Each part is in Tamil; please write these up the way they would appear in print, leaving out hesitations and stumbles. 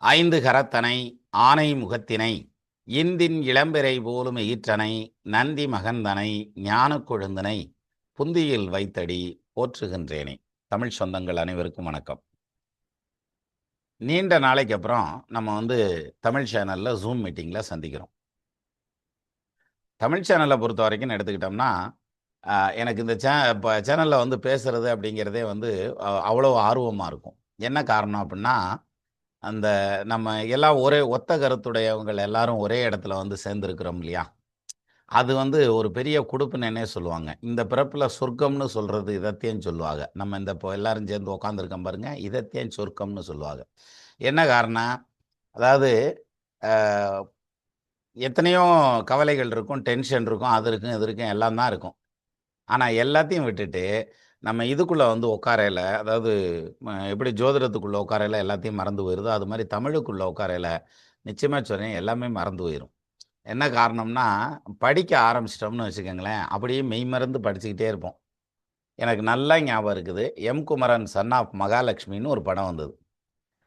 ஐந்து கரத்தனை ஆனை முகத்தினை இந்தின் இளம்பிறை போலும் ஈற்றனை நந்தி மகந்தனை ஞானக் கொழுந்தனை புந்தியில் வைத்தடி போற்றுகின்றேனே. தமிழ் சொந்தங்கள் அனைவருக்கும் வணக்கம். நீண்ட நாளைக்கு அப்புறம் நம்ம தமிழ் சேனலில் ஜூம் மீட்டிங்கில் சந்திக்கிறோம். தமிழ் சேனலை பொறுத்த வரைக்கும் எடுத்துக்கிட்டோம்னா எனக்கு இந்த இப்போ சேனலில் பேசுறது அப்படிங்கிறதே அவ்வளோ ஆர்வமாக இருக்கும். என்ன காரணம் அப்படின்னா, அந்த நம்ம எல்லாம் ஒரே ஒத்த கருத்துடையவங்க எல்லாரும் ஒரே இடத்துல சேர்ந்துருக்கிறோம் இல்லையா? அது ஒரு பெரிய குடுப்பினேன்னே சொல்லுவாங்க. இந்த பிறப்புல சொர்க்கம்னு சொல்றது இதத்தையும் சொல்லுவாங்க. நம்ம இந்த இப்போ எல்லாரும் சேர்ந்து உட்காந்துருக்கோம் பாருங்க, இதத்தையும் சொர்க்கம்னு சொல்லுவாங்க. என்ன காரணம்? அதாவது அ எத்தனையோ கவலைகள் இருக்கும், டென்ஷன் இருக்கும், அது இருக்கும், இது இருக்கும், எல்லாம் தான் இருக்கும். ஆனா எல்லாத்தையும் விட்டுட்டு நம்ம இதுக்குள்ள உட்காரையில, அதாவது எப்படி ஜோதிடத்துக்குள்ள உட்காரையில எல்லாத்தையும் மறந்து போயிருதோ, அது மாரி தமிழுக்குள்ள உட்காரையில நிச்சயமா சொல்றேன் எல்லாமே மறந்து போயிரும். என்ன காரணம்னா, படிக்க ஆரம்பிச்சிட்டோம்னு வச்சுக்கோங்களேன், அப்படியே மெய்மறந்து படிச்சுக்கிட்டே இருப்போம். எனக்கு நல்லா ஞாபகம் இருக்குது. எம். குமரன் சன் ஆஃப் மகாலட்சுமின்னு ஒரு படம் வந்தது.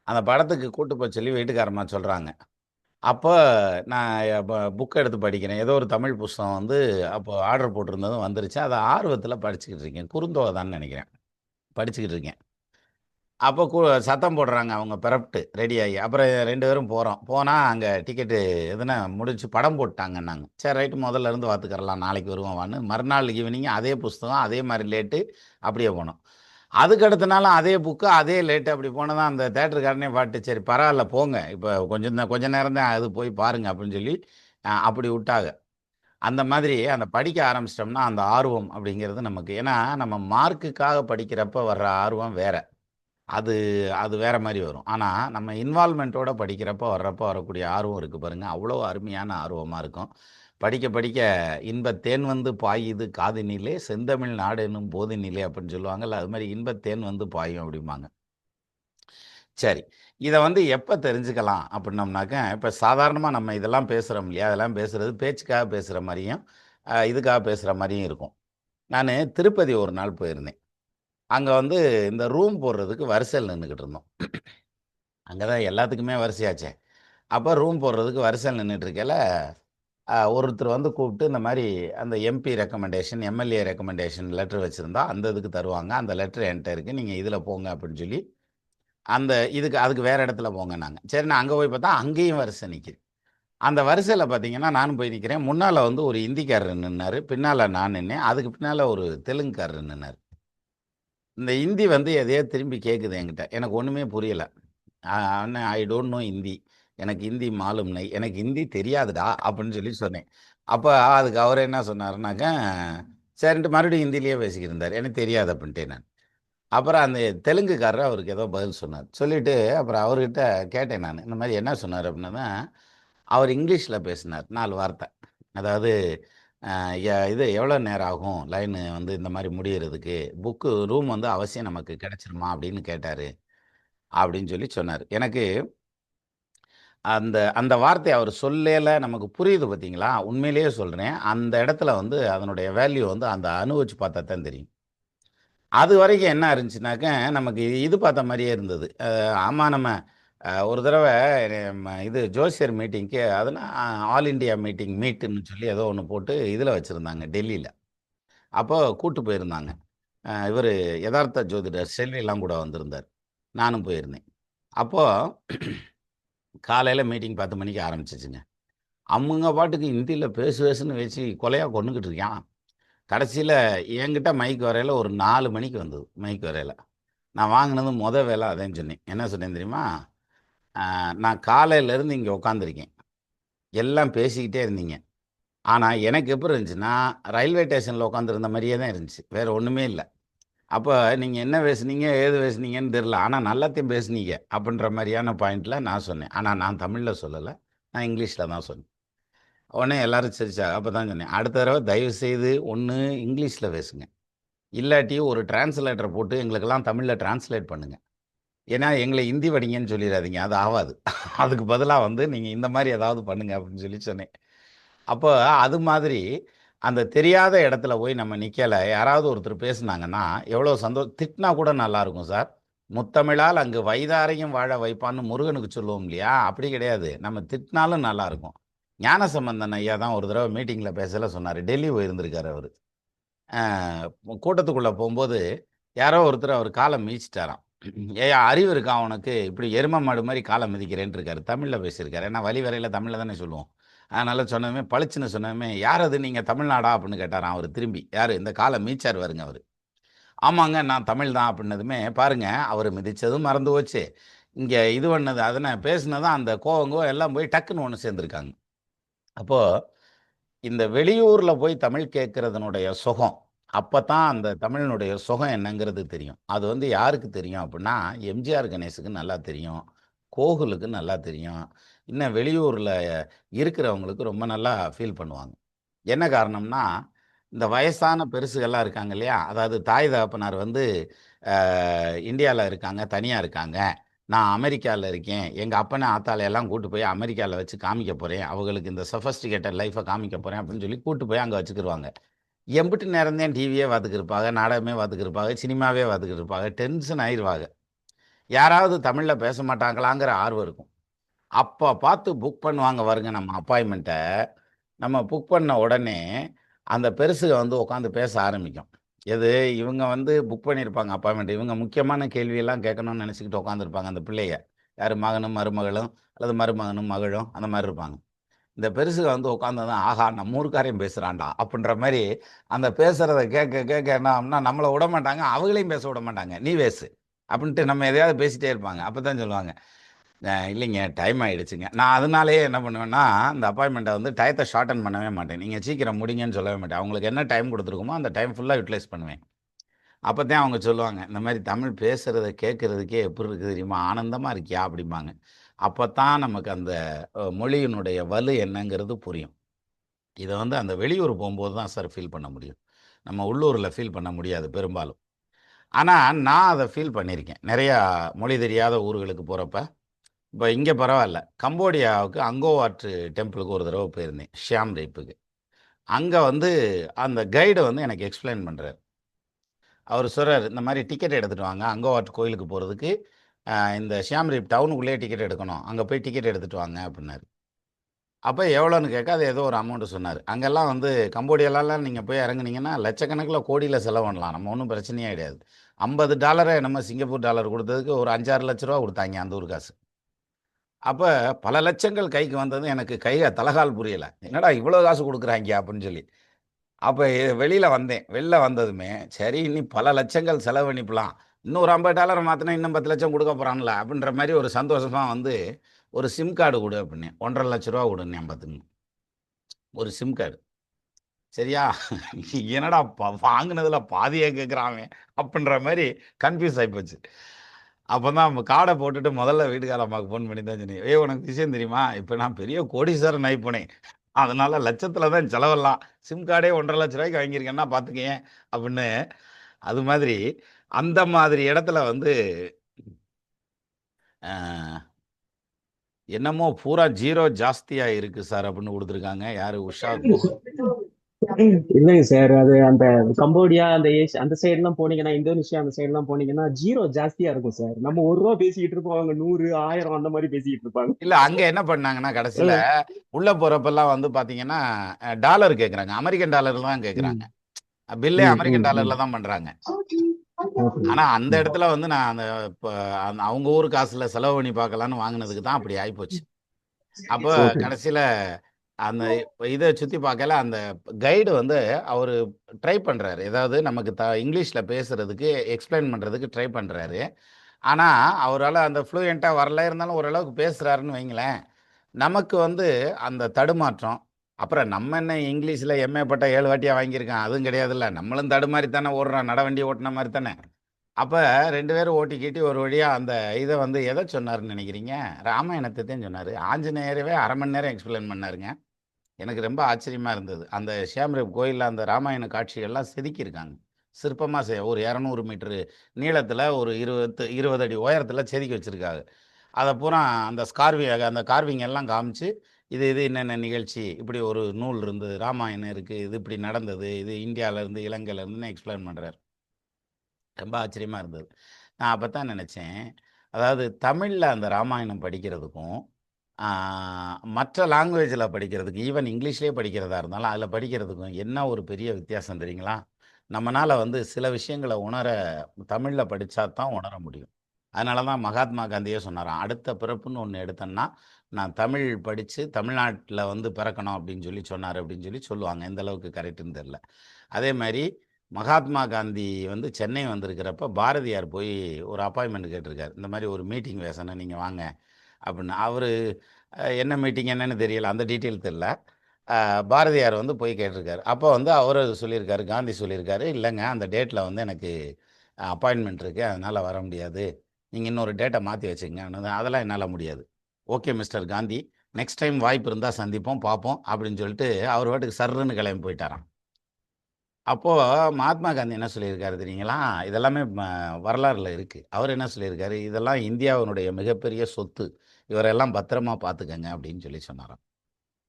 அந்த படத்துக்கு கூட்டு போக சொல்லி வீட்டுக்காரம்மா சொல்றாங்க. அப்ப நான் புக் எடுத்து படிக்கிறேன். ஏதோ ஒரு தமிழ் புஸ்தகம் அப்போ ஆர்டர் போட்டிருந்ததும் வந்துருச்சு. அத ஆர்வத்தில படிச்சுக்கிட்டு இருக்கேன். குறுந்தொகை தான்னு நெனைக்கிறேன். படிச்சுக்கிட்டு இருக்கேன். அப்போ சத்தம் போடுறாங்க அவங்க பெரப்ட்டு ரெடியாகி. அப்புறம் 2 பேரும் போறோம். போனா அங்க டிக்கெட்டு எதுனா முடிச்சு படம் போட்டாங்கன்னாங்க. சரி ரைட்டு முதல்ல இருந்து பார்த்துக்கிறலாம். நாளைக்கு வருவோம் வான்னு. மறுநாள் ஈவினிங் அதே புஸ்தகம், அதே மாரி லேட்டு அப்படியே போனோம். அதுக்கு அடுத்த நாளும் அதே புக்கு, அதே லேட்டு அப்படி போனதான் அந்த தியேட்டருக்காரனே பார்த்துட்டு, "சரி பரவால்ல போங்க. இப்ப கொஞ்ச நேரம் தான் அது போய் பாருங்க" அப்படின்னு சொல்லி அப்படி விட்டாங்க. அந்த மாதிரி அந்த படிக்க ஆரம்பிச்சிட்டோம்னா, அந்த ஆர்வம் அப்படிங்கிறது நமக்கு ஏன்னா நம்ம மார்க்குக்காக படிக்கிறப்ப வர்ற ஆர்வம் வேற. அது அது வேற மாரி வரும். ஆனா, நம்ம இன்வால்வ்மென்ட்டோட படிக்கிறப்போ வர்றப்போ வரக்கூடிய ஆர்வம் இருக்கு பாருங்க, அவ்வளோ அருமையான ஆர்வமா இருக்கும். படிக்க படிக்க "இன்பத் தேன் பாயுது காதினிலே, செந்தமிழ் நாடெனும் போதினிலே" அப்படின்னு சொல்லுவாங்கல்ல, அது மாரி இன்பத் தேன் பாயும் அப்படிம்பாங்க. சரி. இத எப்ப தெரிஞ்சுக்கலாம் அப்படின்னம்னாக்க, இப்ப சாதாரணமா நம்ம இதெல்லாம் பேசுறோம் இல்லையா? அதெல்லாம் பேசுறது பேச்சுக்காக பேசுற மாரியும், இதுக்காக பேசுற மாரியும் இருக்கும். நானு திருப்பதி ஒரு நாள் போயிருந்தேன். அங்க இந்த ரூம் போடுறதுக்கு வரிசையில நின்னுகிட்டு இருந்தோம். அங்க தான் எல்லாத்துக்குமே வரிசையாச்சே. அப்ப ரூம் போடுறதுக்கு வரிசையில நின்னுட்டு இருக்கையில, ஒருத்தர் கூப்பிட்டு இந்த மாரி அந்த MP recommendation, MLA recommendation letter வச்சிருந்தா, அந்த இதுக்கு தருவாங்க. அந்த லெட்டர் என்ட்ட இருக்கு. நீங்க இதுல போங்க அப்படின்னு சொல்லி, அந்த அதுக்கு வேற இடத்துல போங்கன்னாங்க. சரி நான் அங்க போய் பார்த்தா, அங்கேயும் வரிசை நிக்குது. அந்த வரிசையில பார்த்தீங்கன்னா, நானும் போய் நிக்கிறேன். முன்னால ஒரு இந்திக்காரர் நின்னாரு. பின்னால நான் நின்னேன். அதுக்கு பின்னால ஒரு தெலுங்குக்காரர் நின்னாரு. இந்த ஹிந்தி எதையோ திரும்பி கேட்குது என்கிட்ட. எனக்கு ஒண்ணுமே புரியல. அண்ணன் ஐ டோன்ட் நோ ஹிந்தி. எனக்கு ஹிந்தி மாலும் நை. எனக்கு ஹிந்தி தெரியாதுடா அப்படின்னு சொல்லி சொன்னேன். அப்ப அதுக்கு அவரு என்ன சொன்னாருனாக்க, சரின்ட்டு மறுபடியும் ஹிந்தியிலேயே பேசிக்கிட்டு இருந்தாரு. எனக்கு தெரியாது அப்படின்ட்டேன் நான். அப்புறம் அந்த தெலுங்குக்காரர் அவருக்கு ஏதோ பதில் சொன்னார். சொல்லிட்டு அப்புறம் அவர்கிட்ட கேட்டேன் நானு. இந்த மாரி என்ன சொன்னாரு அப்படின்னதும், அவர் இங்கிலீஷ்ல பேசினார் 4 வார்த்தை. அதாவது இது எவ்வளோ நேரம் ஆகும் லைனு இந்த மாரி முடியறதுக்கு? ரூம் அவசியம் நமக்கு கிடைச்சிருமா? அப்படின்னு கேட்டாரு. அப்படின்னு சொல்லி சொன்னாரு. எனக்கு அந்த அந்த வார்த்தைய அவரு சொல்லையில நமக்கு புரியுது பார்த்தீங்களா? உண்மையிலேயே சொல்றேன். அந்த இடத்துல அதனுடைய வேல்யூ அந்த அனுபவிச்சு பார்த்தா தான் தெரியும். அதுவரைக்கும் என்ன இருந்துச்சுனாக்க, நமக்கு இது பார்த்த மாரியே இருந்தது. ஆமா நம்ம ஒரு தடவ இது ஜோசியர் மீட்டிங்க்கு அதுனா ஆல் இண்டியா மீட்டுன்னு சொல்லி ஏதோ ஒண்ணு போட்டு இதில வச்சிருந்தாங்க டெல்லியில. அப்போ கூட்டு போயிருந்தாங்க. இவரு எதார்த்த ஜோதிடர் செல்விலாம் கூட வந்திருந்தார். நானும் போயிருந்தேன். அப்போ காலையில மீட்டிங் 10 மணிக்கு ஆரம்பிச்சுச்சுங்க. அமுங்க பாட்டுக்கு ஹிந்தியில பேசு பேசுன்னு வச்சு கொலையா கொன்னுகிட்டு இருக்கான். கடைசியில என்கிட்ட மைக் வரையில ஒரு 4 மணிக்கு வந்தது மைக் வரையில. நான் வாங்குனது வேலை அதேன்னு சொன்னேன். என்ன சொன்னேன் தெரியுமா? நான் காலையிலேருந்து இங்க உட்காந்துருக்கேன். எல்லாம் பேசிக்கிட்டே இருந்தீங்க. ஆனா எனக்கு எப்படி இருந்துச்சுன்னா, ரயில்வே ஸ்டேஷன்ல உட்காந்துருந்த மாரியே தான் இருந்துச்சு. வேற ஒண்ணுமே இல்ல. அப்ப நீங்க என்ன பேசுனீங்க, ஏது பேசுனீங்கன்னு தெரியல. ஆனா நல்லாத்தையும் பேசுனீங்க. அப்படின்ற மாரியான பாயிண்ட்ல நான் சொன்னேன். ஆனா நான் தமிழ்ல சொல்லல. நான் இங்கிலீஷ்ல தான் சொன்னேன். உடனே எல்லாரும் சிரிச்சாங்க. அப்பதான் சொன்னேன். அடுத்த தடவ தயவு செய்து ஒண்ணு இங்கிலீஷ்ல பேசுங்க. இல்லாட்டி ஒரு டிரான்ஸ்லேட்டர் போட்டு எங்களுக்கெல்லாம் தமிழ்ல டிரான்ஸ்லேட் பண்ணுங்க. ஏன்னா, எங்கள ஹிந்தி படிங்கன்னு சொல்லிறாதீங்க. அது ஆவாது. அதுக்கு பதிலா நீங்க இந்த மாரி ஏதாவது பண்ணுங்க அப்படின்னு சொல்லி சொன்னேன். அப்போ அது மாதிரி அந்த தெரியாத இடத்துல போய் நம்ம நிக்கல. யாராவது ஒருத்தர் பேசுனாங்கன்னா, எவ்வளோ திட்டினா கூட நல்லாருக்கும் சார். முத்தமிழால் அங்கு வைதாரையும் வாழ வைப்பான்னு முருகனுக்கு சொல்லுவோம் இல்லையா? அப்படி கிடையாது. நம்ம திட்டினாலும் நல்லாயிருக்கும். ஞானசம்பந்தன் ஐயா தான் ஒரு தடவ மீட்டிங்ல பேசல சொன்னாரு. டெல்லி போயிருந்திருக்காரு அவரு. அ கூட்டத்துக்குள்ள போம்போது, யாரோ ஒருத்தர் அவர் கால மிதிச்சுட்டாராம். "ஏய்யா அறிவு இருக்கா உனக்கு? இப்படி எரும மாடு மாரி கால மிதிக்கிறேன்ட்டு இருக்காரு." தமிழ்ல பேசியிருக்காரு. ஏன்னா வழிவரையில தமிழ்ல தானே சொல்லுவோம். அதனால சொன்னதுமே பளிச்சுன்னு சொன்னதுமே, "யார் அது நீங்க தமிழ்நாடா?" அப்படின்னு கேட்டாராம் அவரு திரும்பி. யாரு? இந்த கால மிதிச்சாரு பாருங்க அவரு. "ஆமாங்க நான் தமிழ் தான்" அப்படின்னதுமே, பாருங்க அவரு மிதிச்சதும் மறந்து போச்சு. இங்க இது பண்ணது அதன பேசினதும் அந்த கோவம் எல்லாம் போய் டக்குன்னு ஒண்ணு சேர்ந்துருக்காங்க. அப்போ இந்த வெளியூர்ல போய் தமிழ் கேட்கிறதனுடைய சுகம், அப்பத்தான் அந்த தமிழினுடைய சுகம் என்னங்கிறது தெரியும். அது வந்து யாருக்கு தெரியும் அப்புட்ன்னா, எம்ஜிஆர் கணேசுக்கு நல்லா தெரியும். கோகுலுக்கு நல்லா தெரியும். இன்னும் வெளியூர்ல இருக்கிறவங்களுக்கு ரொம்ப நல்லா ஃபீல் பண்ணுவாங்க. என்ன காரணம்னா, இந்த வயசான பெருசுகள்லாம் இருக்காங்க இல்லையா? அதாவது தாய் தகப்பனார் வந்து அ இந்தியால இருக்காங்க, தனியா இருக்காங்க. நான் அமெரிக்கால இருக்கேன். எங்க அப்பன, ஆத்தால எல்லாம் கூட்டு போய் அமெரிக்கால வச்சு காமிக்க போறேன். அவங்களுக்கு இந்த சொஃபஸ்டிகேட்டட் லைஃப காமிக்க போறேன் அப்படின்னு சொல்லி கூட்டு போய் அங்க வச்சுக்கிருவாங்க. எம்புட்டு நேரம் தான் டிவியே பார்த்துக்கிட்டு இருப்பாக, நாடகமே பார்த்துக்கிட்டு இருப்பாக, சினிமாவே பார்த்துக்கிட்டு இருப்பாக. டென்ஷன் ஆயிருவாக. யாராவது தமிழ்ல பேச மாட்டாங்களாங்கிற ஆர்வம் இருக்கும். அப்ப பார்த்து புக் பண்ணுவாங்க பாருங்க நம்ம அப்பாயின்மென்ட்ட. நம்ம புக் பண்ண உடனே, அந்த பெருசுக வந்து உட்காந்து பேச ஆரம்பிக்கும். எது இவங்க வந்து புக் பண்ணியிருப்பாங்க அப்பாயின்மென்ட். இவங்க முக்கியமான கேள்வியெல்லாம் கேட்கணும்னு நெனச்சுக்கிட்டு உட்காந்துருப்பாங்க அந்த பிள்ளைக. யாரு மகனும், மருமகளும் அல்லது மருமகனும், மகளும் அந்த மாரி இருப்பாங்க. இந்த பெருசுக வந்து உட்காந்ததும், ஆஹா! நம்ம ஊர்க்காரன் பேசுறான்டா! அப்புட்ன்ற மாரி அந்த பேசுறத கேட்க கேட்க என்ன ஆகும்னா, நம்மள விடமாட்டாங்க. அவங்களையும் பேச விடமாட்டாங்க. நீ பேசு. அப்டின்ட்டு நம்ம எதையாவது பேசிட்டே இருப்பாங்க. அப்பதான் சொல்லுவாங்க. இல்லைங்க டைம் ஆயிடுச்சுங்க. நான் அதனாலேயே என்ன பண்ணுவேன்னா, இந்த அப்பாயின்ட்மென்ட்ட வந்து டயத்த ஷார்டன் பண்ணவே மாட்டேன். நீங்க சீக்கிரம் முடிங்கன்னு சொல்லவே மாட்டேன். அவங்களுக்கு என்ன டைம் குடுத்துருக்கோமோ, அந்த டைம் ஃபுல்லா யுட்டிலைஸ் பண்ணுவேன். அப்பதான் அவங்க சொல்லுவாங்க, "இந்த மாரி தமிழ் பேசுறத கேட்கறதுக்கே எப்புடி இருக்குது தெரியுமா? ஆனந்தமா இருக்கியா?" அப்படிம்பாங்க. அப்பத்தான் நமக்கு அந்த மொழியினுடைய வலு என்னங்கிறது புரியும். இத வந்து அந்த வெளியூர் போம்போது தான் சார் ஃபீல் பண்ண முடியும். நம்ம உள்ளூர்ல ஃபீல் பண்ண முடியாது பெரும்பாலும். ஆனா, நான் அத ஃபீல் பண்ணியிருக்கேன். நெறையா மொழி தெரியாத ஊர்களுக்கு போறப்ப இப்ப இங்க பரவால்ல. கம்போடியாவுக்கு அங்கோர் டெம்பிளுக்கு ஒரு தடவ போயிருந்தேன். ஷியாம் ரீப்புக்கு. அங்க வந்து அந்த கைடு வந்து எனக்கு எக்ஸ்ப்ளைன் பண்றாரு. அவரு சொல்றாரு, "இந்த மாரி டிக்கெட் எடுத்துட்டு வாங்க. அங்கோவாட் கோயிலுக்கு போறதுக்கு, இந்த ஷியாம் ரீப் டவுனுக்குள்ளேயே டிக்கெட் எடுக்கணும். அங்க போய் டிக்கெட் எடுத்துட்டு வாங்க" அப்டின்னாரு. அப்ப எவ்வளோன்னு கேட்க, அது ஏதோ ஒரு அமௌண்ட் சொன்னாரு. அங்கெல்லாம் வந்து கம்போடியாலலாம் நீங்க போய் இறங்குனீங்கன்னா, லட்சக்கணக்குல, கோடியில செலவு பண்ணலாம். நம்ம ஒண்ணும் பிரச்சனையே கிடையாது. $50 என்னமோ சிங்கப்பூர் டாலர் குடுத்ததுக்கு ஒரு 5, 6 லட்ச ரூவா குடுத்தாய்ங்க அந்த ஊர் காசு. அப்ப பல லட்சங்கள் கைக்கு வந்தது எனக்கு தலகால் புரியல. என்னடா இவ்வளோ காசு குடுக்குறாய்ங்க அப்படின்னு சொல்லி. அப்ப வெளியில வந்தேன். வெளில வந்ததுமே, சரி இனி பல லட்சங்கள் செலவு பண்ணிப்புலாம். இன்னும் ஒரு $50 மாத்துனா இன்னும் 10,00,000 குடுக்க போறான்ல அப்படின்ற மாரி ஒரு சந்தோஷமா வந்து, ஒரு சிம் கார்டு குடு அப்படின்னேன். ₹1,50,000 குடுன்னேன் பாத்துக்கங்க. ஒரு சிம் கார்டு. சரியா? என்னடா வாங்குனதுல பாதியே கேட்குறான் அவன். அப்படின்ற மாரி கன்ஃப்யூஸ் ஆயிப்போச்சு. அப்பதான் கார்ட போட்டுட்டு முதல்ல வீட்டுக்கார அம்மாவுக்கு ஃபோன் பண்ணி தான் சொன்னேன். "ஏய் உனக்கு விஷயம் தெரியுமா? இப்ப நான் பெரிய கோடீஸ்வரன் ஆயிப்போனேன். அதனால லட்சத்துல தான் செலவெல்லாம். சிம் கார்டே ₹1,50,000 வாங்கியிருக்கேன்னா பார்த்துக்கயேன்" அப்படின்னு. அது மாதிரி அந்த மாதிரி இடத்துல வந்து அ என்னமோ பூரா 0 ஜாஸ்தியா இருக்கு சார் அப்படின்னு குடுத்துருக்காங்க. யாரு உஷா இல்லைங்க சார். அது அந்த கம்போடியா, அந்த அந்த சைடுலாம் போனீங்கன்னா, இந்தோனேஷியா அந்த சைடுலாம் போனீங்கன்னா, ஜீரோ ஜாஸ்தியா இருக்கும் சார். நம்ம ₹1 பேசிக்கிட்டு இருப்போம். அவங்க 100, 1000 அந்த மாரி பேசிக்கிட்டு இருப்பாங்க. இல்ல அங்க என்ன பண்ணாங்கன்னா, கடைசில ம். உள்ள போறப்பலாம் வந்து பார்த்தீங்கன்னா, டாலர் கேட்குறாங்க. அமெரிக்கன் டாலர்ல தான் ம். கேட்குறாங்க. பில்லே ம். அமெரிக்கன் ம். ம். டாலர்ல தான் பண்றாங்க. ஓகே. ஆனா, அந்த ம். இடத்துல வந்து நான் அந்த இப்ப அவங்க ஊர் காசுல செலவு பண்ணி பார்க்கலான்னு வாங்குனதுக்கு தான் அப்படி ஆயிப்போச்சு. அப்ப ஓகே. கடைசில அந்த இத சுத்தி பார்க்கையில அந்த கைடு வந்து அவரு ட்ரை பண்றாரு. ஏதாவது நமக்கு இங்கிலீஷ்ல பேசுறதுக்கு எக்ஸ்ப்ளைன் பண்றதுக்கு ட்ரை பண்றாரு. ஆனா, அவரால அந்த ஃப்ளூயன்ட்டா வரல. இருந்தாலும் ஓரளவுக்கு பேசுறாருன்னு வைங்களேன். நமக்கு வந்து அந்த தடுமாற்றம். அப்புறம் நம்ம என்ன இங்கிலீஷ்ல எம்.ஏ. பட்டா 7 வாட்டியா வாங்கியிருக்கான். அதுவும் கிடையாதுல்ல. நம்மளும் தடுமாறி தானே ஓடுறோம். நடவண்டி ஓட்டுன மாரி தானே. அப்ப 2 பேரும் ஓட்டிக்கிட்டு ஒரு வழியா அந்த இத வந்து எத சொன்னாருன்னு நெனைக்கிறீங்க? ராமாயணத்த தான் சொன்னாரு. ஆஞ்சநேயரவே 1/2 மணி நேரம் எக்ஸ்ப்ளைன் பண்ணாருங்க. எனக்கு ரொம்ப ஆச்சரியமா இருந்தது. அந்த ஷியாம்ரேப் கோயில்ல அந்த ராமாயண காட்சிகள்லாம் செதுக்கியிருக்காங்க. சிற்பமா ஒரு 200 மீட்டரு நீளத்தில ஒரு 20 அடி உயரத்தில செதுக்கி வச்சிருக்காங்க. அத பூரா அந்த கார்விங் எல்லாம் காமிச்சு, இது இது என்னென்ன நிகழ்ச்சி, இப்படி ஒரு நூல் இருந்தது, ராமாயணம் இருக்கு, இது இப்படி நடந்தது, இது இந்தியாலருந்து, இலங்கையிலருந்துன்னு எக்ஸ்ப்ளைன் பண்றாரு. ரொம்ப ஆச்சரியமா இருந்தது. நான் அப்பதான் நினைச்சேன். அதாவது தமிழ்ல அந்த ராமாயணம் படிக்கிறதுக்கும், ஆ மற்ற லாங்குவேஜ்ல படிக்கிறதுக்கு, ஈவன் இங்கிலீஷ்லயே படிக்கிறதா இருந்தாலும், அதுல படிக்கிறதுக்கும் என்ன ஒரு பெரிய வித்தியாசம் தெரியுங்களா? நம்மனால வந்து சில விஷயங்கள உணர தமிழ்ல படிச்சா தான் உணர முடியும். அதனால தான் மகாத்மா காந்தியே சொன்னாராம், "அடுத்த பிறப்புன்னு ஒண்ணு எடுத்தேன்னா, நான் தமிழ் படிச்சு தமிழ்நாட்டுல வந்து பிறக்கணும்" அப்படின்னு சொல்லி சொன்னாரு அப்படின்னு சொல்லி சொல்லுவாங்க. எந்த அளவுக்கு கரெக்ட்டுன்னு தெரியல. அதே மாரி மகாத்மா காந்தி வந்து சென்னை வந்திருக்கிறப்ப, பாரதியார் போய் ஒரு அப்பாயின்ட்மென்ட் கேட்டிருக்காரு. இந்த மாரி ஒரு மீட்டிங் பேசணும், நீங்க வாங்க அப்படின்னு. அவரு என்ன மீட்டிங் என்னன்னு தெரியல. அந்த டீட்டெயில் தெரியல. பாரதியார் வந்து போய் கேட்டிருக்காரு. அப்போ வந்து அவரு சொல்லியிருக்காரு, காந்தி சொல்லியிருக்காரு, "இல்லங்க அந்த டேட்ல வந்து எனக்கு அப்பாயின்ட்மென்ட் இருக்கு. அதனால வர முடியாது. நீங்க இன்னொரு டேட்ட மாத்தி வச்சுக்கங்கன்னு." "அதெல்லாம் என்னால முடியாது." "Okay mister Gandhi. Next time வாய்ப்பு இருந்தா சந்திப்போம், பார்ப்போம்." அப்படின்னு சொல்லிட்டு அவர் பாட்டுக்கு சர்ருன்னு கிளம்பி போயிட்டாராம். அப்போ மகாத்மா காந்தி என்ன சொல்லியிருக்காரு தெரியுங்களா? இதெல்லாமே வரலாறுல இருக்கு. அவர் என்ன சொல்லியிருக்காரு, "இதெல்லாம் இந்தியாவினுடைய மிகப்பெரிய சொத்து. இவரெல்லாம் பத்திரமா பார்த்துக்கங்க." அப்படின்னு சொல்லி சொன்னாராம்.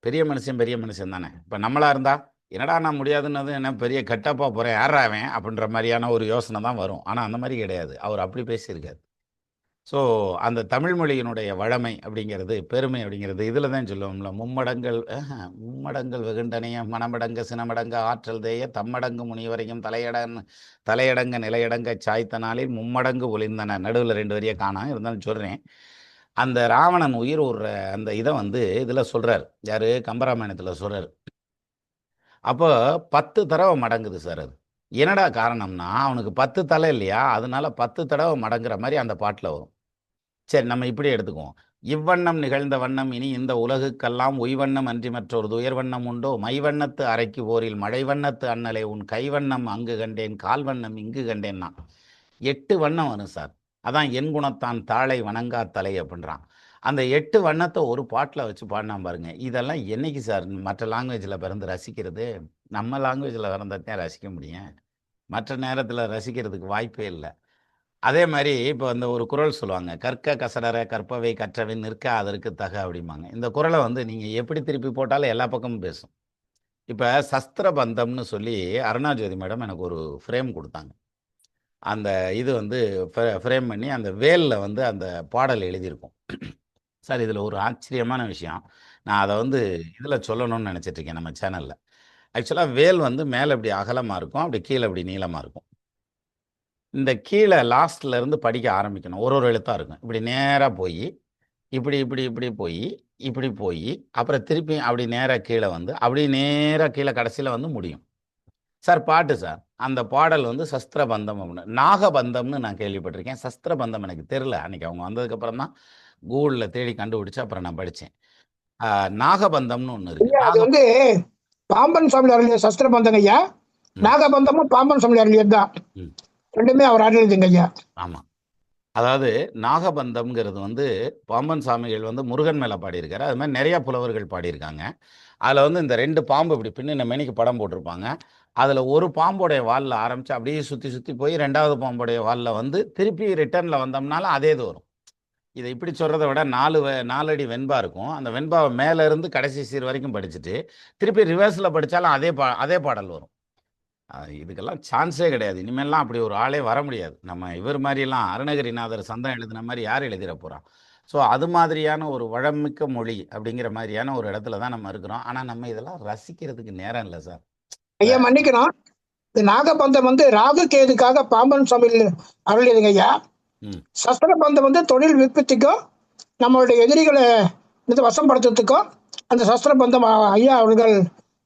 பெரிய மனுஷன், பெரிய மனுஷன் தானே. இப்ப நம்மளா இருந்தா, "என்னடா நான் முடியாதுன்னது என்ன பெரிய கெட்டப்பா போறேன், யார்றா அவன்?" அப்படின்ற மாரியான ஒரு யோசனை தான் வரும். ஆனா அந்த மாரி கிடையாது. அவர் அப்படி பேசியிருக்காரு. ஸோ அந்த தமிழ் மொழியினுடைய வழமை அப்படிங்கிறது, பெருமை அப்படிங்கிறது இதில தான் சொல்லுவோம்ல, மும்மடங்கள் வெகுண்டனைய மனமடங்க சினமடங்க ஆற்றல் தேய தம்மடங்கு முனிவரையும் தலையடங்க நிலையடங்க சாய்த்த நாளில் மும்மடங்கு ஒளிர்ந்தன. நடுவுல 2 வரிய காணோம். இருந்தாலும் சொல்றேன். அந்த ராவணன் உயிர் உட்ற அந்த இத வந்து இதில சொல்றாரு. யாரு? கம்பராமாயணத்தில சொல்றாரு. அப்போ 10 தடவ மடங்குது சார் அது. என்னடா காரணம்னா, அவனுக்கு 10 தல இல்லையா? அதனால 10 தடவ மடங்குற மாரி அந்த பாட்டுல வரும். சரி நம்ம இப்படியே எடுத்துக்குவோம். "இவ்வண்ணம் நிகழ்ந்த வண்ணம் இனி இந்த உலகுக்கெல்லாம் உய்வண்ணம் அன்றி மற்றொரு துயர்வண்ணம் உண்டோ? மைவண்ணத்து அறைக்கு ஓரில் மழைவண்ணத்து அண்ணலே உன் கைவண்ணம் அங்கு கண்டேன் கால்வண்ணம் இங்கு கண்டேன்னா." 8 வண்ணம் வரும் சார். அதான் "என் குணத்தான் தாழை வணங்கா தலை" அப்படின்றான். அந்த 8 வண்ணத்த ஒரு பாட்டுல வச்சு பாடுனான் பாருங்க. இதெல்லாம் என்னைக்கு சார் மற்ற லாங்குவேஜ்ல பிறந்து ரசிக்கிறது? நம்ம லாங்குவேஜ்ல பிறந்தா தான் ரசிக்க முடியும். மற்ற நேரத்துல ரசிக்கிறதுக்கு வாய்ப்பே இல்ல. அதே மாரி இப்ப அந்த ஒரு குறள் சொல்லுவாங்க. "கற்க கசடற கற்பவை கற்றபின் நிற்க அதற்கு தக" அப்படிம்பாங்க. இந்த குறள வந்து நீங்க எப்படி திருப்பி போட்டாலும் எல்லா பக்கமும் பேசும். இப்ப சஸ்திர பந்தம்னு சொல்லி அருணாஜோதி மேடம் எனக்கு ஒரு ஃப்ரேம் குடுத்தாங்க. அந்த இது வந்து ஃப்ரேம் பண்ணி அந்த வேல்ல வந்து அந்த பாடல் எழுதியிருக்கும். சார் இதில ஒரு ஆச்சரியமான விஷயம். நான் அத வந்து இதில சொல்லணும்னு நெனச்சிட்டு இருக்கேன் நம்ம சேனல்ல. ஆக்சுவலா வேல் வந்து மேல இப்படி அகலமா இருக்கும். அப்படி கீழ இப்படி நீளமா இருக்கும். இந்த கீழ லாஸ்ட்ல இருந்து படிக்க ஆரம்பிக்கணும். ஒரு ஒரு எழுத்தா இருக்கும். இப்படி நேரா போயி, இப்படி இப்படி இப்படி போயி, இப்படி போயி, அப்புறம் திருப்பி அப்படி நேரா கீழ வந்து, அப்படியே நேரா கீழ கடைசியில வந்து முடியும். சார் பாட்டு சார். அந்த பாடல் வந்து சஸ்திரபந்தம் அப்படின்னு. நாகபந்தம்னு நான் கேள்விப்பட்டிருக்கேன். சஸ்திரபந்தம் எனக்கு தெரியல. அன்னைக்கு அவங்க வந்ததுக்கப்புறம் தான் கூகுள்ல தேடி கண்டுபிடிச்சு அப்புறம் நான் படிச்சேன். ஆ நாகபந்தம்னு ஒண்ணு இருக்கு. ஐயா அது வந்து பாம்பன் சாமி அருளிய சஸ்திர பந்தங்க ஐயா. ம், நாகபந்தமும் பாம்பன் சாமி அருளியது தான். ம். ரெண்டுமே அவர் அருளியதுங்க ஐயா. ஆமா. அதாவது நாகபந்தம்ங்கிறது வந்து பாம்பன் சாமிகள் வந்து முருகன் மேல பாடியிருக்காரு. அது மாரி நெறைய புலவர்கள் பாடியிருக்காங்க. அதுல வந்து இந்த 2 பாம்பு இப்படி பின்னின மேனிக்கு படம் போட்டிருப்பாங்க. அதுல ஒரு பாம்போடைய வால்ல ஆரம்பிச்சு அப்படியே சுத்தி சுத்தி போய் 2வது பாம்போடைய வால்ல வந்து திருப்பி ரிட்டர்ன்ல வந்தோம்னாலும் அதே இது வரும். இத இப்படி சொல்றத விட 4 அடி வெண்பா இருக்கும். அந்த வெண்பாவ மேல இருந்து கடைசி சீர் வரைக்கும் படிச்சுட்டு, திருப்பி ரிவர்ஸ்ல படிச்சாலும் அதே பாடல் வரும். இதுக்கெல்லாம் சான்ஸே கிடையாது. இனிமேல்லாம் அப்படி ஒரு ஆளே வர முடியாது. நம்ம இவர் மாரிலாம் அருணகிரிநாதர் சந்தம் எழுதின மாரி யார் எழுதிற போறா? ஸோ அது மாதிரியான ஒரு வளமிக்க மொழி அப்படிங்கிற மாரியான ஒரு இடத்துல தான் நம்ம இருக்கிறோம். ஆனா நம்ம இதெல்லாம் ரசிக்கிறதுக்கு நேரம் இல்ல சார். இப்ப ஐயா மன்னிக்கணும். இந்த நாகபந்தம் வந்து ராகு கேதுக்காக பாம்பன் சாமி அருளியதுங்க ஐயா. ம். சஸ்திர பந்தம் வந்து தொழில் விற்பத்திக்கும் நம்மளுடைய எதிரிகளை வந்து வசப்படுத்துறதுக்கும் அந்த சஸ்திர பந்தம் ஐயா அவர்கள்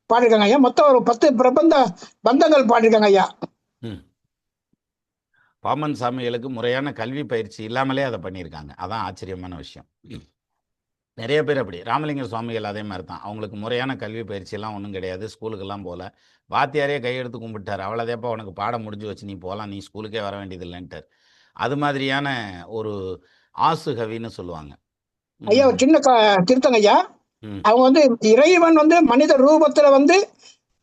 பாடியிருக்காங்க ஐயா. மொத்தம் ஒரு 10 பிரபந்த பந்தங்கள் பாடியிருக்காங்க ஐயா. ம். பாமன் சாமிகளுக்கு முறையான கல்வி பயிற்சி இல்லாமலே அத பண்ணியிருக்காங்க. அதான் ஆச்சரியமான விஷயம். நெறைய பேர் அப்படி. ராமலிங்க சுவாமிகள் அதே மாரி தான். அவங்களுக்கு முறையான கல்வி பயிற்சியெல்லாம் ஒண்ணும் கிடையாது. ஸ்கூலுக்கெல்லாம் போல. வாத்தியாரே கையெடுத்து கும்பிட்டாரு. "அவ்வளோதேப்பா உனக்கு பாடம் முடிஞ்சு வச்சு நீ போலாம். நீ ஸ்கூலுக்கே வர வேண்டியதில்லன்ட்டாரு." அது மாதிரியான ஒரு ஆசுகவின்னு சொல்லுவாங்க. ஐயா ம். ஒரு சின்ன திருத்தங்க ஐயா. ம். அவங்க வந்து இறைவன் வந்து மனித ரூபத்துல வந்து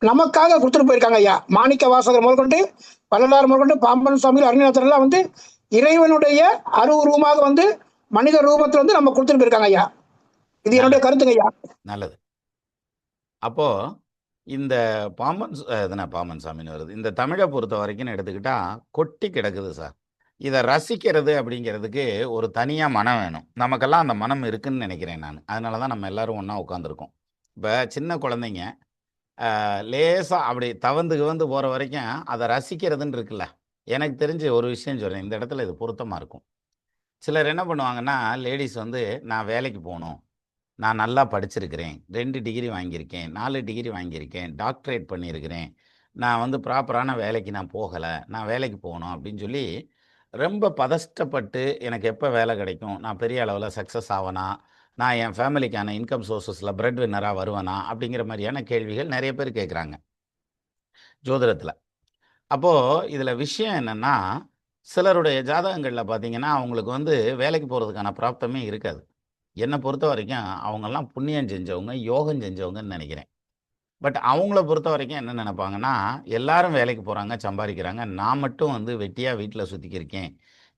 நமக்காக கொடுத்துட்டு போயிருக்காங்க ஐயா. மாணிக்க வாசகர் முதற்கொண்டு வள்ளலார் முதற்கொண்டு பாம்பன் சுவாமிகள் அருணாச்சலம் எல்லாம் வந்து இறைவனுடைய அருவுருவமாக வந்து மனித ரூபத்துல வந்து நம்ம கொடுத்துட்டு போயிருக்காங்க ஐயா. இது என்னுடைய நல்லது, கருத்துங்க ஐயா. நல்லது. அப்போ இந்த பாம்பன் சாமின்னு வருது. இந்த தமிழ பொறுத்தவரைக்கும்னு எடுத்துக்கிட்டா, கொட்டி கிடக்குது சார். இத ரசிக்கிறது அப்படிங்கிறதுக்கு ஒரு தனியா மனம் வேணும். நமக்கெல்லாம் அந்த மனம் இருக்குன்னு நெனைக்கிறேன் நானு. அதனால தான் நம்ம எல்லாரும் ஒண்ணா உட்காந்துருக்கோம். இப்ப சின்ன குழந்தைங்க லேசா அப்படி தவந்து கிவந்து போற வரைக்கும் அத ரசிக்கிறதுன்னு இருக்குல்ல. எனக்கு தெரிஞ்சு ஒரு விஷயம் சொல்றேன். இந்த இடத்துல இது பொருத்தமா இருக்கும். சிலர் என்ன பண்ணுவாங்கன்னா, லேடீஸ் வந்து நான் வேலைக்கு போணும். நான் நல்லா படிச்சிருக்கிறேன். 2 டிகிரி வாங்கியிருக்கேன். 4 டிகிரி வாங்கியிருக்கேன். டாக்டரேட் பண்ணியிருக்கிறேன். நான் வந்து ப்ராப்பரான வேலைக்கு நான் போகல. நான் வேலைக்கு போணும் அப்படின்னு சொல்லி, ரொம்ப பதஷ்டப்பட்டு எனக்கு எப்ப வேலை கிடைக்கும்? நான் பெரிய அளவுல சக்சஸ் ஆவனா? நான் என் ஃபேமிலிக்கான இன்கம் சோர்ஸஸ்ல பிரெட் வின்னரா வருவனா? அப்படிங்கிற மாரியான கேள்விகள் நெறைய பேர் கேட்குறாங்க, ஜோதிடத்துல. அப்போ இதுல விஷயம் என்னன்னா, சிலருடைய ஜாதகங்கள்ல பார்த்தீங்கன்னா, அவங்களுக்கு வந்து வேலைக்கு போறதுக்கான பிராப்தமே இருக்காது. என்ன பொறுத்தவரைக்கும் அவங்கலாம் புண்ணியம் செஞ்சவங்க, யோகம் செஞ்சவங்கன்னு நெனைக்கிறேன். பட் அவங்கள பொறுத்தவரைக்கும் என்ன நெனைப்பாங்கன்னா, எல்லாரும் வேலைக்கு போறாங்க, சம்பாரிக்கிறாங்க. நான் மட்டும் வந்து வெட்டியா வீட்ல சுத்திக்கிருக்கேன்.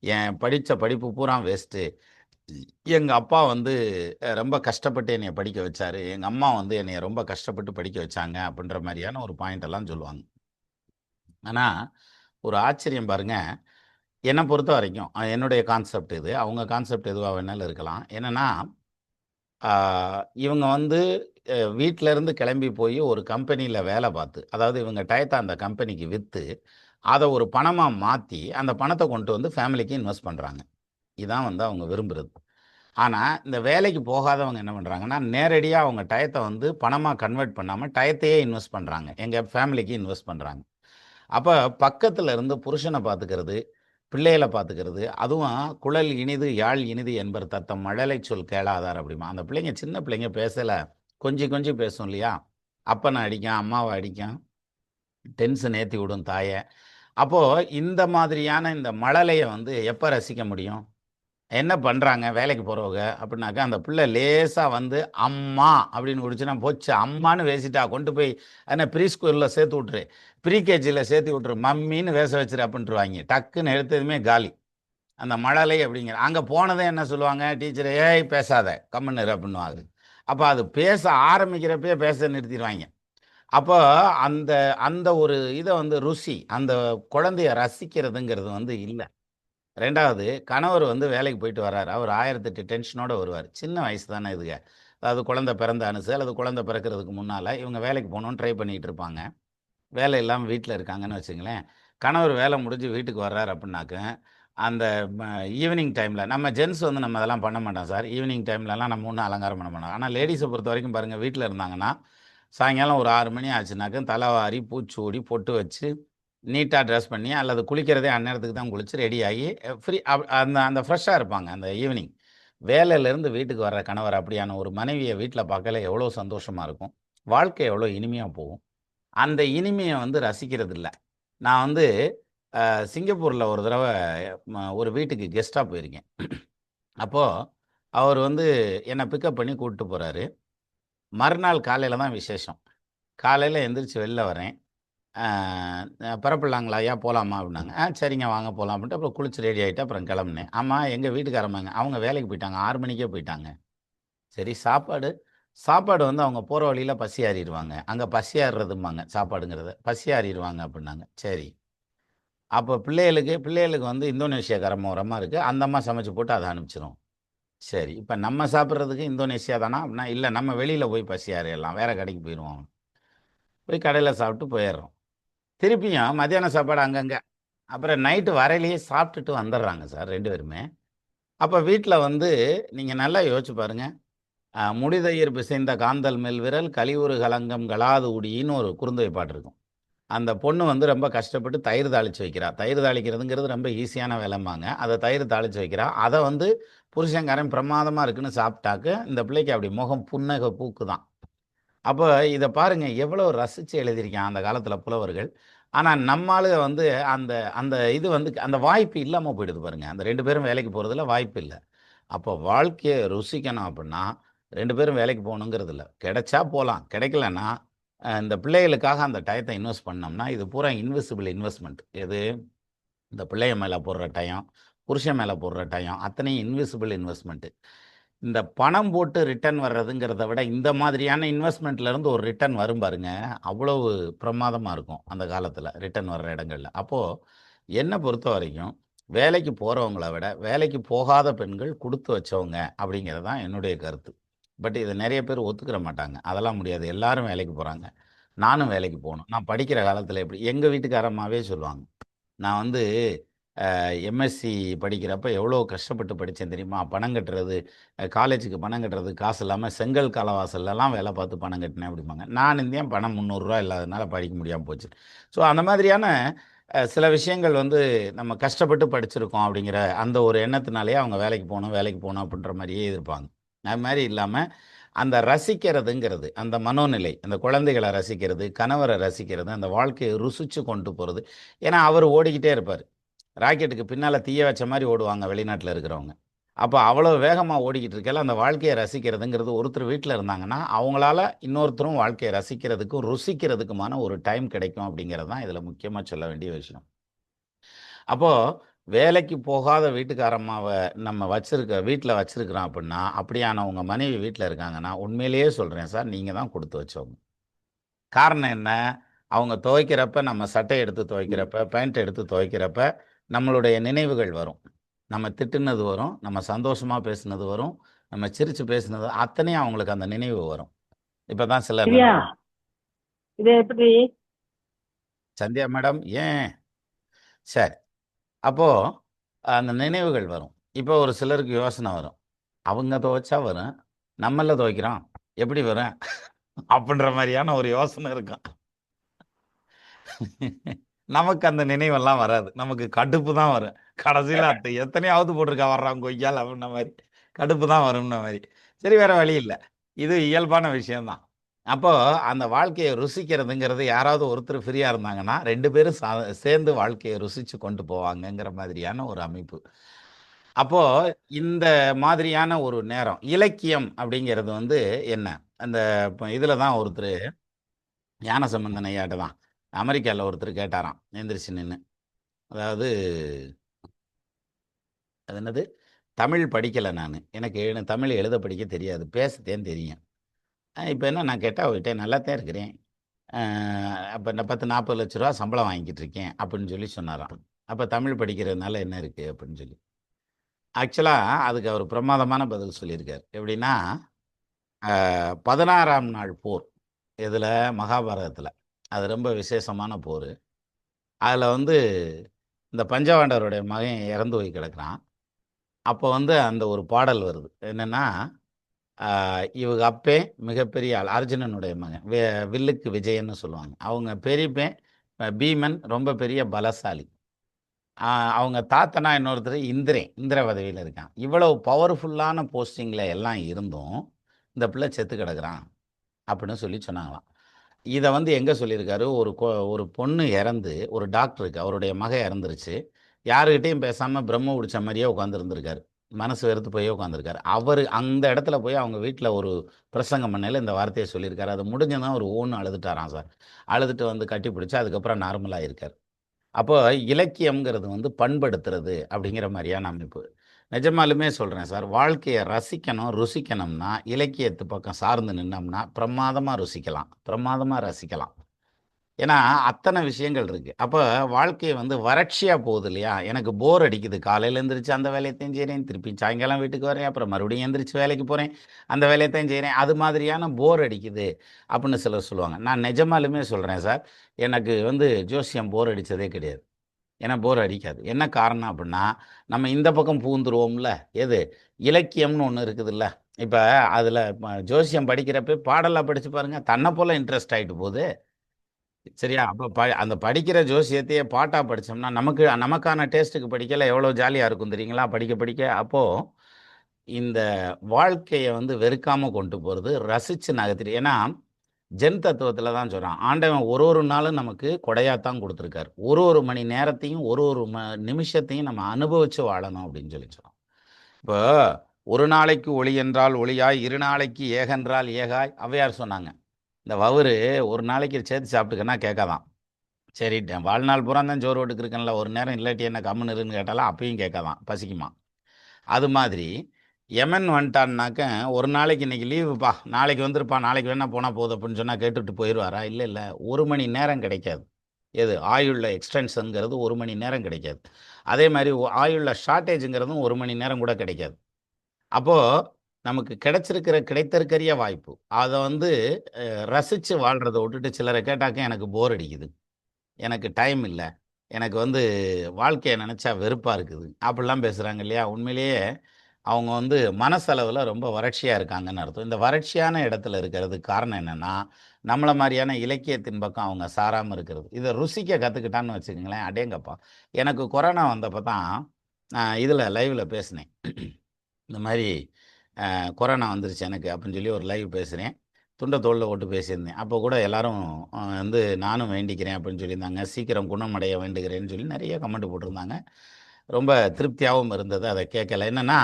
என் படிச்ச படிப்பு பூரா வேஸ்ட்டு. எங்க அப்பா வந்து ரொம்ப கஷ்டப்பட்டு என்னைய படிக்க வச்சாரு. எங்க அம்மா வந்து என்னைய ரொம்ப கஷ்டப்பட்டு படிக்க வச்சாங்க. அப்படின்ற மாரியான ஒரு பாயிண்ட் எல்லாம் சொல்லுவாங்க. ஆனா, ஒரு ஆச்சரியம் பாருங்க. என்ன பொறுத்தவரைக்கும் என்னுடைய கான்செப்ட் இது. அவங்க கான்செப்ட் எதுவா வேணாலும் இருக்கலாம். என்னன்னா, ஆ இவங்க வந்து வீட்ல இருந்து கிளம்பி போய் ஒரு கம்பெனியில வேலை பார்த்து, அதாவது இவங்க டயத்த அந்த கம்பெனிக்கு வித்து, அத ஒரு பணமா மாத்தி, அந்த பணத்த கொண்டு வந்து ஃபேமிலிக்கு இன்வெஸ்ட் பண்றாங்க. இதான் வந்து அவங்க விரும்புறது. ஆனா, இந்த வேலைக்கு போகாதவங்க என்ன பண்றாங்கன்னா, நேரடியா அவங்க டயத்த வந்து பணமா கன்வெர்ட் பண்ணாம, டயத்தையே இன்வெஸ்ட் பண்றாங்க. எங்க ஃபேமிலிக்கு இன்வெஸ்ட் பண்றாங்க. அப்ப பக்கத்துல இருந்து புருஷன பாத்துக்கிறது, பிள்ளைகள பாத்துக்கிறது, அதுவும் "குழல் இனிது, யாழ் இனிது என்பர் தத்தம் மழலைச் சொல் கேளாதார்" அப்படிம்பான். அந்த பிள்ளைங்க சின்ன பிள்ளைங்க பேசல, கொஞ்சி கொஞ்சி பேசும் இல்லையா? அப்பன அடிக்கும், அம்மாவ அடிக்கும், டென்ஷன் ஏத்தி விடும் தாய. அப்போ இந்த மாதிரியான இந்த மழலைய வந்து எப்ப ரசிக்க முடியும்? என்ன பண்றாங்க வேலைக்கு போறவங்க அப்படின்னாக்கா, அந்த பிள்ளை லேசா வந்து அம்மா அப்படின்னு விடுச்சுன்னா, போச்சு அம்மான்னு பேசிட்டா கொண்டு போய் என்ன ப்ரீ ஸ்கூல்ல சேர்த்து விட்டுரு. ப்ரீகேஜில சேர்த்து விட்டுரு. மம்மின்னு பேச வச்சுரு அப்படின்ட்டுருவாய்ங்க. டக்குன்னு எடுத்ததுமே காலி. அந்த மழலை அப்படிங்கிற அங்க போனதே என்ன சொல்லுவாங்க, டீச்சர் "ஏய் பேசாத, கம்முனு இரு" அப்படின்னுவாங்க. அப்ப அது பேச ஆரம்பிக்கிறப்பயே பேச நிறுத்திருவாய்ங்க. அப்போ அந்த அந்த ஒரு இத வந்து ருசி, அந்த குழந்தைய ரசிக்கிறதுங்கிறது வந்து இல்ல. 2வது கணவர் வந்து வேலைக்கு போயிட்டு வர்றாரு. அவர் 1008 டென்ஷனோட வருவாரு. சின்ன வயசு தானே இதுக. அதாவது குழந்தை பிறந்த அனுசு அல்லது குழந்தை பிறக்கிறதுக்கு முன்னால இவங்க வேலைக்கு போகணும்னு ட்ரை பண்ணிட்டு இருப்பாங்க. வேலை இல்லாம வீட்ல இருக்காங்கன்னு வச்சுங்களேன். கணவர் வேலை முடிஞ்சு வீட்டுக்கு வர்றாரு அப்புட்னாக்க, அந்த ம ஈவினிங் டைம்ல நம்ம ஜென்ட்ஸ் வந்து நம்ம அதெல்லாம் பண்ண மாட்டோம் சார். ஈவினிங் டைம்லலாம் நம்ம ஒண்ணும் அலங்காரம் பண்ண மாட்டோம். ஆனா லேடீஸ பொறுத்தவரைக்கும் பாருங்க, வீட்ல இருந்தாங்கன்னா, சாயங்காலம் ஒரு 6 மணி ஆச்சுனாக்க தலவாரி, பூச்சூடி, பொட்டு வச்சு, நீட்டா ட்ரெஸ் பண்ணி அல்லது குளிக்கிறதே அந்நேரத்துக்கு தான் குளிச்சு ரெடி ஆகி ஃப்ரீ அந்த அந்த ஃப்ரெஷ்ஷா இருப்பாங்க அந்த ஈவினிங். வேலையிலேருந்து வீட்டுக்கு வர்ற கணவர் அப்படியான ஒரு மனைவிய வீட்ல பார்க்கையில எவ்வளோ சந்தோஷமா இருக்கும். வாழ்க்கை எவ்வளோ இனிமையா போகும். அந்த இனிமைய வந்து ரசிக்கிறதில்ல. நான் வந்து சிங்கப்பூர்ல ஒரு தடவ ஒரு வீட்டுக்கு கெஸ்ட்டா போயிருக்கேன். அப்போ அவர் வந்து என்ன பிக்கப் பண்ணி கூட்டிட்டு போறாரு. மறுநாள் காலையில தான் விசேஷம். காலையில எந்திரிச்சு வெளில வரேன். ஆ "பெறப்புடலாங்களா ஐயா போலாமா?" அப்படின்னாங்க. சரிங்க வாங்க போலாம்" அப்படின்ட்டு அப்புறம் குளிச்சு ரெடி ஆயிட்டு அப்புறம் கிளம்புனேன். ஆமா எங்க வீட்டுக்காரம்மாங்க, அவங்க வேலைக்கு போயிட்டாங்க. 6 மணிக்கே போயிட்டாங்க. சரி சாப்பாடு சாப்பாடு வந்து அவங்க போற வழியில பசி ஆறிருவாங்க. அங்க பசி ஆறுறதும்பாங்க சாப்பாடுங்கிறத. பசி ஆறிருவாங்க அப்படின்னாங்க. சரி. அப்போ பிள்ளைகளுக்கு வந்து இந்தோனேஷியாக்காரம்மா ஒரு அம்மா இருக்கு. அந்த அம்மா சமைச்சு போட்டு அத அனுப்பிச்சிரும். சரி. இப்ப நம்ம சாப்பிடுறதுக்கு இந்தோனேஷியா தானா? அப்படின்னா, இல்ல நம்ம வெளியில போய் பசி ஆறிறலாம். வேற கடைக்கு போயிருவோம். போய் கடையில சாப்பிட்டு போயிர்றோம். திருப்பியும் மத்தியான சாப்பாடு அங்கங்க. அப்புறம் நைட்டு வரையிலேயே சாப்பிட்டுட்டு வந்துர்றாங்க சார் 2 பேருமே. அப்ப வீட்ல வந்து நீங்க நல்லா யோசிச்சு பாருங்க. "முடிதயிர் பிசைந்த காந்தள் மேல் விரல் கலிவுறு கலங்கம் கலாது உடின்னு" ஒரு குறுந்தொகை பாட்டு இருக்கும். அந்த பொண்ணு வந்து ரொம்ப கஷ்டப்பட்டு தயிர் தாளிச்சு வைக்கிறா. தயிர் தாளிக்கிறதுங்கிறது ரொம்ப ஈஸியான வேலைம்பாங்க. அத தயிர் தாளிச்சு வைக்கிறா. அத வந்து புருஷன்காரன் பிரமாதமா இருக்குன்னு சாப்பிட்டாக்க, இந்த பிள்ளைக்கு அப்படி முகம் புன்னகை பூக்குதாம். அப்ப இத பாருங்க எவ்வளவு ரசிச்சு எழுதியிருக்கான் அந்த காலத்துல புலவர்கள். ஆனா நம்ம ஆளுக வந்து அந்த அந்த இது வந்து அந்த வாய்ப்பு இல்லாம போயிடுது பாருங்க. அந்த 2 பேரும் வேலைக்கு போறதுல வாய்ப்பு இல்ல. அப்போ வாழ்க்கைய ருசிக்கணும் அப்புட்ன்னா, 2 பேரும் வேலைக்கு போகணுங்கிறது இல்ல. கிடைச்சா போலாம். கிடைக்கலன்னா, இந்த பிள்ளைகளுக்காக அந்த டயத்த இன்வெஸ்ட் பண்ணோம்னா, இது பூரா இன்விசிபிள் இன்வெஸ்ட்மென்ட். எது? இந்த பிள்ளைய மேல போடுற டயம், புருஷன் மேல போடுற டயம், அத்தனையும் இன்விசிபிள் இன்வெஸ்ட்மென்ட். இந்த பணம் போட்டு ரிட்டர்ன் வர்றதுங்கிறத விட, இந்த மாதிரியான இன்வெஸ்ட்மென்ட்ல இருந்து ஒரு ரிட்டர்ன் வரும் பாருங்க, அவ்வளவு பிரமாதமா இருக்கும் அந்த காலத்துல ரிட்டர்ன் வர்ற இடங்கள்ல. அப்போ என்ன பொறுத்தவரைக்கும், வேலைக்கு போறவங்கள விட, வேலைக்கு போகாத பெண்கள் குடுத்து வச்சவங்க அப்படிங்கிறது தான் என்னுடைய கருத்து. பட் இத நெறைய பேர் ஒத்துக்கிற மாட்டாங்க. அதெல்லாம் முடியாது. எல்லாரும் வேலைக்கு போறாங்க. நானும் வேலைக்கு போணும். நான் படிக்கிற காலத்தில எப்படி எங்க வீட்டுக்கார அம்மாவே சொல்லுவாங்க. நான் வந்து எம்எஸ்சி படிக்கிறப்ப எவ்வளோ கஷ்டப்பட்டு படிச்சேன் தெரியுமா? பணம் கட்டுறது, காலேஜுக்கு பணம் கட்டுறதுக்கு காசு இல்லாம செங்கல் காலவாசல்லலாம் வேலை பார்த்து பணம் கட்டினேன் அப்படிம்பாங்க. நான் இருந்தேன் பணம் ரூ. 300 இல்லாதனால படிக்க முடியாம போச்சு. ஸோ அந்த மாதிரியான சில விஷயங்கள் வந்து நம்ம கஷ்டப்பட்டு படிச்சிருக்கோம் அப்படிங்கிற அந்த ஒரு எண்ணத்தினாலேயே அவங்க வேலைக்கு போணும் அப்படின்ற மாரியே இருப்பாங்க. அது மாரி இல்லாம, அந்த ரசிக்கிறதுங்கிறது, அந்த மனோநிலை, அந்த குழந்தைகள ரசிக்கிறது, கணவர ரசிக்கிறது, அந்த வாழ்க்கைய ருசிச்சு கொண்டு போறது. ஏன்னா, அவரு ஓடிக்கிட்டே இருப்பாரு. ராக்கெட்டுக்கு பின்னால தீய வச்ச மாரி ஓடுவாங்க வெளிநாட்டுல இருக்கிறவங்க. அப்ப அவ்வளோ வேகமா ஓடிக்கிட்டு இருக்கையில, அந்த வாழ்க்கைய ரசிக்கிறதுங்கிறது ஒருத்தர் வீட்ல இருந்தாங்கன்னா, அவங்களால இன்னொருத்தரும் வாழ்க்கைய ரசிக்கிறதுக்கும், ருசிக்கிறதுக்குமான ஒரு டைம் கிடைக்கும் அப்படிங்கிறது தான் இதில முக்கியமா சொல்ல வேண்டிய விஷயம். அப்போ வேலைக்கு போகாத வீட்டுக்காரம்மாவ நம்ம வீட்ல வச்சிருக்கிறோம் அப்படின்னா, அப்படியான உங்க மனைவி வீட்ல இருக்காங்கன்னா, உண்மையிலேயே சொல்றேன் சார், நீங்க தான் குடுத்து வச்சவங்க. காரணம் என்ன? அவங்க துவைக்கிறப்ப, நம்ம சட்டை எடுத்து துவைக்கிறப்ப, பேண்ட் எடுத்து துவைக்கிறப்ப, நம்மளுடைய நினைவுகள் வரும். நம்ம திட்டுனது வரும், நம்ம சந்தோஷமா பேசுனது வரும், நம்ம சிரிச்சு பேசுனது அத்தனையும் அவங்களுக்கு அந்த நினைவு வரும். இப்ப தான் சிலர் திவ்யா இது எப்படி? சந்தியா மேடம் ஏன்? சரி. அப்போ அந்த நினைவுகள் வரும். இப்போ ஒரு சிலருக்கு யோசனை வரும். அவங்க துவைச்சா வரும். நம்மல்ல துவைக்கிறோம். எப்படி வரும்? அப்படின்ற மாரியான ஒரு யோசனை இருக்கும். நமக்கு அந்த நினைவெல்லாம் வராது. நமக்கு கடுப்பு தான் வரும். கடைசியில எத்தனையாவது போட்டிருக்கா வர்றான் கொய்யால அப்படின்ன மாரி. கடுப்பு தான் வரும்ன மாரி. சரி வேற வழி இல்ல. இது இயல்பான விஷயம் தான். அப்போ அந்த வாழ்க்கைய ருசிக்கிறதுங்கிறது யாராவது ஒருத்தர் ஃப்ரீயா இருந்தாங்கன்னா, 2 பேரும் சேர்ந்து வாழ்க்கைய ருசிச்சு கொண்டு போவாங்கங்கிற மாதிரியான ஒரு அமைப்பு. அப்போ இந்த மாதிரியான ஒரு நேரம், இலக்கியம் அப்படிங்கிறது வந்து என்ன? அந்த இதுல தான் ஒருத்தரு ஞானசம்பந்தன் ஐயாட்ட தான். அமெரிக்கால ஒருத்தர் கேட்டாராம், எந்திரிச்சு நின்னு. அதாவது அது என்னது? தமிழ் படிக்கல நானு. எனக்கு தமிழ் எழுத படிக்க தெரியாது. பேசத்தான் தெரியும். இப்ப என்ன நான் கேட்டா அவர்கிட்ட நல்லாத்தான் இருக்கிறேன். அப்ப நான் 10, 40 லட்ச ரூவா சம்பளம் வாங்கிட்டு இருக்கேன் அப்படின்னு சொல்லி சொன்னாராம். அப்ப தமிழ் படிக்கிறதுனால என்ன இருக்கு அப்படின்னு சொல்லி. ஆக்சுவலா அதுக்கு அவர் பிரமாதமான பதில் சொல்லியிருக்காரு. எப்படின்னா, 16ஆம் நாள் போர். எதுல? மகாபாரதத்துல. அது ரொம்ப விசேஷமான போரு. அதுல வந்து இந்த பஞ்சபாண்டவருடைய மகன் இறந்து போய் கிடக்குறான். அப்போ வந்து அந்த ஒரு பாடல் வருது. என்னன்னா, இவங்க அப்பன் மிகப்பெரிய ஆள். அர்ஜுனனுடைய மகன். வில்லுக்கு விஜயன்னு சொல்லுவாங்க. அவங்க பெரியப்பன் பீமன் ரொம்ப பெரிய பலசாலி. ஆ அவங்க தாத்தனா இன்னொருத்தர் இந்திரன். இந்திர பதவியில இருக்கான். இவ்வளவு பவர்ஃபுல்லான போஸ்டிங்ல எல்லாம் இருந்தும், இந்த பிள்ளை செத்து கிடக்குறான். அப்படின்னு சொல்லி சொன்னாங்களாம். இத வந்து எங்க சொல்லியிருக்காரு, ஒரு பொண்ணு இறந்து, ஒரு டாக்டருக்கு அவருடைய மகன் இறந்துருச்சு. யாருகிட்டயும் பேசாம பிரம்ம புடிச்ச மாரியே உட்கார்ந்திருந்திருக்காரு. மனசு வெறுத்து போயே உட்கார்ந்திருக்காரு. அவரு அந்த இடத்துல போய் அவங்க வீட்ல ஒரு பிரசங்கம் பண்ணையில இந்த வார்த்தைய சொல்லியிருக்காரு. அது முடிஞ்சதும் அவரு ஓன்னு அழுதுட்டாராம் சார். அழுதுட்டு வந்து கட்டி பிடிச்சு அதுக்கப்புறம் நார்மலா ஆயிருக்காரு. அப்போ இலக்கியம்ங்கிறது வந்து பண்படுத்துறது அப்படிங்கிற மாரியான அமைப்பு. நிஜமாலுமே சொல்றேன் சார். வாழ்க்கைய ரசிக்கணும், ருசிக்கணும்னா, இலக்கியத்து பக்கம் சார்ந்து நின்னோம்னா, பிரமாதமா ருசிக்கலாம். பிரமாதமா ரசிக்கலாம். ஏன்னா, அத்தன விஷயங்கள் இருக்கு. அப்ப வாழ்க்கை வந்து வறட்சியா போகுது இல்லையா? எனக்கு போர் அடிக்குது. காலையில எந்திரிச்சு அந்த வேலையத்தையும் செய்றேன். திருப்பி சாயங்காலம் வீட்டுக்கு வரேன். அப்புறம் மறுபடியும் எந்திரிச்சு வேலைக்கு போறேன். அந்த வேலையத்தையும் செய்றேன். அது மாதிரியான போர் அடிக்குது அப்படின்னு சிலர் சொல்லுவாங்க. நான் நிஜமாலுமே சொல்றேன் சார். எனக்கு வந்து ஜோசியம் போர் அடிச்சதே கிடையாது. ஏன்னா போர் அடிக்காது. என்ன காரணம் அப்படின்னா, நம்ம இந்த பக்கம் புகுந்துருவோம்ல. எது? இலக்கியம்னு ஒண்ணு இருக்குதுல்ல. இப்ப அதுல ஜோசியம் படிக்கிறப்ப பாடலா படிச்சு பாருங்க. தன்ன போல இன்ட்ரெஸ்ட் ஆயிட்டு போகுது. சரியா? அப்ப அந்த படிக்கிற ஜோசியத்தையே பாட்டா படிச்சோம்னா, நமக்கான டேஸ்ட்டுக்கு படிக்கல எவ்வளோ ஜாலியா இருக்கும் தெரியுங்களா? படிக்க படிக்க. அப்போ இந்த வாழ்க்கைய வந்து வெறுக்காம கொண்டு போறது, ரசிச்சு நகர்த்திட்டு ஏன்னா, ஜென் தத்துவத்தில தான் சொல்றான். ஆண்டவன் ஒரு ஒரு நாளும் நமக்கு கொடையா தான் குடுத்துருக்காரு. ஒரு ஒரு மணி நேரத்தையும், ஒரு ஒரு நிமிஷத்தையும் நம்ம அனுபவிச்சு வாழணும் அப்படின்னு சொல்லி சொல்றான். இப்போ ஒரு நாளைக்கு ஒளி என்றால் ஒளியாய், இரு நாளைக்கு ஏகென்றால் ஏகாய் ஔவையார் சொன்னாங்க. இந்த வவுறு ஒரு நாளைக்கு சேர்த்து சாப்பிட்டுக்கன்னா கேட்காதாம். சரின்ட்டேன். வாழ்நாள் பூரா தான் சோறு போட்டுக்கு இருக்கேன்ல, ஒரு நேரம் இல்லாட்டி என்ன கம்முனு இருன்னு கேட்டாலும் அப்பயும் கேட்காதாம். பசிக்குமாம். அது மாதிரி எமன் வந்துட்டான்னாக்க, ஒரு நாளைக்கு இன்னைக்கு லீவுப்பா, நாளைக்கு வந்துருப்பா, நாளைக்கு வேணா போனா போதும் அப்படின்னு சொன்னா கேட்டுட்டு போயிருவாரா? இல்ல, இல்ல. 1 மணி நேரம் கிடைக்காது. எது? ஆயுள்ல எக்ஸ்டென்ஷன்ங்கிறது 1 மணி நேரம் கிடைக்காது. அதே மாதிரி ஆயுளில் ஷார்ட்டேஜுங்கிறதும் 1 மணி நேரம் கூட கிடைக்காது. அப்போது நமக்கு கிடைத்திருக்கிற வாய்ப்பு. அதை வந்து ரசித்து வாழ்கிறத விட்டுட்டு சிலரை கேட்டாக்க எனக்கு போர் அடிக்குது, எனக்கு டைம் இல்லை, எனக்கு வந்து வாழ்க்கையை நினச்சா வெறுப்பாக இருக்குது அப்படிலாம் பேசுகிறாங்க இல்லையா? உண்மையிலேயே அவங்க வந்து மனசளவில் ரொம்ப வறட்சியாக இருக்காங்கன்னு அர்த்தம். இந்த வறட்சியான இடத்துல இருக்கிறதுக்கு காரணம் என்னென்னா, நம்மளை மாதிரியான இலக்கியத்தின் பக்கம் அவங்க சாராமல் இருக்கிறது. இதை ருசிக்க கற்றுக்கிட்டான்னு வச்சுக்கோங்களேன், அடேங்கப்பா. எனக்கு கொரோனா வந்தப்போ தான் நான் இதில் லைவில் பேசினேன். இந்த மாதிரி கொரோனா வந்துருச்சு எனக்கு அப்படின்னு சொல்லி ஒரு லைவ் பேசுகிறேன். துண்டை தோளில் போட்டு பேசியிருந்தேன். அப்போ கூட எல்லாரும் வந்து நானும் வேண்டிக்கிறேன் அப்படின்னு சொல்லியிருந்தாங்க. சீக்கிரம் குணமடைய வேண்டுகிறேன்னு சொல்லி நிறைய கமெண்ட் போட்டிருந்தாங்க. ரொம்ப திருப்தியாகவும் இருந்தது அதை கேட்கல. என்னென்னா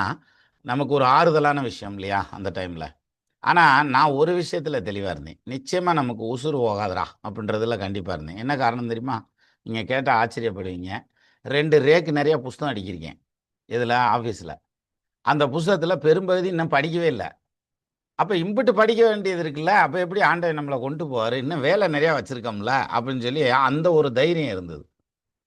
நமக்கு ஒரு ஆறுதலான விஷயம் இல்லையா அந்த டைமில். ஆனால் நான் ஒரு விஷயத்தில் தெளிவாக இருந்தேன். நிச்சயமாக நமக்கு உசுறு போகாதரா அப்படின்றதுல கண்டிப்பாக இருந்தேன். என்ன காரணம் தெரியுமா? நீங்கள் கேட்டால் ஆச்சரியப்படுவீங்க. 2 ரேக்கு நிறைய புஸ்தகம் அடிக்கிறீங்க இதில் ஆஃபீஸில். அந்த புஸ்தகத்தில் பெரும்பகுதி இன்னும் படிக்கவே இல்லை. அப்போ இம்புட்டு படிக்க வேண்டியது இருக்குல்ல, அப்போ எப்படி ஆண்டவன் நம்மளை கொண்டு போவார், இன்னும் வேலை நிறையா வச்சுருக்கோம்ல அப்படின்னு சொல்லி அந்த ஒரு தைரியம் இருந்தது.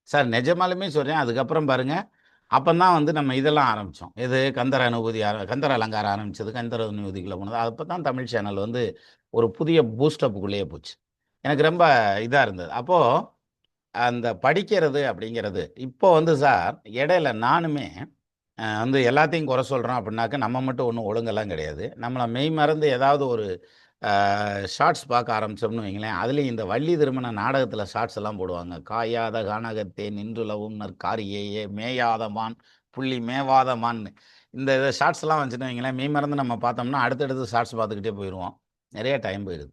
சார் நிஜமாலுமே சொல்கிறேன். அதுக்கப்புறம் பாருங்கள், அப்போ தான் வந்து நம்ம இதெல்லாம் ஆரம்பித்தோம். இது கந்தர் அனுபூதி கந்தர் அலங்காரம் ஆரம்பித்தது, கந்தர் அனுபூதிக்குள்ளே போனது. அப்போ தான் தமிழ் சேனல் வந்து ஒரு புதிய பூஸ்டப்புக்குள்ளேயே போச்சு. எனக்கு ரொம்ப இதாக இருந்தது. அப்போது அந்த படிக்கிறது அப்படிங்கிறது இப்போ வந்து சார் இடையில நானுமே வந்து எல்லாத்தையும் குறை சொல்கிறோம் அப்படின்னாக்க நம்ம மட்டும் ஒன்றும் ஒழுங்கெல்லாம் கிடையாது. நம்மளை மெய் மறந்து ஏதாவது ஒரு ஷார்ட்ஸ் பார்க்க ஆரம்பித்தோம்னு வைங்களேன், அதுலேயும் இந்த வள்ளி திருமண நாடகத்தில் ஷார்ட்ஸ் எல்லாம் போடுவாங்க. காயாத கானகத்தே நின்றுலவும் நற்காரியையே மேயாத மான் புள்ளி மேவாத மான்னு. இந்த ஷார்ட்ஸ் எல்லாம் வந்துச்சுன்னு வைங்களேன், மெய் மறந்து நம்ம பார்த்தோம்னா அடுத்தடுத்து ஷார்ட்ஸ் பார்த்துக்கிட்டே போயிடுவோம். நிறைய டைம் போயிடுது.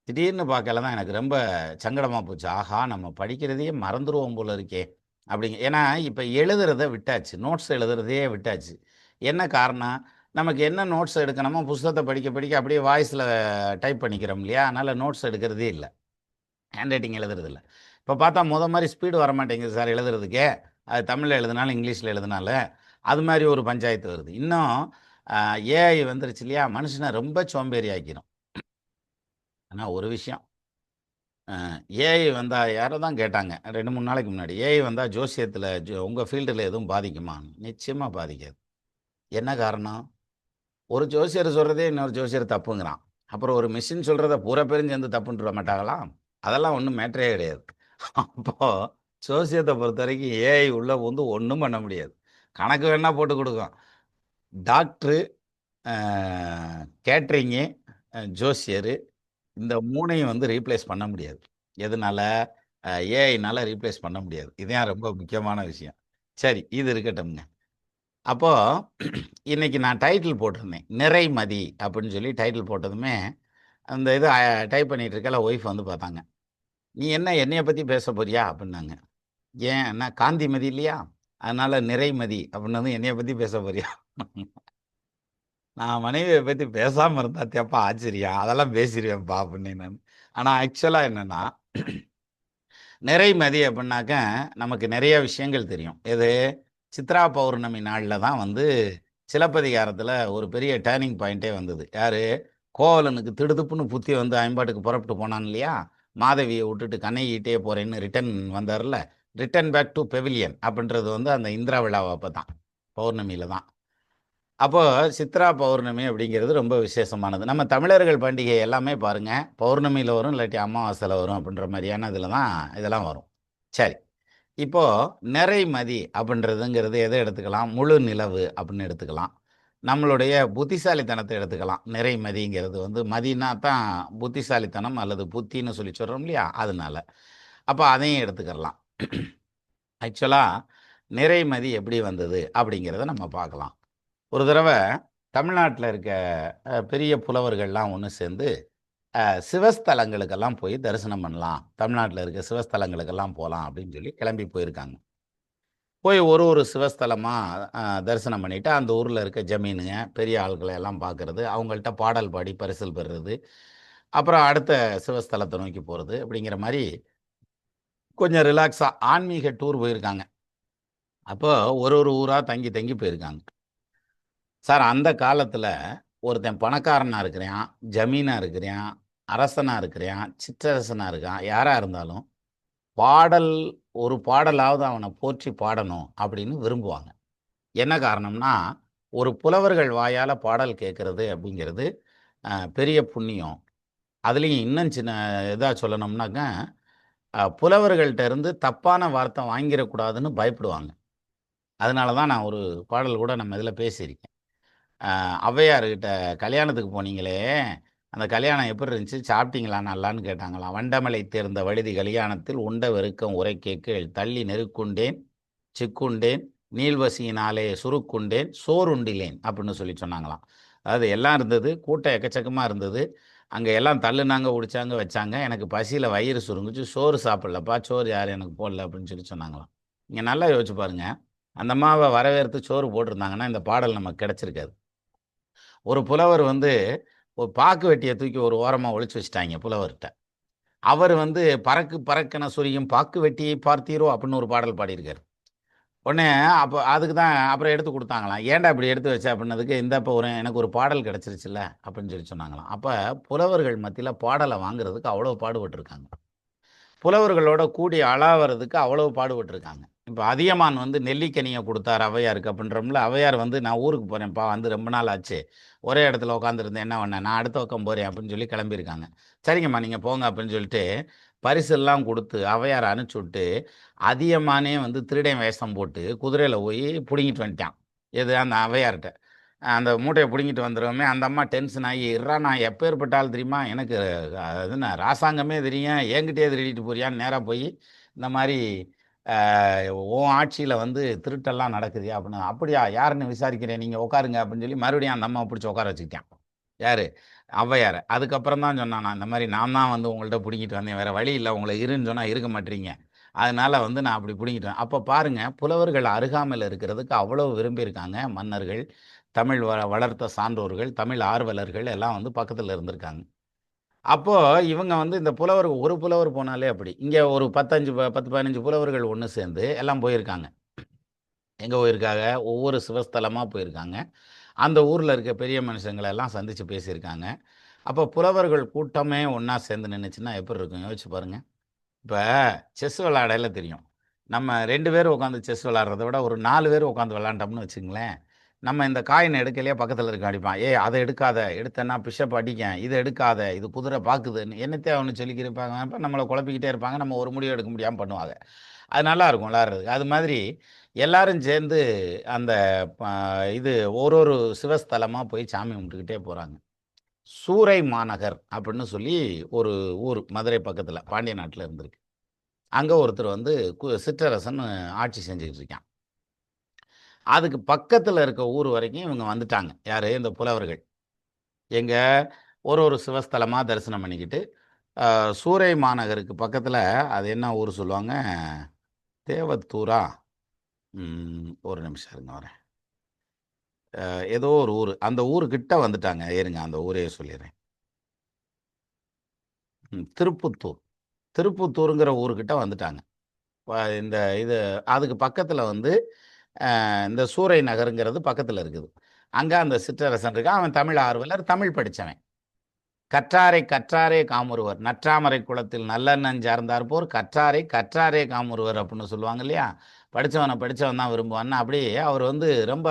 திடீர்னு பார்க்கல தான் எனக்கு ரொம்ப சங்கடமாக போச்சு. ஆஹா, நம்ம படிக்கிறதையே மறந்துடுவோம் போல இருக்கே அப்படிங்க. ஏன்னா இப்போ எழுதுறத விட்டாச்சு, நோட்ஸ் எழுதுறதையே விட்டாச்சு. என்ன காரணம்? நமக்கு என்ன நோட்ஸ் எடுக்கணுமோ புஸ்தகத்தை படிக்க படிக்க அப்படியே வாய்ஸில் டைப் பண்ணிக்கிறோம் இல்லையா? அதனால் நோட்ஸ் எடுக்கிறதே இல்லை, ஹேண்ட் ரைட்டிங் எழுதுறதில்ல. இப்போ பார்த்தா மாதிரி ஸ்பீடு வர மாட்டேங்குது சார் எழுதுறதுக்கே. அது தமிழில் எழுதினாலும் இங்கிலீஷில் எழுதினாலும் அது மாதிரி ஒரு பஞ்சாயத்து வருது. இன்னும் ஏஐ வந்துருச்சு இல்லையா? மனுஷனை ரொம்ப சோம்பேறி ஆக்கிரும். ஆனால் ஒரு விஷயம், ஏஐ வந்தால் யாரோ தான் கேட்டாங்க 2-3 நாளைக்கு முன்னாடி, ஏஐ வந்தால் ஜோசியத்தில் உங்கள் ஃபீல்டில் எதுவும் பாதிக்குமான்னு. நிச்சயமாக பாதிக்காது. என்ன காரணம்? ஒரு ஜோசியர் சொல்கிறதே இன்னொரு ஜோசியர் தப்புங்கிறான். அப்புறம் ஒரு மிஷின் சொல்கிறத பூரா பேரும் சேர்ந்து தப்புன்ற மாட்டாங்களா? அதெல்லாம் ஒன்றும் மேட்டரே கிடையாது. அப்போது ஜோசியத்தை பொறுத்த வரைக்கும் ஏஐ உள்ளே வந்து ஒன்றும் பண்ண முடியாது. கணக்கு வேணால் போட்டு கொடுக்கும். டாக்டரு, கேட்ரிங்கு, ஜோசியர், இந்த 3ஐயும் வந்து ரீப்ளேஸ் பண்ண முடியாது. எதனால? ஏஐனால ரீப்ளேஸ் பண்ண முடியாது. இதுதான் ரொம்ப முக்கியமான விஷயம். சரி, இது இருக்கட்டும்ங்க. அப்போது இன்றைக்கி நான் டைட்டில் போட்டிருந்தேன், நிறைமதி அப்படின்னு சொல்லி டைட்டில் போட்டதுமே அந்த இது டைப் பண்ணிகிட்டு இருக்கல ஒய்ஃப் வந்து பார்த்தாங்க. நீ என்ன என்னையை பற்றி பேச போறியா அப்படின்னாங்க. ஏன் என்ன காந்திமதி இல்லையா, அதனால் நிறைமதி அப்படின்னதும் என்னையை பற்றி பேச போறியா? நான் மனைவியை பற்றி பேசாமல் இருந்தா தேப்பா ஆச்சரியம், அதெல்லாம் பேசிடுவேன்ப்பா அப்படின்னு நான். ஆனால் ஆக்சுவலாக என்னென்னா, நிறைமதி அப்படின்னாக்க நமக்கு நிறைய விஷயங்கள் தெரியும். எது? சித்ரா பௌர்ணமி நாளில் தான் வந்து சிலப்பதிகாரத்தில் ஒரு பெரிய டேர்னிங் பாயிண்ட்டே வந்தது. யார்? கோவலனுக்கு திடுதுப்புன்னு புத்தி வந்து ஐம்பாட்டுக்கு புறப்பட்டு போனான் இல்லையா? மாதவியை விட்டுட்டு கண்ணகிட்டே போகிறேன்னு ரிட்டன் வந்தார்ல, ரிட்டன் பேக் டு பெவிலியன் அப்படின்றது வந்து அந்த இந்திரா விழாவை அப்போ தான், பௌர்ணமியில் தான். அப்போ சித்ரா பௌர்ணமி அப்படிங்கிறது ரொம்ப விசேஷமானது. நம்ம தமிழர்கள் பண்டிகை எல்லாமே பாருங்கள், பௌர்ணமியில் வரும், இல்லாட்டி அமாவாசையில் வரும் அப்படின்ற மாதிரியான இதில் தான் இதெல்லாம் வரும். சரி, இப்போது நிறைமதி அப்படின்றதுங்கிறது எதை எடுத்துக்கலாம்? முழு நிலவு அப்படின்னு எடுத்துக்கலாம். நம்மளுடைய புத்திசாலித்தனத்தை எடுத்துக்கலாம். நிறைமதிங்கிறது வந்து மதினா தான் புத்திசாலித்தனம் அல்லது புத்தின்னு சொல்லி சொல்கிறோம் இல்லையா? அதனால அப்போ அதையும் எடுத்துக்கலாம். ஆக்சுவலாக நிறைமதி எப்படி வந்தது அப்படிங்கிறத நம்ம பார்க்கலாம். ஒரு தடவை தமிழ்நாட்டில் இருக்க பெரிய புலவர்கள்லாம் ஒன்று சேர்ந்து சிவஸ்தலங்களுக்கெல்லாம் போய் தரிசனம் பண்ணலாம், தமிழ்நாட்டில் இருக்க சிவஸ்தலங்களுக்கெல்லாம் போகலாம் அப்படின்னு சொல்லி கிளம்பி போயிருக்காங்க. போய் ஒரு சிவஸ்தலமாக தரிசனம் பண்ணிவிட்டு அந்த ஊரில் இருக்க ஜமீனுங்க பெரிய ஆட்களை எல்லாம் பார்க்குறது, அவங்கள்ட்ட பாடல் பாடி பரிசில் பெறுறது, அப்புறம் அடுத்த சிவஸ்தலத்தை நோக்கி போகிறது அப்படிங்கிற மாதிரி கொஞ்சம் ரிலாக்ஸாக ஆன்மீக டூர் போயிருக்காங்க. அப்போ ஒரு ஊராக தங்கி தங்கி போயிருக்காங்க. சார் அந்த காலத்தில் ஒருத்தன் பணக்காரனாக இருக்கிறான், ஜமீனாக இருக்கிறான், அரசனாக இருக்கிறான், சிற்றரசனாக இருக்கான், யாராக இருந்தாலும் பாடல் ஒரு பாடலாவது அவனை போற்றி பாடணும் அப்படின்னு விரும்புவாங்க. என்ன காரணம்னா, ஒரு புலவர்கள் வாயால பாடல் கேட்கறது அப்படிங்கிறது பெரிய புண்ணியம். அதுலயும் இன்னும் சின்ன இதா சொல்லணும்னாங்க, புலவர்கள்ட்ட இருந்து தப்பான வார்த்தை வாங்கிரக்கூடாதுன்னு பயப்படுவாங்க. அதனால தான் நான் ஒரு பாடல் கூட நம்ம இதில பேசியிருக்கேன். ஔவையார்கிட்ட கல்யாணத்துக்கு போனீங்களே, அந்த கல்யாணம் எப்படி இருந்துச்சு? சாப்பிட்டீங்களா நல்லான்னு கேட்டாங்களாம். "வண்டமலை தேர்ந்த வழுதி கலியாணத்தில் உண்ட வெறுக்கம் உரைக்க கேள் தள்ளி நெருக்குண்டேன் சிக்குண்டேன் நீள்வசியினாலே சுருக்குண்டேன் சோறுண்டிலேன்" அப்படின்னு சொல்லி சொன்னாங்களாம். அதாவது எல்லாம் இருந்தது, கூட்டம் எக்கச்சக்கமா இருந்தது. அங்க எல்லாம் தள்ளுனாங்க, உடிச்சாங்க, வச்சாங்க. எனக்கு பசியில வயிறு சுருங்குச்சு. சோறு சாப்பிடலப்பா, சோறு யாரும் எனக்கு போடல அப்படின்னு சொல்லி சொன்னாங்களாம். நீங்க நல்லா யோசிச்சு பாருங்க. அந்த அம்மாவ வரவேற்று சோறு போட்டிருந்தாங்கன்னா, இந்த பாடல் நமக்கு கிடைச்சிருக்காது. ஒரு புலவர் வந்து ஒரு பாக்கு வெட்டிய தூக்கி ஒரு ஓரமா ஒளிச்சு வச்சுட்டாய்ங்க புலவர்ட்ட. அவர் வந்து "பறக்கு பறக்கென சொரியும் பாக்கு வெட்டியை பார்த்தீரோ" அப்படின்னு ஒரு பாடல் பாடியிருக்காரு. உடனே அப்ப அதுக்கு தான் அப்புறம் எடுத்து குடுத்தாங்களாம். "ஏன்டா இப்படி எடுத்து வச்ச?" அப்படின்னதுக்கு, "இந்த இப்ப எனக்கு ஒரு பாடல் கிடைச்சிருச்சுல்ல" அப்படின்னு சொல்லி சொன்னாங்களாம். அப்ப புலவர்கள் மத்தியில பாடல வாங்குறதுக்கு அவ்வளவு பாடுபட்டுருக்காங்க. புலவர்களோட கூடி அளாவறதுக்கு அவ்வளவு பாடுபட்டுருக்காங்க. இப்ப அதியமான் வந்து நெல்லிக்கனிய குடுத்தார் ஔவையாருக்கு அப்படின்றோம்ல. ஔவையார் வந்து "நான் ஊருக்கு போறேன்ப்பா, வந்து ரொம்ப நாள் ஆச்சு. ஒரே இடத்துல உட்காந்துருந்தேன் என்ன பண்ண? நான் அடுத்த பக்கம் போறேன்" அப்படின்னு சொல்லி கிளம்பியிருக்காங்க. "சரிங்கம்மா, நீங்க போங்க" அப்படின்னு சொல்லிட்டு பரிசெல்லாம் குடுத்து ஔவையார அனுப்பிச்சுட்டு, அதியமானே வந்து திருடன் வேஷம் போட்டு குதிரையில போய் புடுங்கிட்டு வந்துட்டான். எது? அந்த ஔவையார்ட்ட. அந்த மூட்டைய புடுங்கிட்டு வந்துருவோமே, அந்த அம்மா டென்ஷன் ஆகி, "இருடா நான் எப்பேர்ப்பட்ட ஆள் தெரியுமா? எனக்கு அது என்ன ராசாங்கமே தெரியும். என்கிட்டயே திருடிட்டு போறியான்னு" நேரா போய் இந்த மாரி அ "உன் ஆட்சியில வந்து திருட்டெல்லாம் நடக்குதுயா" அப்படின்னு. "அப்படியா? யாருன்னு விசாரிக்கிறேன். நீங்க உட்காருங்க" அப்படின்னு சொல்லி மறுபடியும் அந்த அம்மாவ புடிச்சு உட்கார வச்சுக்கிட்டான். யாரு? ஔவையார. அதுக்கப்புறம் தான் சொன்னானாம், "இந்த மாரி நான் தான் வந்து உங்கள்ட்ட புடுங்கிட்டு வந்தேன். வேற வழி இல்ல. உங்கள இருன்னு சொன்னா இருக்க மாட்றீங்க. அதனால வந்து நான் அப்படி புடுங்கிட்டு வந்தேன்." அப்ப பாருங்க, புலவர்கள் அருகாமையில இருக்கிறதுக்கு அவ்வளவு விரும்பியிருக்காங்க மன்னர்கள், தமிழ் வளர்த்த சான்றோர்கள், தமிழ் ஆர்வலர்கள் எல்லாம் வந்து பக்கத்துல இருந்திருக்காங்க. அப்போ இவங்க வந்து இந்த புலவர் ஒரு புலவர் போனாலே அப்படி. இங்க ஒரு 10, 15 புலவர்கள் ஒண்ணு சேர்ந்து எல்லாம் போயிருக்காங்க. எங்க போயிருக்காங்க? ஒவ்வொரு சிவஸ்தலமா போயிருக்காங்க. அந்த ஊர்ல இருக்க பெரிய மனுஷங்கள எல்லாம் சந்திச்சு பேசியிருக்காங்க. அப்போ புலவர்கள் கூட்டமே ஒண்ணா சேர்ந்து நின்னுச்சுன்னா எப்படி இருக்கும்? யோசிச்சு பாருங்க. இப்ப செஸ் விளையாடையில தெரியும். நம்ம 2 பேர் உட்காந்து செஸ் விளையாடுறத விட ஒரு 4 பேர் உட்காந்து விளையாண்டோம்னு வச்சுக்கங்களேன், நம்ம இந்த காயின் எடுக்கலையே பக்கத்துல இருக்கவன் அடிப்பான். "ஏய் அத எடுக்காத, எடுத்தேன்னா பிஷப் அடிக்கேன். இத எடுக்காத, இது குதிரை பாக்குதுன்னு" என்னத்தைய அவனு சொல்லிக்கிருப்பாங்க. அப்ப நம்மள குழப்பிக்கிட்டே இருப்பாங்க. நம்ம ஒரு முடிவு எடுக்க முடியாம பண்ணுவாங்க. அது நல்லாருக்கும் விளையாடுறதுக்கு. அது மாதிரி எல்லாரும் சேர்ந்து அந்த ப இது ஒரு ஒரு சிவஸ்தலமா போய் சாமி கும்பிட்டுக்கிட்டே போறாங்க. சூரை மாநகர் அப்படின்னு சொல்லி ஒரு ஊர் மதுரை பக்கத்துல, பாண்டிய நாட்டுல இருந்திருக்கு. அங்க ஒருத்தர் வந்து சிற்றரசன் ஆட்சி செஞ்சுக்கிட்டு இருக்கான். அதுக்கு பக்கத்துல இருக்க ஊர் வரைக்கும் இவங்க வந்துட்டாங்க. யாரு? இந்த புலவர்கள். எங்க? ஒரு ஒரு சிவஸ்தலமா தரிசனம் பண்ணிக்கிட்டு, சூரை மாநகருக்கு பக்கத்துல அது என்ன ஊர் சொல்லுவாங்க? தேவத்தூரா? ஒரு நிமிஷம் இருங்க வரேன். ஏதோ ஒரு ஊரு. அந்த ஊருகிட்ட வந்துட்டாங்க. இருங்க அந்த ஊரையே சொல்லிர்றேன். திருப்புத்தூர். திருப்புத்தூருங்கிற ஊருகிட்ட வந்துட்டாங்க. இந்த இது அதுக்கு பக்கத்துல வந்து இந்த சூரை நகருங்கிறது பக்கத்துல இருக்குது. அங்க அந்த சிற்றரசன் இருக்கான். அவன் தமிழ் ஆர்வலர், தமிழ் படிச்சவன். "கற்றாரை கற்றாரே காமுறுவர், நற்றாமரை குளத்தில் நல்லெண்ணஞ் சார்ந்தார்போர் கற்றாரை கற்றாரே காமுறுவர்" அப்படின்னு சொல்லுவாங்க இல்லையா? படிச்சவன படிச்சவன் தான் விரும்புவான்னு, அப்படியே அவர் வந்து ரொம்ப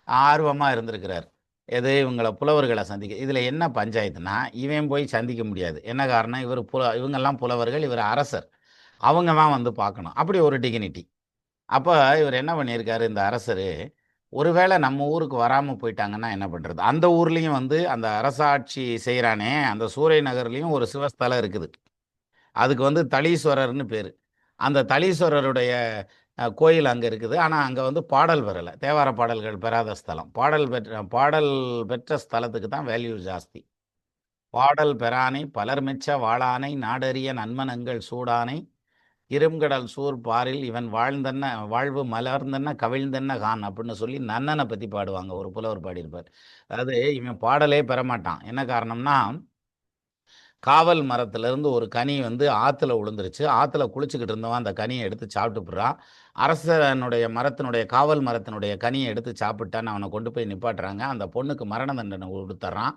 ஆர்வமா இருந்திருக்கிறார். எது? இவங்கள புலவர்கள சந்திக்க. இதுல என்ன பஞ்சாயத்துன்னா, இவன் போய் சந்திக்க முடியாது. என்ன காரணம்? இவங்கெல்லாம் புலவர்கள், இவர் அரசர். அவங்க தான் வந்து பார்க்கணும். அப்படி ஒரு டிக்னிட்டி. அப்ப இவர் என்ன பண்ணியிருக்காரு இந்த அரசரு, ஒருவேளை நம்ம ஊருக்கு வராம போயிட்டாங்கன்னா என்ன பண்றது? அந்த ஊர்லயும் வந்து அந்த அரசாட்சி செய்றானே, அந்த சூரை நகர்லயும் ஒரு சிவஸ்தலம் இருக்குது. அதுக்கு வந்து தளீஸ்வரர்ன்னு பேரு. அந்த தளீஸ்வரருடைய கோயில் அங்க இருக்குது. ஆனா, அங்க வந்து பாடல் பெறல. தேவார பாடல்கள் பெறாத ஸ்தலம். பாடல் பெற்ற ஸ்தலத்துக்கு தான் வேல்யூ ஜாஸ்தி. "பாடல் பெறானை பலர் மெச்ச வாழானை நாடறிய நன்மனங்கள் சூடானை இரும்கடல் சூழ் பாரில் இவன் வாழ்வு மலர்ந்தென்ன கவிழ்ந்தென்ன காண்" அப்படின்னு சொல்லி நன்னன பத்தி பாடுவாங்க. ஒரு புலவர் பாடியிருப்பார். அதாவது இவன் பாடலே பெறமாட்டான். என்ன காரணம்னா, காவல் மரத்திலிருந்து ஒரு கனி வந்து ஆத்துல விழுந்துருச்சு. ஆத்துல குளிச்சுக்கிட்டு இருந்தவன் அந்த கனிய எடுத்து சாப்பிட்டுப்புடுறான். அரசனுடைய மரத்தினுடைய காவல் மரத்தினுடைய கனிய எடுத்து சாப்பிட்டான்னு அவன கொண்டு போய் நிப்பாட்டுறாங்க. அந்த பொண்ணுக்கு மரண தண்டனை குடுத்துர்றான்.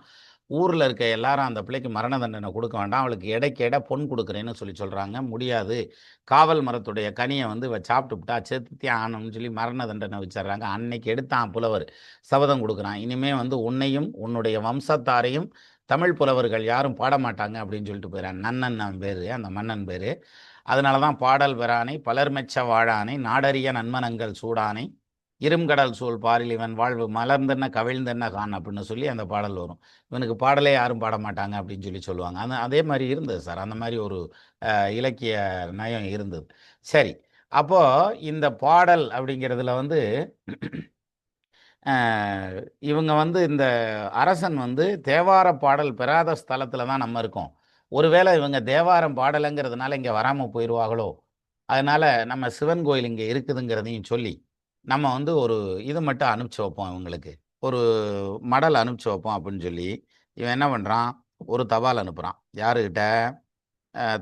ஊரில் இருக்க எல்லாரும் அந்த பிள்ளைக்கு மரண தண்டனை கொடுக்க வேண்டாம், அவளுக்கு எடைக்கு எடை பொன் கொடுக்குறேன்னு சொல்கிறாங்க. முடியாது, காவல் மரத்துடைய கனியை வந்து இவ சாப்பிட்டுவிட்டா செத்துத்தே ஆகணும்னு சொல்லி மரண தண்டனை வச்சிடுறாங்க. அன்னைக்கு எடுத்தான் புலவர் சபதம் கொடுக்குறான், இனிமே வந்து உன்னையும் உன்னுடைய வம்சத்தாரையும் தமிழ் புலவர்கள் யாரும் பாட மாட்டாங்க அப்படின்னு சொல்லிட்டு போயிடறான். நன்னன் பேர், அந்த மன்னன் பேர். அதனால தான் பாடல் பெறானை பலர் மெச்ச வாழானை நாடறிய நன்மனங்கள் சூடானை இரும்கடல் சூழ் பாரில் இவன் வாழ்வு மலர்ந்தென்ன கவிழ்ந்தென்ன கான் அப்படின்னு சொல்லி அந்த பாடல் வரும். இவனுக்கு பாடலே யாரும் பாட மாட்டாங்க அப்படின்னு சொல்லி சொல்லுவாங்க. அதே மாதிரி இருந்தது சார், அந்த மாதிரி ஒரு இலக்கிய நயம் இருந்தது. சரி, அப்போது இந்த பாடல் அப்படிங்கிறதுல வந்து இவங்க வந்து இந்த அரசன் வந்து தேவார பாடல் பெறாத ஸ்தலத்தில் தான் நம்ம இருக்கோம். ஒருவேளை இவங்க தேவாரம் பாடலைங்கிறதுனால இங்கே வராமல் போயிடுவாங்களோ, அதனால் நம்ம சிவன் கோயில் இங்கே இருக்குதுங்கிறதையும் சொல்லி நம்ம வந்து ஒரு இது மட்டும் அனுப்பிச்சி வைப்போம், இவங்களுக்கு ஒரு மடல் அனுப்பிச்சி வைப்போம் அப்படின்னு சொல்லி இவன் என்ன பண்ணுறான், ஒரு தபால் அனுப்புகிறான். யாருக்கிட்ட?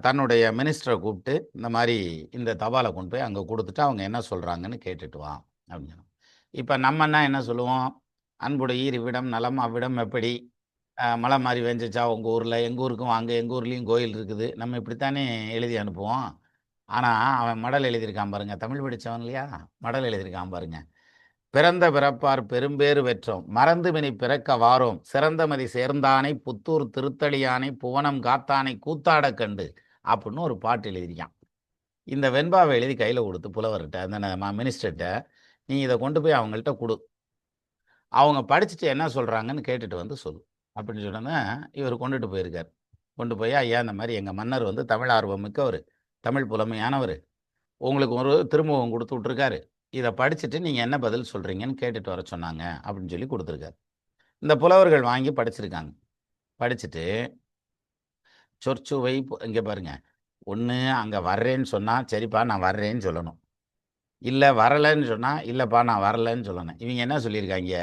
தன்னுடைய மினிஸ்டரை கூப்பிட்டு இந்த மாதிரி இந்த தபாலை கொண்டு போய் அங்கே கொடுத்துட்டு அவங்க என்ன சொல்கிறாங்கன்னு கேட்டுட்டு வா அப்படின்னு. இப்போ நம்மன்னா என்ன சொல்லுவோம்? அன்புடைய இவ்விடம் நலம் அவ்விடம் எப்படி, மழை மாதிரி வெஞ்சிச்சா உங்கள் ஊரில், எங்கள் ஊருக்கும் வாங்க, எங்கள் ஊர்லேயும் கோயில் இருக்குது, நம்ம இப்படித்தானே எழுதி அனுப்புவோம். ஆனால் அவன் மடல் எழுதியிருக்கான் பாருங்க, தமிழ் படித்தவன் இல்லையா, மடல் எழுதியிருக்கான் பாருங்க. பிறந்த பிறப்பார் பெரும்பேறு வெற்றோம் மறந்துமினி பிறக்க வாரோம் சிறந்தமதி சேர்ந்தானை புத்தூர் திருத்தளியானை புவனம் காத்தானை கூத்தாட கண்டு அப்படின்னு ஒரு பாட்டு எழுதியிருக்கான். இந்த வெண்பாவை எழுதி கையில் கொடுத்து புலவர்கிட்ட, அந்த மினிஸ்டர்கிட்ட, நீ இதை கொண்டு போய் அவங்கள்ட்ட கொடு, அவங்க படிச்சுட்டு என்ன சொல்கிறாங்கன்னு கேட்டுட்டு வந்து சொல்லு அப்படின்னு சொன்னோன்னா இவர் கொண்டுட்டு போயிருக்கார். கொண்டு போய், ஐயா இந்த மாதிரி எங்கள் மன்னர் வந்து தமிழ் ஆர்வம் மிக்கவர், தமிழ் புலமையானவர், உங்களுக்கு ஒரு திருமுகம் கொடுத்து விட்ருக்காரு, இதை படிச்சுட்டு நீங்கள் என்ன பதில் சொல்கிறீங்கன்னு கேட்டுட்டு வர சொன்னாங்க அப்படின்னு சொல்லி கொடுத்துருக்காரு. இந்த புலவர்கள் வாங்கி படிச்சிருக்காங்க. படிச்சுட்டு சொற்சுவை இங்கே பாருங்க, ஒன்று அங்கே வர்றேன்னு சொன்னால் சரிப்பா நான் வர்றேன்னு சொல்லணும், இல்லை வரலைன்னு சொன்னால் இல்லைப்பா நான் வரலைன்னு சொல்லணும். இவங்க என்ன சொல்லியிருக்காங்க,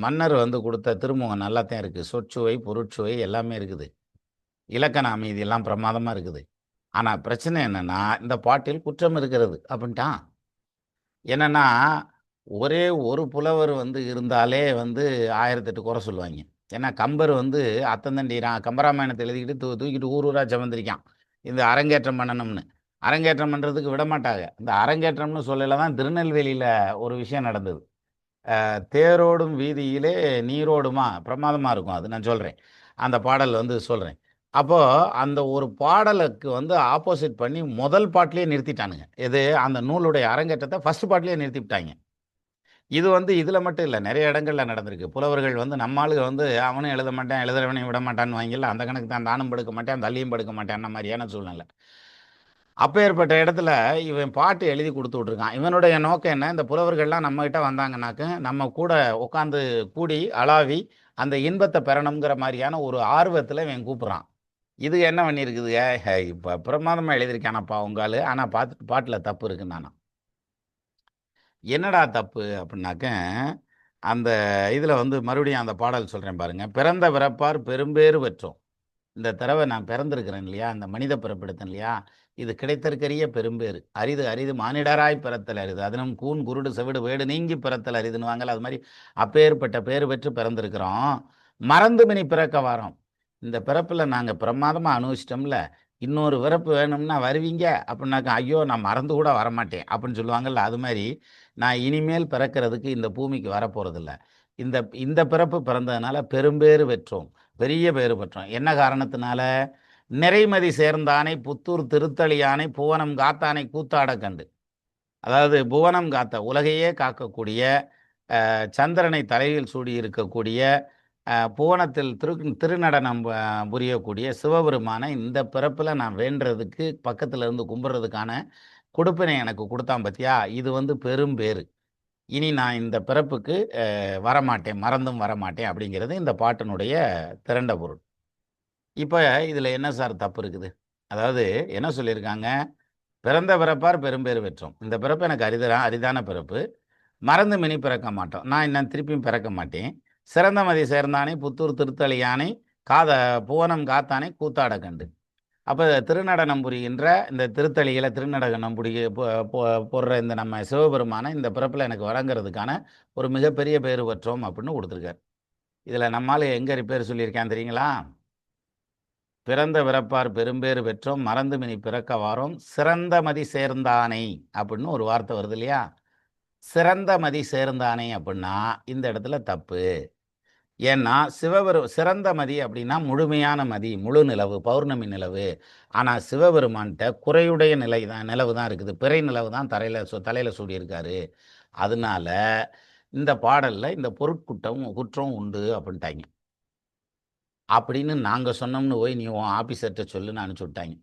மன்னர் வந்து கொடுத்த திருமுகம் நல்லாத்தான் இருக்குது, சொற்சுவை பொருட்சுவை எல்லாமே இருக்குது, இலக்கண அமைதி எல்லாம் பிரமாதமாக இருக்குது, ஆனால் பிரச்சனை என்னென்னா இந்த பாட்டில் குற்றம் இருக்கிறது அப்படின்ட்டான். என்னென்னா ஒரே ஒரு புலவர் வந்து இருந்தாலே வந்து 1008 குறை சொல்லுவாங்க. ஏன்னா கம்பர் வந்து அத்தந்தண்டி கம்பராமாயணத்தை எழுதிக்கிட்டு தூக்கிட்டு ஊர் ஊராக சமந்திருக்கான் இந்த அரங்கேற்றம் பண்ணணும்னு. அரங்கேற்றம் பண்ணுறதுக்கு விட மாட்டாங்க. இந்த அரங்கேற்றம்னு சொல்லல தான் திருநெல்வேலியில் ஒரு விஷயம் நடந்தது. தேரோடும் வீதியிலே நீரோடுமா பிரமாதமாக இருக்கும், அது நான் சொல்கிறேன், அந்த பாடல் வந்து சொல்கிறேன். அப்போது அந்த ஒரு பாடலுக்கு வந்து ஆப்போசிட் பண்ணி முதல் பாட்டிலே நிறுத்திட்டானுங்க. எது? அந்த நூலுடைய அரங்கேற்றத்தை ஃபஸ்ட் பாட்டிலே நிறுத்திவிட்டாங்க. இது வந்து இதில் மட்டும் இல்லை, நிறைய இடங்களில் நடந்திருக்கு. புலவர்கள் வந்து நம்மளுக்கு வந்து அவனும் எழுத மாட்டேன் எழுதுறவனையும் விட மாட்டான்னு வாங்கல, அந்த கணக்கு தான், தானும் படுக்க மாட்டேன் தள்ளியும் படுக்க மாட்டேன் மாதிரியான சூழ்நிலை. அப்பேற்பட்ட இடத்துல இவன் பாட்டு எழுதி கொடுத்து விட்ருக்கான். இவனுடைய நோக்கம் என்ன, இந்த புலவர்கள்லாம் நம்மகிட்ட வந்தாங்கன்னாக்க நம்ம கூட உட்காந்து கூடி அளாவி அந்த இன்பத்தை பெறணுங்கிற மாதிரியான ஒரு ஆர்வத்தில் இவன் கூப்பிட்றான். இது என்ன பண்ணியிருக்குதுங்க, இப்போ பிரமாதமாக எழுதியிருக்கானப்பா உங்கால், ஆனால் பாட்டில் தப்பு இருக்குன்னு நானா. என்னடா தப்பு அப்படின்னாக்க, அந்த இதில் வந்து மறுபடியும் அந்த பாடல் சொல்கிறேன் பாருங்கள். பிறந்த பிறப்பார் பெரும்பேறு பெற்றோம், இந்த தடவை நான் பிறந்திருக்கிறேன் இல்லையா, அந்த மனித பிறப்பெடுத்தேன் இல்லையா, இது கிடைத்தற்கரிய பெரும்பேறு, அரிது அரிது மானிடராய் பிறத்தல் அரிது, அதனும் கூன் குருடு செவிடு வேடு நீங்கி பிறத்தல் அரிதுன்னு வாங்கல, அது மாதிரி அப்பேற்பட்ட பேர் பெற்று பிறந்திருக்கிறோம். மறந்துமினி பிறக்க வாரோம், இந்த பிறப்பில் நாங்கள் பிரமாதமாக அனுபவிச்சிட்டோம்ல, இன்னொரு பிறப்பு வேணும்னா வருவீங்க அப்படின்னாக்கா, ஐயோ நான் மறந்து கூட வரமாட்டேன் அப்படின்னு சொல்லுவாங்கல்ல, அது மாதிரி நான் இனிமேல் பிறக்கிறதுக்கு இந்த பூமிக்கு வரப்போகிறதில்ல, இந்த பிறப்பு பிறந்ததுனால பெரும்பேறு பெற்றோம், பெரிய பேறு பெற்றோம். என்ன காரணத்தினால? நிறைமதி சேர்ந்தானை புத்தூர் திருத்தளியானை புவனம் காத்தானை கூத்தாட கண்டு. அதாவது புவனம் காத்த உலகையே காக்கக்கூடிய, சந்திரனை தலையில் சூடி இருக்கக்கூடிய, புவனத்தில் திருநடனம் புரியக்கூடிய சிவபெருமான இந்த பிறப்பில் நான் வேண்டுறதுக்கு பக்கத்தில் இருந்து கும்பிட்றதுக்கான கொடுப்பினை எனக்கு கொடுத்தான் பத்தியா, இது வந்து பெரும்பேறு, இனி நான் இந்த பிறப்புக்கு வரமாட்டேன், மறந்தும் வரமாட்டேன் அப்படிங்கிறது இந்த பாட்டினுடைய திரண்ட பொருள். இப்போ இதில் என்ன சார் தப்பு இருக்குது? அதாவது என்ன சொல்லியிருக்காங்க, பிறந்த பிறப்பார் பெரும்பேறு பெற்றோம், இந்த பிறப்பு எனக்கு அரிதான பிறப்பு, மறந்து மினி பிறக்க மாட்டோம், நான் இன்னும் திருப்பியும் பிறக்க மாட்டேன், சிறந்த மதி சேர்ந்தானை புத்தூர் திருத்தளியானை புவனம் காத்தானை கூத்தாட கண்டு. அப்போ திருநடனம் புரிகின்ற இந்த திருத்தளியில் திருநடனம் போடுற இந்த நம்ம சிவபெருமான இந்த பிறப்பில் எனக்கு வழங்குறதுக்கான ஒரு மிகப்பெரிய பேறு பெற்றோம் அப்படின்னு கொடுத்துருக்காரு. இதில் நம்மால் எங்கே ரிப்பேர் சொல்லியிருக்கேன் தெரியுங்களா? பிறந்த பிறப்பார் பெரும்பேறு பெற்றோம் மறந்து மினி பிறக்க வாரோம் சிறந்த மதி சேர்ந்தானை அப்படின்னு ஒரு வார்த்தை வருது இல்லையா? சிறந்த மதி சேர்ந்தானை அப்படின்னா இந்த இடத்துல தப்பு. ஏன்னா சிறந்த மதி அப்படின்னா முழுமையான மதி, முழு நிலவு, பௌர்ணமி நிலவு. ஆனால் சிவபெருமான்கிட்ட குறையுடைய நிலவு தான் இருக்குது. பிறை நிலவு தான் தலையில் சூடியிருக்காரு. அதனால இந்த பாடலில் இந்த குற்றம் உண்டு அப்படின்ட்டாங்க. அப்படின்னு நாங்கள் சொன்னோம்னு போய் நீ உன் ஆஃபீஸர்கிட்ட சொல்லுன்னு அனுப்பிச்சி விட்டாங்க.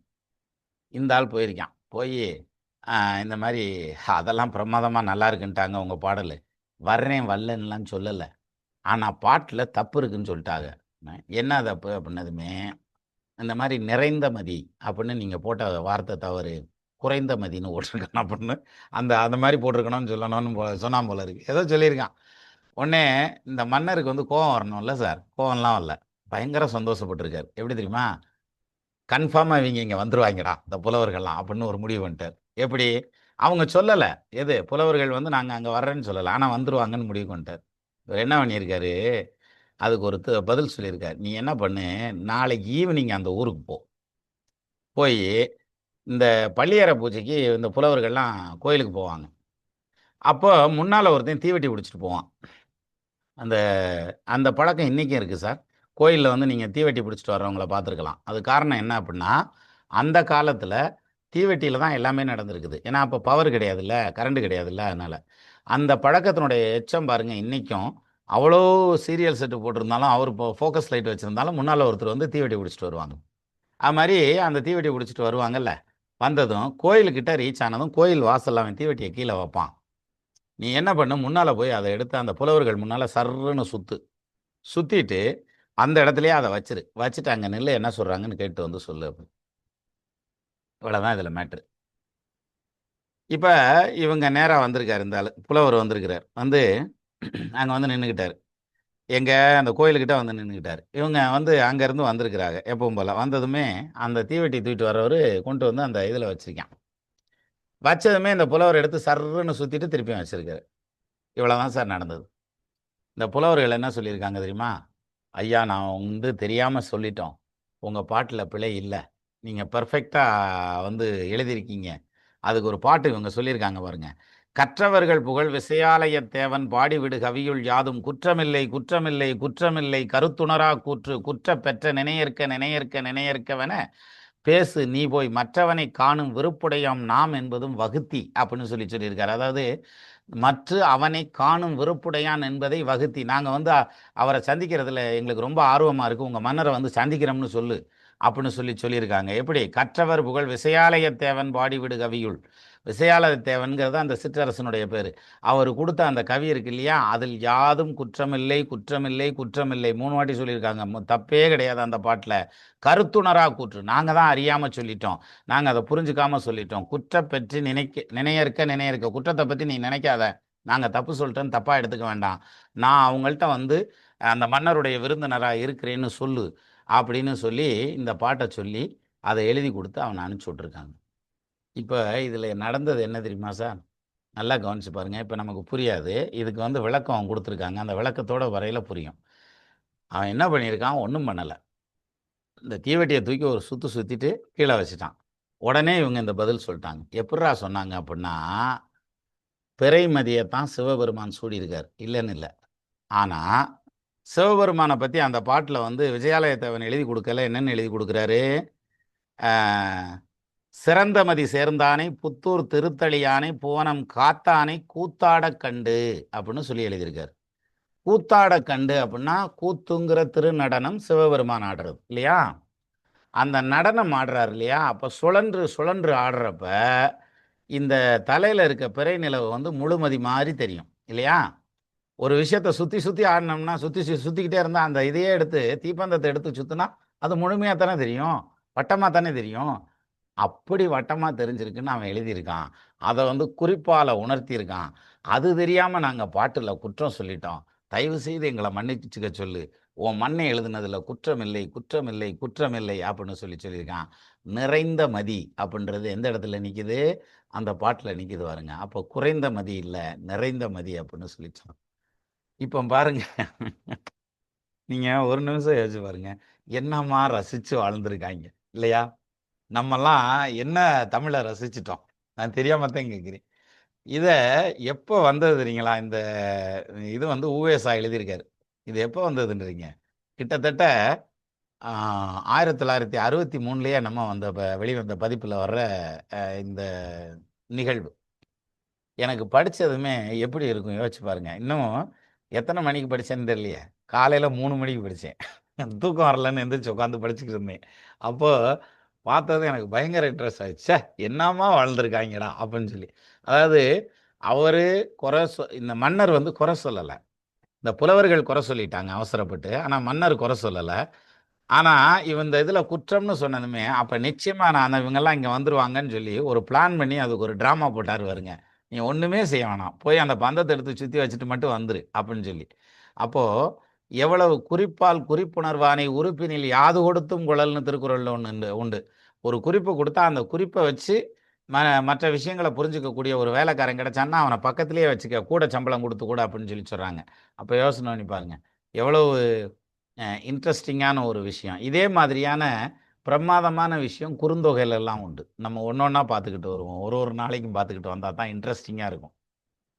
இந்த ஆள் போயிருக்கான். போய் இந்த மாதிரி அதெல்லாம் பிரமாதமாக நல்லா இருக்குன்ட்டாங்க உங்கள் பாடல், வர்றேன் வரலன்னுலாம் சொல்லலை, ஆனால் பாட்டில் தப்பு இருக்குன்னு சொல்லிட்டாங்க. என்ன தப்பு அப்படின்னதுமே இந்த மாதிரி நிறைந்த மதி அப்படின்னு நீங்கள் போட்ட வார்த்தை தவறு, குறைந்த மதின்னு போட்டிருக்கணும் அப்படின்னு அந்த மாதிரி போட்டிருக்கணும்னு சொல்லணும்னு சொன்னான் போல இருக்கு. ஏதோ சொல்லியிருக்கான். உடனே இந்த மன்னருக்கு வந்து கோவம் வரணும்ல சார். கோவம்லாம் வரல, பயங்கர சந்தோஷப்பட்டிருக்காரு. எப்படி தெரியுமா? கன்ஃபார்மாக இவங்க இங்கே வந்துருவாங்கடா இந்த புலவர்கள்லாம் அப்படின்னு ஒரு முடிவு பண்ணிட்டார். எப்படி? அவங்க சொல்லலை, எது புலவர்கள் வந்து நாங்கள் அங்கே வர்றேன்னு சொல்லலை, ஆனால் வந்துருவாங்கன்னு முடிவு பண்ணிட்டார். இவர் என்ன பண்ணியிருக்காரு, அதுக்கு ஒரு பதில் சொல்லியிருக்காரு. நீ என்ன பண்ணு, நாளைக்கு ஈவினிங் அந்த ஊருக்கு போய் இந்த பள்ளியறை பூஜைக்கு இந்த புலவர்கள்லாம் கோயிலுக்கு போவாங்க. அப்போ முன்னால் ஒருத்தன் தீவெட்டி பிடிச்சிட்டு போவான். அந்த அந்த பழக்கம் இன்றைக்கும் இருக்குது சார். கோயிலில் வந்து நீங்கள் தீவெட்டி பிடிச்சிட்டு வர்றவங்கள பார்த்துருக்கலாம். அது காரணம் என்ன அப்படின்னா, அந்த காலத்தில் தீவெட்டியில் தான் எல்லாமே நடந்திருக்குது. ஏன்னா அப்போ பவர் கிடையாதுல்ல, கரண்ட் கிடையாதுல்ல. அதனால் அந்த பழக்கத்தினுடைய எச்சம் பாருங்கள். இன்றைக்கும் அவ்வளோ சீரியல் செட்டு போட்டிருந்தாலும், அவர் இப்போ ஃபோக்கஸ் லைட் வச்சுருந்தாலும் முன்னால் ஒருத்தர் வந்து தீவெட்டி பிடிச்சிட்டு வருவாங்க. அது மாதிரி அந்த தீவெட்டி பிடிச்சிட்டு வருவாங்கல்ல, வந்ததும் கோயிலுக்கிட்ட ரீச் ஆனதும் கோயில் வாசலில் அவன் தீவெட்டியை கீழே வைப்பான். நீ என்ன பண்ணு, முன்னால் போய் அதை எடுத்து அந்த புலவர்கள் முன்னால் சர்ன்னு சுற்றிட்டு அந்த இடத்துலையே அதை வச்சுட்டு அங்கே நில்லு, என்ன சொல்கிறாங்கன்னு கேட்டு வந்து சொல்லு. இவ்வளோதான் இதில் மேட்ரு. இப்போ இவங்க நேராக வந்திருக்காரு, இந்த ஆள் புலவர் வந்திருக்கிறார். வந்து அங்கே வந்து நின்றுக்கிட்டார். எங்கே அந்த கோயிலுக்கிட்ட வந்து நின்றுக்கிட்டார். இவங்க வந்து அங்கேருந்து வந்திருக்கிறாங்க எப்பவும் போல். வந்ததுமே அந்த தீவெட்டி தூக்கிட்டு வர்றவர் கொண்டு வந்து அந்த இதில் வச்சுருக்கான். வச்சதுமே இந்த புலவர் எடுத்து சர்ன்னு சுற்றிட்டு திருப்பியும் வச்சுருக்காரு. இவ்வளோதான் சார் நடந்தது. இந்த புலவர்கள் என்ன சொல்லியிருக்காங்க தெரியுமா? ஐயா, நான் வந்து தெரியாமல் சொல்லிட்டோம், உங்கள் பாட்டில் பிழை இல்லை, நீங்கள் பர்ஃபெக்டாக வந்து எழுதியிருக்கீங்க. அதுக்கு ஒரு பாட்டு இவங்க சொல்லியிருக்காங்க பாருங்க. கற்றவர்கள் புகழ் விசயாலய தேவன் பாடிவிடு கவியுள் யாதும் குற்றமில்லை குற்றமில்லை குற்றமில்லை கருத்துணரா கூற்று குற்ற பெற்ற நினையற்கவென பேசு நீ போய் மற்றவனை காணும் விருப்புடையாம் நாம் என்பதும் வகுத்தி அப்படின்னு சொல்லியிருக்காரு. அதாவது மற்ற அவனை காணும் விருப்புடையான் என்பதை வகுத்தி, நாங்கள் வந்து அவரை சந்திக்கிறதுல எங்களுக்கு ரொம்ப ஆர்வமாக இருக்குது, உங்கள் மன்னரை வந்து சந்திக்கிறோம்னு சொல்லு அப்படின்னு சொல்லியிருக்காங்க. எப்படி? கற்றவர் புகழ் விசயாலய தேவன் பாடிவிடு கவியுள். விசயாலய தேவன்கிறது அந்த சிற்றரசனுடைய பேர். அவர் கொடுத்த அந்த கவி இருக்கு இல்லையா, அதில் யாதும் குற்றமில்லை குற்றமில்லை குற்றமில்லை 3 வாட்டி சொல்லியிருக்காங்க. தப்பே கிடையாது அந்த பாட்டில். கருத்துணரா கூற்று, நாங்கள் தான் அறியாமல் சொல்லிட்டோம், நாங்கள் அதை புரிஞ்சுக்காமல் சொல்லிட்டோம். குற்ற பெற்று நினையற்க குற்றத்தை பற்றி நீ நினைக்காத, நாங்கள் தப்பு சொல்லிட்டோன்னு தப்பாக எடுத்துக்க வேண்டாம், நான் அவங்கள்ட்ட வந்து அந்த மன்னருடைய விருந்தினராக இருக்கிறேன்னு சொல்லு அப்படின்னு சொல்லி இந்த பாட்டை சொல்லி அதை எழுதி கொடுத்து அவனை அனுப்பிச்சி விட்ருக்காங்க. இப்போ இதில் நடந்தது என்ன தெரியுமா சார்? நல்லா கவனிச்சு பாருங்கள். இப்போ நமக்கு புரியாது, இதுக்கு வந்து விளக்கம் அவன் கொடுத்துருக்காங்க. அந்த விளக்கத்தோட வரையில் புரியும். அவன் என்ன பண்ணியிருக்கான்? ஒன்றும் பண்ணலை. இந்த தீவெட்டியை தூக்கி ஒரு சுற்றிட்டு கீழே வச்சுட்டான். உடனே இவங்க இந்த பதில் சொல்லிட்டாங்க. எப்படிரா சொன்னாங்க அப்படின்னா, பிறைமதியைத்தான் சிவபெருமான் சூடியிருக்கார், இல்லைன்னு இல்லை. ஆனால் சிவபெருமானை பற்றி அந்த பாட்டில் வந்து விஜயாலயத்தேவன் எழுதி கொடுக்கல. என்னென்னு எழுதி கொடுக்குறாரு? சிறந்தமதி சேர்ந்தானை புத்தூர் திருத்தளியானை புவனம் காத்தானை கூத்தாட கண்டு அப்படின்னு சொல்லி எழுதியிருக்காரு. கூத்தாட கண்டு அப்படின்னா கூத்துங்கிற திருநடனம் சிவபெருமான் ஆடுறது இல்லையா? அந்த நடனம் ஆடுறாரு இல்லையா? அப்போ சுழன்று ஆடுறப்ப இந்த தலையில் இருக்க பிறை நிலவு வந்து முழுமதி மாதிரி தெரியும் இல்லையா? ஒரு விஷயத்தை சுற்றி ஆடினோம்னா சுற்றிக்கிட்டே இருந்தால் அந்த இதையே எடுத்து தீப்பந்தத்தை எடுத்து சுற்றினா அது முழுமையாக தானே தெரியும், வட்டமாக தானே தெரியும். அப்படி வட்டமாக தெரிஞ்சிருக்குன்னு அவன் எழுதியிருக்கான். அதை வந்து குறிப்பால் உணர்த்தியிருக்கான். அது தெரியாமல் நாங்கள் பாட்டில் குற்றம் சொல்லிட்டோம், தயவு செய்து எங்களை மன்னிச்சுக்க சொல்லு, உன் மண்ணை எழுதுனதில் குற்றமில்லை குற்றமில்லை குற்றமில்லை அப்படின்னு சொல்லியிருக்கான். நிறைந்த மதி அப்படின்றது எந்த இடத்துல நிற்கிது? அந்த பாட்டில் நிற்கிது பாருங்க. அப்போ குறைந்த மதி இல்லை, நிறைந்த மதி அப்படின்னு சொல்லிச்சோம். இப்போ பாருங்க, நீங்க ஒரு நிமிஷம் யோசிச்சு பாருங்க. என்னம்மா ரசிச்சு வாழ்ந்திருக்காய்ங்க. இல்லையா? நம்மலாம் என்ன தமிழ ரசிச்சுட்டோம். நான் தெரியாம தான் கேட்கிறேன். இத எப்போ வந்தது தெரியுங்களா? இந்த இது வந்து உ.வே.சா எழுதியிருக்காரு. இது எப்போ வந்ததுன்றீங்க? கிட்டத்தட்ட ஆ 1963லயே என்னமோ வந்த வெளிவந்த பதிப்புல வர்ற இந்த நிகழ்வு. எனக்கு படிச்சதுமே எப்படி இருக்கும் யோசிச்சு பாருங்க. இன்னும் எத்தனை மணிக்கு படிச்சேன்னு தெரியலையே. காலையில 3 மணிக்கு படிச்சேன். தூக்கம் வரலன்னு எந்திரிச்சு உட்காந்து படிச்சுக்கிட்டு இருந்தேன். அப்போ பார்த்தது எனக்கு பயங்கர இன்ட்ரெஸ்ட் ஆயிடுச்சு. ச்சே! என்னாம்மா வாழ்ந்திருக்காய்ங்கடா! அப்படின்னு சொல்லி. அதாவது அவரு இந்த மன்னர் வந்து குறை சொல்லல. இந்த புலவர்கள் குறை சொல்லிட்டாங்க அவசரப்பட்டு. ஆனா மன்னர் குறை சொல்லல. ஆனா, இந்த இதுல குற்றம்னு சொன்னதுமே, அப்ப நிச்சயமா நான் இவங்கலாம் இங்க வந்துருவாங்கன்னு சொல்லி, ஒரு பிளான் பண்ணி அதுக்கு ஒரு டிராமா போட்டாரு பாருங்க. "நீ ஒண்ணுமே செய்ய வேணாம். போய் அந்த பந்தத்த எடுத்து சுத்தி வச்சுட்டு மட்டும் வந்துரு" அப்படின்னு சொல்லி. அப்போ எவ்வளவு குறிப்பால் குறிப்புணர்வானை உறுப்பினில் யாது கொடுத்தும் குழல்னு திருக்குறள்ல ஒண்ணு உண்டு. ஒரு குறிப்பு குடுத்தா, அந்த குறிப்ப வச்சு ம மற்ற விஷயங்கள புரிஞ்சுக்கக்கூடிய ஒரு வேலைக்காரன் கிடைச்சான்னா, அவன பக்கத்திலேயே வச்சுக்க. கூட சம்பளம் குடுத்து கூட அப்படின்னு சொல்லி சொல்றாங்க. அப்ப யோசனை பண்ணி பாருங்க. எவ்வளவு இன்ட்ரஸ்டிங்கான ஒரு விஷயம். இதே மாதிரியான பிரமாதமான விஷயம் குறுந்தொகையிலலாம் உண்டு. நம்ம ஒண்ணொண்ணா பார்த்துக்கிட்டு வருவோம். ஒரு ஒரு நாளைக்கும் பார்த்துக்கிட்டு வந்தா தான் இன்ட்ரஸ்டிங்கா இருக்கும்.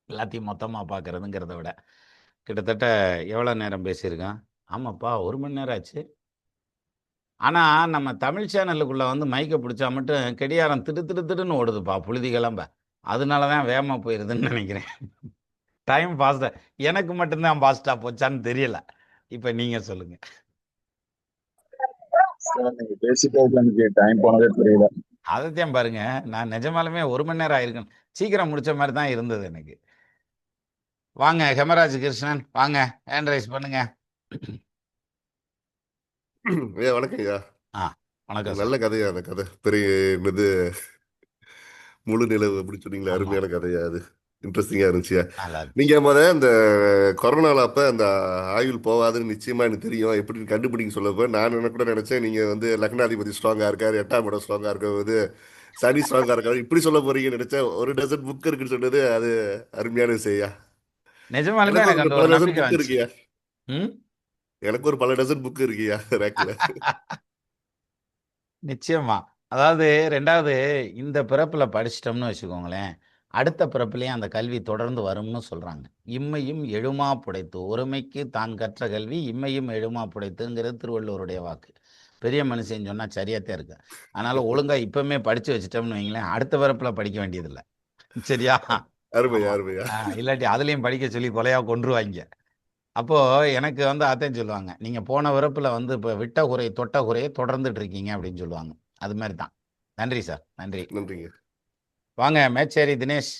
எல்லாத்தையும் மொத்தமா பார்க்கறதுங்கிறத விட. கிட்டத்தட்ட எவ்வளோ நேரம் பேசியிருக்கோம்? ஆமாப்பா 1 மணி நேரம் ஆச்சு. ஆனா, நம்ம தமிழ் சேனலுக்குள்ள வந்து மைக்க புடிச்சா மட்டும் கடியாரம் திடு திடு திடுன்னு ஓடுதுப்பா புழுதி கிளம்ப. அதனால தான் வேகமா போயிருதுன்னு நெனைக்கிறேன். டைம் ஃபாஸ்ட்டா எனக்கு மட்டும் தான் ஃபாஸ்ட்டா போச்சான்னு தெரியல. இப்ப நீங்க சொல்லுங்க. சார் நீங்க பேசிட்டே இருக்க எனக்கு டைம் போனதே தெரியல. அதத்தான் பாருங்க. நான் நிஜமாலுமே 1 மணி நேரம் ஆயிருக்கும். சீக்கிரம் முடிச்ச மாரி தான் இருந்தது எனக்கு. வாங்க ஹெமராஜ் கிருஷ்ணன் வாங்க. ஹேண்ட் ரைஸ் பண்ணுங்க. ஐயா வணக்கம் ஐயா. ஆ வணக்கம் நல்ல சார். கதையா அந்த கதை. பெரிய என்னது முழு நிலவு அப்படின்னு சொன்னீங்களே, ஆமா. அருமையான கதையா அது. இன்ட்ரெஸ்டிங்கா இருந்துச்சுயா. நல்லா இருந்துச்சு. நீங்க அந்த கொரோனால அப்ப அந்த ஆயுள் போவாதுன்னு நிச்சயமா எனக்கு தெரியும். எப்படி கண்டுபிடிக்க சொல்லப்ப நான் என்ன கூட நினைச்சேன் நீங்க லக்னாதிபதி ஸ்ட்ராங்கா இருக்காரு, 8ஆம் இடம் ஸ்ட்ராங்கா இருக்காரு, சனி ஸ்ட்ராங்கா இருக்காரு, இப்படி சொல்ல போறீங்கன்னு நினைச்சேன். ஒரு டசன் புக் இருக்குன்னு சொன்னது அது அருமையான விஷயம்யா. நிஜமாலுமே எனக்கு எனக்கு ஒரு அந்த பல ஒரு டசன் நம்பிக்கை புக் வந்துச்சு. இருக்குயா. ம். எனக்கு ஒரு பல டசன் புக் இருக்குயா ரேக்ல. நிச்சயமா. அதாவது 2வது இந்த பிறப்புல படிச்சுட்டோம்னு வச்சுக்கோங்களேன், அடுத்த பிறப்பிலயும் அந்த கல்வி தொடர்ந்து வரும்னு சொல்றாங்க. "இம்மையும் எழுமா புடைத்து ஒருமைக்கு தான் கற்ற கல்வி இம்மையும் எழுமா புடைத்துங்கிறது திருவள்ளுவருடைய வாக்கு. பெரிய மனுஷன் சொன்னா சரியாத்தான் இருக்கு. அதனால ஒழுங்கா இப்பவுமே படிச்சு வச்சுட்டோம்னு வைங்களேன், அடுத்த பிறப்புல படிக்க வேண்டியதில்ல. சரியா? அருமையா ஆமா. அருமையா. இல்லாட்டி அதுலயும் படிக்க சொல்லி கொலையா கொன்றுவாய்ங்க. அப்போ எனக்கு வந்து அதான் சொல்லுவாங்க. "நீங்க போன பிறப்புல வந்து இப்ப விட்ட குறை, தொட்ட குறைய தொடர்ந்துட்டு இருக்கீங்க" அப்படின்னு சொல்லுவாங்க. அது மாரி தான். நன்றி சார். நன்றி. நன்றிங்க. வாங்க மேச்சேரி தினேஷ்.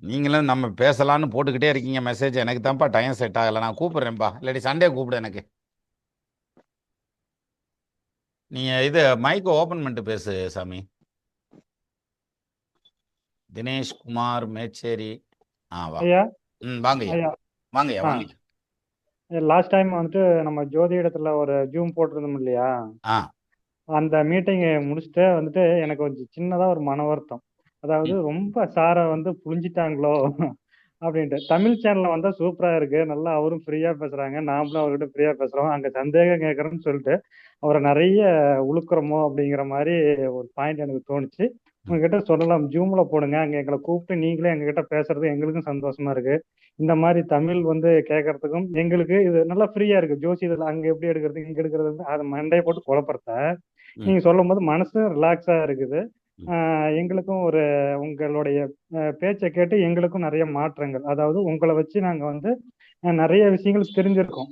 நீங்களும் நம்ம பேசலான்னு போட்டுக்கிட்டே இருக்கீங்க மெசேஜ். எனக்கு தான்ப்பா டைம் செட் ஆகல. நான் கூப்பிடுறேன்ப்பா. இல்லாட்டி சண்டே கூப்பிடு எனக்கு. நீங்க இது மைக்க ஓப்பன் பண்ணிட்டு பேசு சாமி. தினேஷ் குமார் மேச்சேரி. வா. ஐயா வாங்கய்யா. ஐயா வாங்கய்யா, ஆ வாங்கய்யா. லாஸ்ட் டைம் வந்துட்டு நம்ம ஜோதிடத்துல ஒரு ஜூம் போட்டிருந்தோம் இல்லையா? ஆ. அந்த மீட்டிங் முடிச்சுட்டு வந்துட்டு எனக்கு கொஞ்சம் சின்னதா ஒரு மன வருத்தம். அதாவது ம். ரொம்ப சாரை வந்து புழிஞ்சிட்டாங்களோ அப்படின்ட்டு. தமிழ் சேனல்ல வந்தா சூப்பரா இருக்கு, நல்லா அவரும் ஃப்ரீயா பேசுறாங்க, நாமளும் அவர்கிட்ட ஃப்ரீயா பேசுறோம், அங்க சந்தேகம் கேட்கறோம்னு சொல்லிட்டு அவரை நிறைய உழுக்குறோமோ அப்படிங்கிற மாதிரி ஒரு பாயிண்ட் எனக்கு தோணுச்சு. ம். உங்ககிட்ட சொல்லலாம், ஜூம்ல போடுங்க, அங்க எங்களை கூப்பிட்டு நீங்களே எங்ககிட்ட பேசுறது எங்களுக்கும் சந்தோஷமா இருக்கு. இந்த மாதிரி தமிழ் வந்து கேட்கறதுக்கும் எங்களுக்கு இது நல்லா ஃப்ரீயா இருக்கு. ஜோசியத்துல அங்க எப்படி எடுக்கிறது இங்க எடுக்கிறது வந்து அதை மண்டையை போட்டு குழப்பறத ம். நீங்க சொல்லும் போது மனசு ரிலாக்ஸா இருக்குது. ம். எங்களுக்கும் ஒரு உங்களுடைய பேச்சை கேட்டு எங்களுக்கும் நிறைய மாற்றங்கள், அதாவது உங்களை வச்சு நாங்க வந்து நிறைய விஷயங்கள் தெரிஞ்சிருக்கோம்.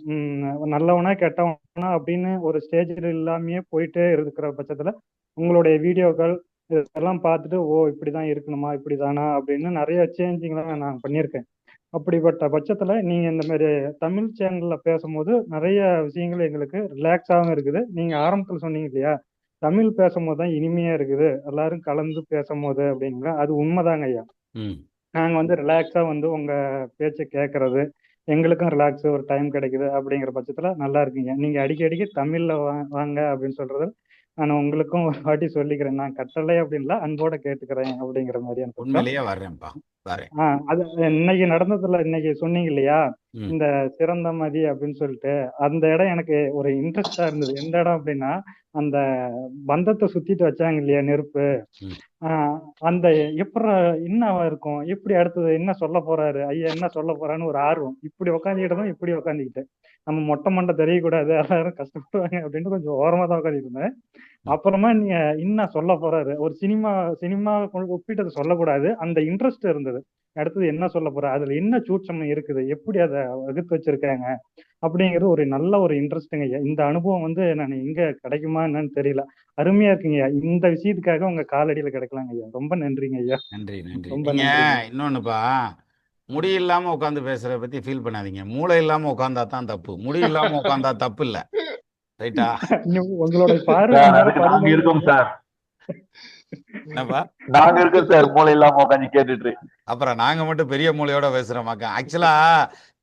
நல்லவனா கெட்டவனா அப்படின்னு ஒரு ஸ்டேஜில் இல்லாமயே போயிட்டே இருக்கிற பட்சத்துல உங்களுடைய வீடியோக்கள் இதெல்லாம் பார்த்துட்டு ஓ இப்படிதான் இருக்கணுமா இப்படிதானா அப்படின்னு நிறைய சேஞ்சிங்லாம் நான் பண்ணியிருக்கேன். அப்படிப்பட்ட பட்சத்துல நீங்க இந்த மாதிரி தமிழ் சேனல்ல பேசும்போது நிறைய விஷயங்கள் எங்களுக்கு ரிலாக்ஸாகவும் இருக்குது. நீங்க ஆரம்பத்துல சொன்னீங்க இல்லையா, தமிழ் பேசும்போது தான் இனிமையா இருக்குது எல்லாரும் கலந்து பேசும்போது அப்படின்னா அது உண்மைதாங்க ஐயா. ம். நாங்க வந்து ரிலாக்ஸா வந்து உங்க பேச்சை கேட்கறது எங்களுக்கும் ரிலாக்ஸ் ஒரு டைம் கிடைக்குது அப்படிங்கிற பட்சத்துல நல்லா இருக்குங்க. நீங்க அடிக்கடிக்கு தமிழ்ல வாங்க அப்படின்னு சொல்றது நான் உங்களுக்கும் ஒரு வாட்டி சொல்லிக்கிறேன். நான் கட்டளை அப்படின்ல அன்போட கேட்டுக்கிறேன் அப்படிங்கிற மாதிரியான பட்சம். உண்மையிலேயே வர்றேன்ப்பா, வரேன். அது இன்னைக்கு நடந்ததுல இன்னைக்கு சொன்னீங்க இல்லையா, ம் இந்த சிறந்த மதி அப்படின்னு சொல்லிட்டு, அந்த இடம் எனக்கு ஒரு இன்ட்ரெஸ்டா இருந்தது. எந்த இடம் அப்படின்னா, அந்த பந்தத்தை சுத்திட்டு வச்சாங்க இல்லையா நெருப்பு, ம் ஆஹ் அந்த எப்படா என்ன இருக்கும், எப்படி அடுத்தது என்ன சொல்ல போறாரு ஐயா, என்ன சொல்ல போறான்னு ஒரு ஆர்வம். இப்படி உட்காந்துக்கிட்டதும் இப்படி உட்காந்துக்கிட்டு நம்ம மொட்டை மண்டை தெரியக்கூடாது, எல்லாரும் கஷ்டப்படுவாங்க அப்படின்னு கொஞ்சம் ஓரமா தான் உட்காந்துட்டு இருந்தேன். ம் அப்புறமா நீங்க என்ன சொல்ல போறாரு, ஒரு சினிமா ஒப்பிட்டு அதை சொல்லக்கூடாது, அந்த இன்ட்ரெஸ்ட் இருந்தது. அடுத்தது என்ன சொல்ல போற, அதுல என்ன சூட்சம் இருக்குது, எப்படி அதை வகுத்து வச்சிருக்காங்க அப்படிங்கிறது ஒரு நல்ல ஒரு இன்ட்ரெஸ்ட்டுங்க ஐயா. இந்த அனுபவம் வந்து நான் எங்க கிடைக்குமா என்னன்னு தெரியல. அருமையா இருக்குங்க ஐயா. இந்த விஷயத்துக்காக உங்க காலடியில கிடைக்கலாங்க ஐயா. ரொம்ப நன்றிங்க ஐயா. நன்றி நன்றி. ரொம்ப நீங்க நன்றிங்க. இன்னொன்னுப்பா, முடி இல்லாம உட்காந்து பேசுறத பத்தி ஃபீல் பண்ணாதீங்க. மூளை இல்லாம உட்காந்தா தான் தப்பு. முடி இல்லாம உட்காந்தா தப்பு இல்ல. ரைட்டா? உங்களுடைய பார்வை சார் நேரம் அதுக்கு நாங்க 13 இருக்கோம் சார். என்னப்பா? நாங்க இருக்கோம் சார், மூளை இல்லாம உட்காந்து கேட்டுட்டு. அப்புறம் நாங்க மட்டும் பெரிய மூளையோட பேசுறோமாக்கா. ஆக்சுவலா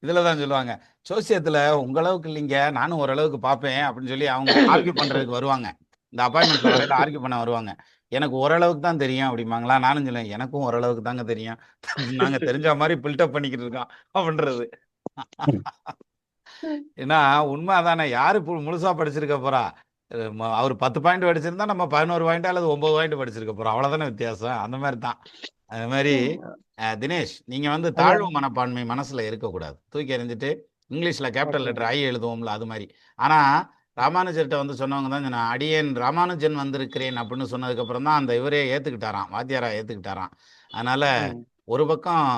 இதுல தான் சொல்லுவாங்க, ஜோசியத்துல உங்க அளவுக்கு இல்லைங்க, நானும் ஓரளவுக்கு பார்ப்பேன் அப்படின்னு சொல்லி அவங்க ஆர்கியூ பண்றதுக்கு வருவாங்க. இந்த அப்பாயின்மெண்ட்ல வரையில ஆர்கியூ பண்ண வருவாங்க. எனக்கு ஓரளவுக்கு தான் தெரியும் அப்படிம்பாங்களா. நானும் சொல்லுவேன், எனக்கும் ஓரளவுக்கு தாங்க தெரியும். நாங்க தெரிஞ்ச மாதிரி பில்டப் பண்ணிக்கிட்டு இருக்கோம் அப்படின்றது. ஏன்னா உண்மை அதானே, யாரு முழுசா படிச்சிருக்க போறா? அவர் 10 பாயிண்ட் படிச்சிருந்தா நம்ம 11 பாயிண்ட் அல்லது 9 பாயிண்ட் படிச்சிருக்க போறோம். அவ்வளவுதானே வித்தியாசம். அந்த மாதிரி தான். அது மாதிரி தினேஷ், நீங்க வந்து ஐயா. தாழ்வு மனப்பான்மை மனசுல இருக்கக்கூடாது. தூக்கி எறிஞ்சிட்டு இங்கிலீஷ்ல கேபிட்டல் ஓகே. லெட்டர் ஐ எழுதுவோம்ல, அது மாதிரி. ஆனா ராமானுஜர்கிட்ட வந்து சொன்னவங்க தான் சொன்னா, அடியேன் ராமானுஜன் வந்திருக்கிறேன் அப்படின்னு சொன்னதுக்கு அப்புறம் தான் அந்த இவரே ஏத்துக்கிட்டாராம், வாத்தியாரா ஏத்துக்கிட்டாராம். அதனால ம். ஒரு பக்கம்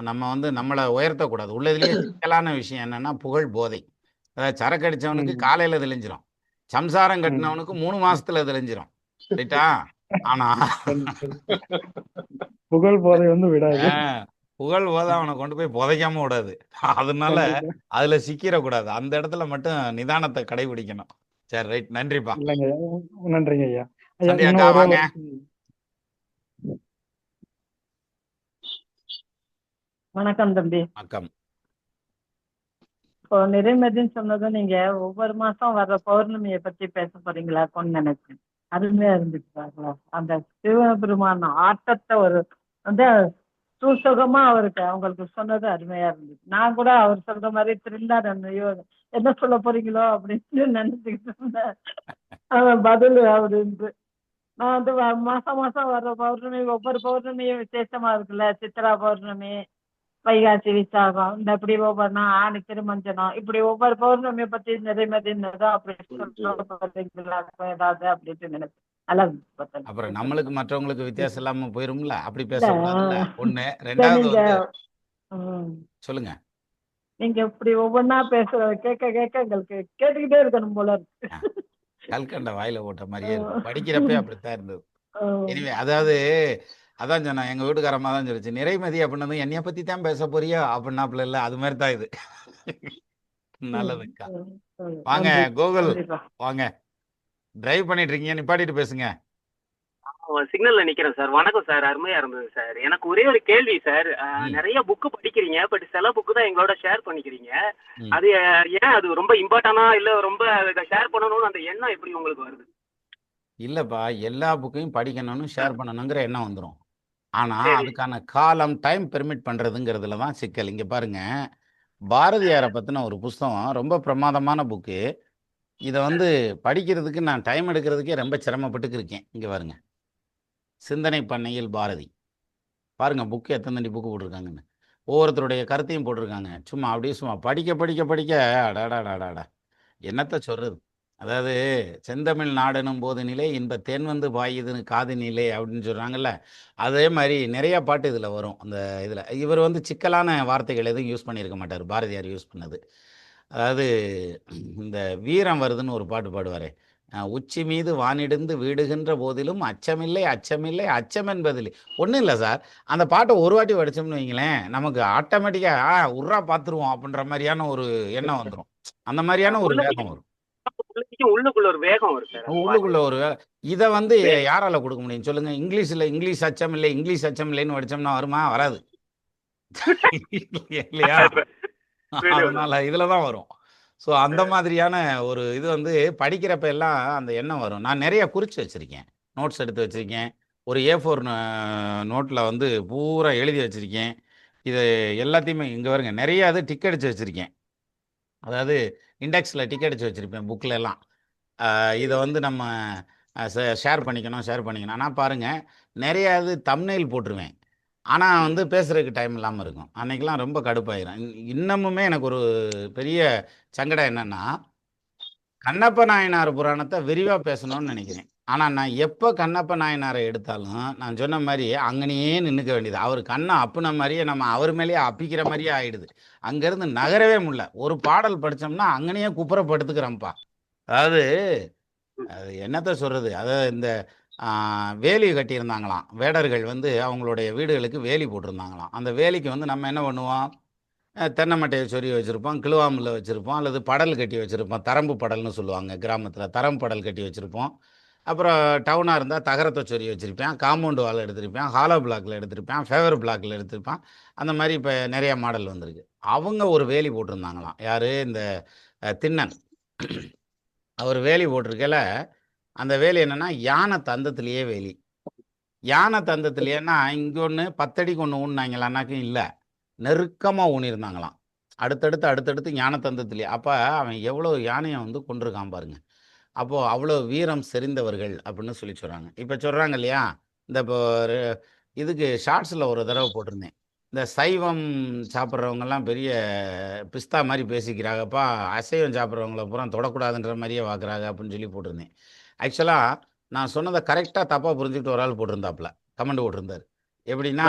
நம்ம வந்து நம்மளை உயர்த்தக்கூடாது. உள்ளதுலயே சிக்கலான விஷயம் என்னன்னா புகழ் போதை. அதாவது சரக்கு அடிச்சவனுக்கு ம். காலையில தெளிஞ்சிரும், சம்சாரம் ம். கட்டினவனுக்கு 3 மாசத்துல தெளிஞ்சிரும். ரைட்டா? ஆனா புகழ் போதை வந்து விடாது. ஆஹ், புகழ் போதை அவனை கொண்டு போய் புதைக்காம விடாது. அதனால கண்டிப்பா. அதுல சிக்கிடக்கூடாது. அந்த இடத்துல மட்டும் நிதானத்தை கடைபிடிக்கணும். சரி, ரைட், நன்றிப்பா. இல்லைங்க ஐயா. நன்றிங்க ஐயா. ஐயா சந்தியா இன்னும் அக்கா ஒரே வாங்க. ஒரு வணக்கம் தம்பி. வணக்கம். இப்போ நிறைமதின்னு சொன்னதும் நீங்க ஒவ்வொரு மாசம் வர்ற பௌர்ணமியை பத்தி பேச போறீங்களாக்கும்னு நினைச்சேன். அருமையா இருந்துச்சு பாருங்க. அந்த சிவபெருமான ஆட்டத்தை ஒரு வந்து சூசகமா அவருக்கு அவங்களுக்கு சொன்னது அருமையா இருந்துச்சு. நான் கூட அவர் சொல்ற மாதிரி த்ரில்லர் என்ன சொல்ல போறீங்களோ அப்படின்னு நினைச்சுக்கிட்டு இருந்தேன். பதில் அப்படின்ட்டு நான் வந்து மாசம் மாசம் வர்ற பௌர்ணமி ஒவ்வொரு பௌர்ணமியும் விசேஷமா இருக்குல்ல. சித்ரா பௌர்ணமி, வைகாசி விசாகம், இந்த இப்படி ஒவ்வொரு ஆணி திருமஞ்சனம், இப்படி ஒவ்வொரு பௌர்ணமியை பத்தி நிறைமதினதோ அப்படி சொல்றீங்களா ஏதாவது அப்படின்னு நினைச்சேன். நல்லா இருந்துச்சு பார்த்தேன். அப்புறம் நம்மளுக்கு மற்றவங்களுக்கு வித்தியாசம் இல்லாம போயிரும்ல, அப்படி இல்ல, பேசக்கூடாதுல்ல. ஒண்ணு. ரெண்டாவது நீங்க வந்து சொல்லுங்க. நீங்க இப்படி ஒவ்வொன்னா பேசுறத கேட்க கேட்க எங்களுக்கு கேட்டுக்கிட்டே இருக்கணும் போல இருக்கு. கல்கண்ட வாயில போட்ட மாதிரியே இருக்கும். படிக்கிறப்பே அப்படித்தான் இருந்தது. ஆஹ் எனிவே, அதாவது அதான் சொன்னேன், எங்க வீட்டுக்காரமா தான் சொல்லிச்சு, நிறைமதி அப்படின்னது என்னைய பத்தி தான் பேச போறியா அப்படின்னாப்புல இல்ல. அது மாதிரி தான் இது. நல்லதுக்கா. வாங்க நன்றி கோகுல், நன்றிப்பா. வாங்க. டிரைவ் பண்ணிட்டு இருக்கீங்க, நிப்பாட்டிட்டு பேசுங்க. சிக்னல்ல நிக்கிறேன் சார். வணக்கம் சார். அருமையா இருந்தது சார். எனக்கு ஒரே ஒரு கேள்வி சார். ம், நிறைய புக்கு படிக்கிறீங்க, பட் சில புக்கு தான் எங்களோட ஷேர் பண்ணிக்கிறீங்க. ம். அது ஏன் அது ரொம்ப இம்பார்ட்டனா இல்ல ரொம்ப இதை ஷேர் பண்ணணும்னு அந்த எண்ணம் எப்படி உங்களுக்கு வருது? இல்லப்பா, எல்லா புக்கையும் படிக்கணும்னு ஷேர் பண்ணணுங்கிற எண்ணம் வந்துடும். ஆனா சரி. அதுக்கான காலம், டைம் பெர்மிட் பண்றதுங்கிறதுல தான் சிக்கல். இங்க பாருங்க, பாரதியாரை பத்தின ஒரு புஸ்தகம், ரொம்ப பிரமாதமான புக்கு. இதை வந்து படிக்கிறதுக்கு நான் டைம் எடுக்கிறதுக்கே ரொம்ப சிரமப்பட்டுக்கு இருக்கேன். இங்க பாருங்க, சிந்தனை பண்ணையில் பாரதி. பாருங்க புக்கு எத்தனை புக்கு போட்டிருக்காங்கன்னு. ஒவ்வொருத்தருடைய கருத்தையும் போட்டிருக்காங்க. சும்மா அப்படியே சும்மா படிக்க படிக்க படிக்க அடாடாடாடா என்னத்த சொல்றது. அதாவது செந்தமிழ் நாடெனும் போது நிலை இன்ப தேன் வந்து பாயுதுன்னு காது நிலை அப்படின்னு சொல்றாங்கல்ல. அதே மாதிரி நிறைய பாட்டு இதுல வரும். அந்த இதுல இவர் வந்து சிக்கலான வார்த்தைகள் எதுவும் யூஸ் பண்ணியிருக்க மாட்டார். பாரதியார் யூஸ் பண்ணது, அதாவது இந்த வீரம் வருதுன்னு ஒரு பாட்டு பாடுவாரே, உச்சி மீது வானிடிந்து வீடுகின்ற போதிலும் அச்சமில்லை அச்சமில்லை அச்சம் என்பதில்லை. ஒன்றும் இல்லை சார், அந்த பாட்டை ஒரு வாட்டி படிச்சோம்னு வைங்களேன், நமக்கு ஆட்டோமேட்டிக்காக உர்ரா பார்த்துருவோம் அப்படின்ற மாதிரியான ஒரு எண்ணம் வந்துடும். அந்த மாதிரியான ஒரு வேகம் வரும். உள்ளுக்குள்ள ஒரு வேகம் வரும் சார். அந்த உள்ளுக்குள்ள ஒரு இதை வந்து வே- யாரால கொடுக்க முடியும் சொல்லுங்க? இங்கிலீஷ் அச்சம் இல்லை, இங்கிலீஷ் அச்சம் இல்லைன்னு படிச்சோம்னா வருமா? வராது இல்லையா? புரியுது. அதனால இதுல தான் வரும். ஸோ அந்த மாதிரியான ஒரு இது வந்து படிக்கிறப்ப எல்லாம் அந்த எண்ணம் வரும். நான் நிறைய குறிச்சு வச்சிருக்கேன். நோட்ஸ் எடுத்து வச்சிருக்கேன். ஒரு A4 நோட்டில் வந்து பூரா எழுதி வச்சிருக்கேன். இது எல்லாத்தையுமே இங்கே வருங்க நிறைய இது டிக் அடிச்சு வச்சிருக்கேன். அதாவது இண்டெக்ஸில் டிக் அடிச்சு வச்சிருப்பேன் புக்கில் எல்லாம். இதை வந்து நம்ம ஷேர் பண்ணிக்கணும். ஆனால் பாருங்கள் நிறைய இது தம்ப்நெயில் போட்டுருவேன். ஆனால் வந்து பேசுறதுக்கு டைம் இல்லாமல் இருக்கும். அன்னைக்கெல்லாம் ரொம்ப கடுப்பாயிரும். இன்னமுமே எனக்கு ஒரு பெரிய சங்கடம் என்னன்னா, கண்ணப்ப நாயனார் புராணத்தை விரிவாக பேசணும்னு நினைக்கிறேன். ஆனால் நான் எப்போ கண்ணப்ப நாயனாரை எடுத்தாலும் நான் சொன்ன மாதிரி அங்கனையே நின்றுக்க வேண்டியது. அவர் கண்ணை அப்புன மாதிரியே நம்ம அவர் மேலேயே அப்பிக்கிற மாதிரியே ஆயிடுது. அங்கேருந்து நகரவே முடியல. ஒரு பாடல் படித்தோம்னா அங்கனையே குப்புறப்படுத்துக்கிறோம்ப்பா. அதாவது அது என்னத்த சொல்கிறது, அதாவது இந்த வேலி கட்டியிருந்தாங்களாம். வேடர்கள் வந்து அவங்களுடைய வீடுகளுக்கு வேலி போட்டிருந்தாங்களாம். அந்த வேலிக்கு வந்து நம்ம என்ன பண்ணுவோம், தென்னை மட்டையை சொருகி வச்சுருப்போம், கிழுவாமுல்ல வச்சுருப்போம், அல்லது படல் கட்டி வச்சுருப்போம். தரம்பு படல்னு சொல்லுவாங்க கிராமத்தில். தரம்பு படல் கட்டி வச்சுருப்போம். அப்புறம் டவுனாக இருந்தால் தகரத்தை சொருகி வச்சுருப்பேன், காம்பவுண்டு வால் எடுத்திருப்பேன், ஹாலோ பிளாக்கில் எடுத்திருப்பேன், ஃபேவர் பிளாக்கில் எடுத்திருப்பேன். அந்த மாதிரி இப்போ நிறைய மாடல் வந்திருக்கு. அவங்க ஒரு வேலி போட்டிருந்தாங்களாம். யார், இந்த திண்ணன். அவர் வேலி போட்டிருக்கல, அந்த வேலி என்னென்னா யானை தந்தத்துலேயே வேலி. யானை தந்தத்துலேயேன்னா இங்கே ஒன்று 10 அடிக்கு ஒன்று ஊன்னாங்களான்னாக்கும் இல்லை, நெருக்கமாக ஊனியிருந்தாங்களாம். அடுத்தடுத்து ஞான தந்தத்துலேயே. அப்போ அவன் எவ்வளோ யானையை வந்து கொண்டிருக்கான் பாருங்க. அப்போது அவ்வளோ வீரம் செறிந்தவர்கள் அப்படின்னு சொல்லி சொல்கிறாங்க. இப்போ சொல்கிறாங்க இல்லையா, இந்த இப்போ இதுக்கு ஷார்ட்ஸில் ஒரு தடவை போட்டிருந்தேன். இந்த சைவம் சாப்பிட்றவங்கெல்லாம் பெரிய பிஸ்தா மாதிரி பேசிக்கிறாங்கப்பா, அசைவம் சாப்பிட்றவங்கள பூரா தொடக்கூடாதுன்ற மாதிரியே பார்க்குறாங்க அப்படின்னு சொல்லி போட்டிருந்தேன். ஆக்சுவலாக நான் சொன்னதை கரெக்டாக தப்பாக புரிஞ்சுக்கிட்டு ஒரு ஆள் போட்டிருந்தாப்புல கமெண்ட் போட்டிருந்தார். எப்படின்னா,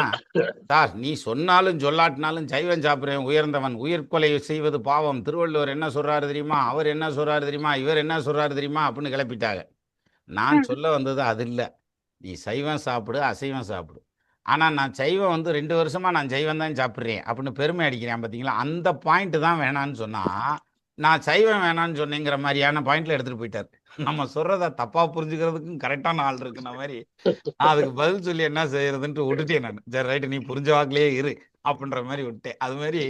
சார் நீ சொன்னாலும் சொல்லாட்டினாலும் சைவம் சாப்பிட்றேன் உயர்ந்தவன், உயிர்கொலை செய்வது பாவம், திருவள்ளுவர் என்ன சொல்கிறாரு தெரியுமா, அவர் என்ன சொல்கிறாரு தெரியுமா, இவர் என்ன சொல்கிறாரு தெரியுமா அப்படின்னு கிளப்பிட்டாங்க. நான் சொல்ல வந்தது அது இல்லை. நீ சைவம் சாப்பிடு, அசைவம் சாப்பிடு. ஆனால் நான் சைவம் வந்து 2 வருஷமாக நான் சைவம் தான் சாப்பிட்றேன் அப்படின்னு பெருமை அடிக்கிறேன் பார்த்தீங்களா, அந்த பாயிண்ட்டு தான் வேணான்னு சொன்னால், நான் சைவம் வேணான்னு சொன்னேங்கிற மாதிரியான பாயிண்டில் எடுத்துகிட்டு போயிட்டார். நம்ம சொல்கிறத தப்பாக புரிஞ்சுக்கிறதுக்கும் கரெக்டான ஆள் இருக்குன மாதிரி நான் அதுக்கு பதில் சொல்லி என்ன செய்யறதுன்ட்டு விட்டுட்டேன். நான் சரி ரைட்டு நீ புரிஞ்ச வாக்கிலேயே இரு அப்படின்ற மாதிரி விட்டேன். அது மாதிரி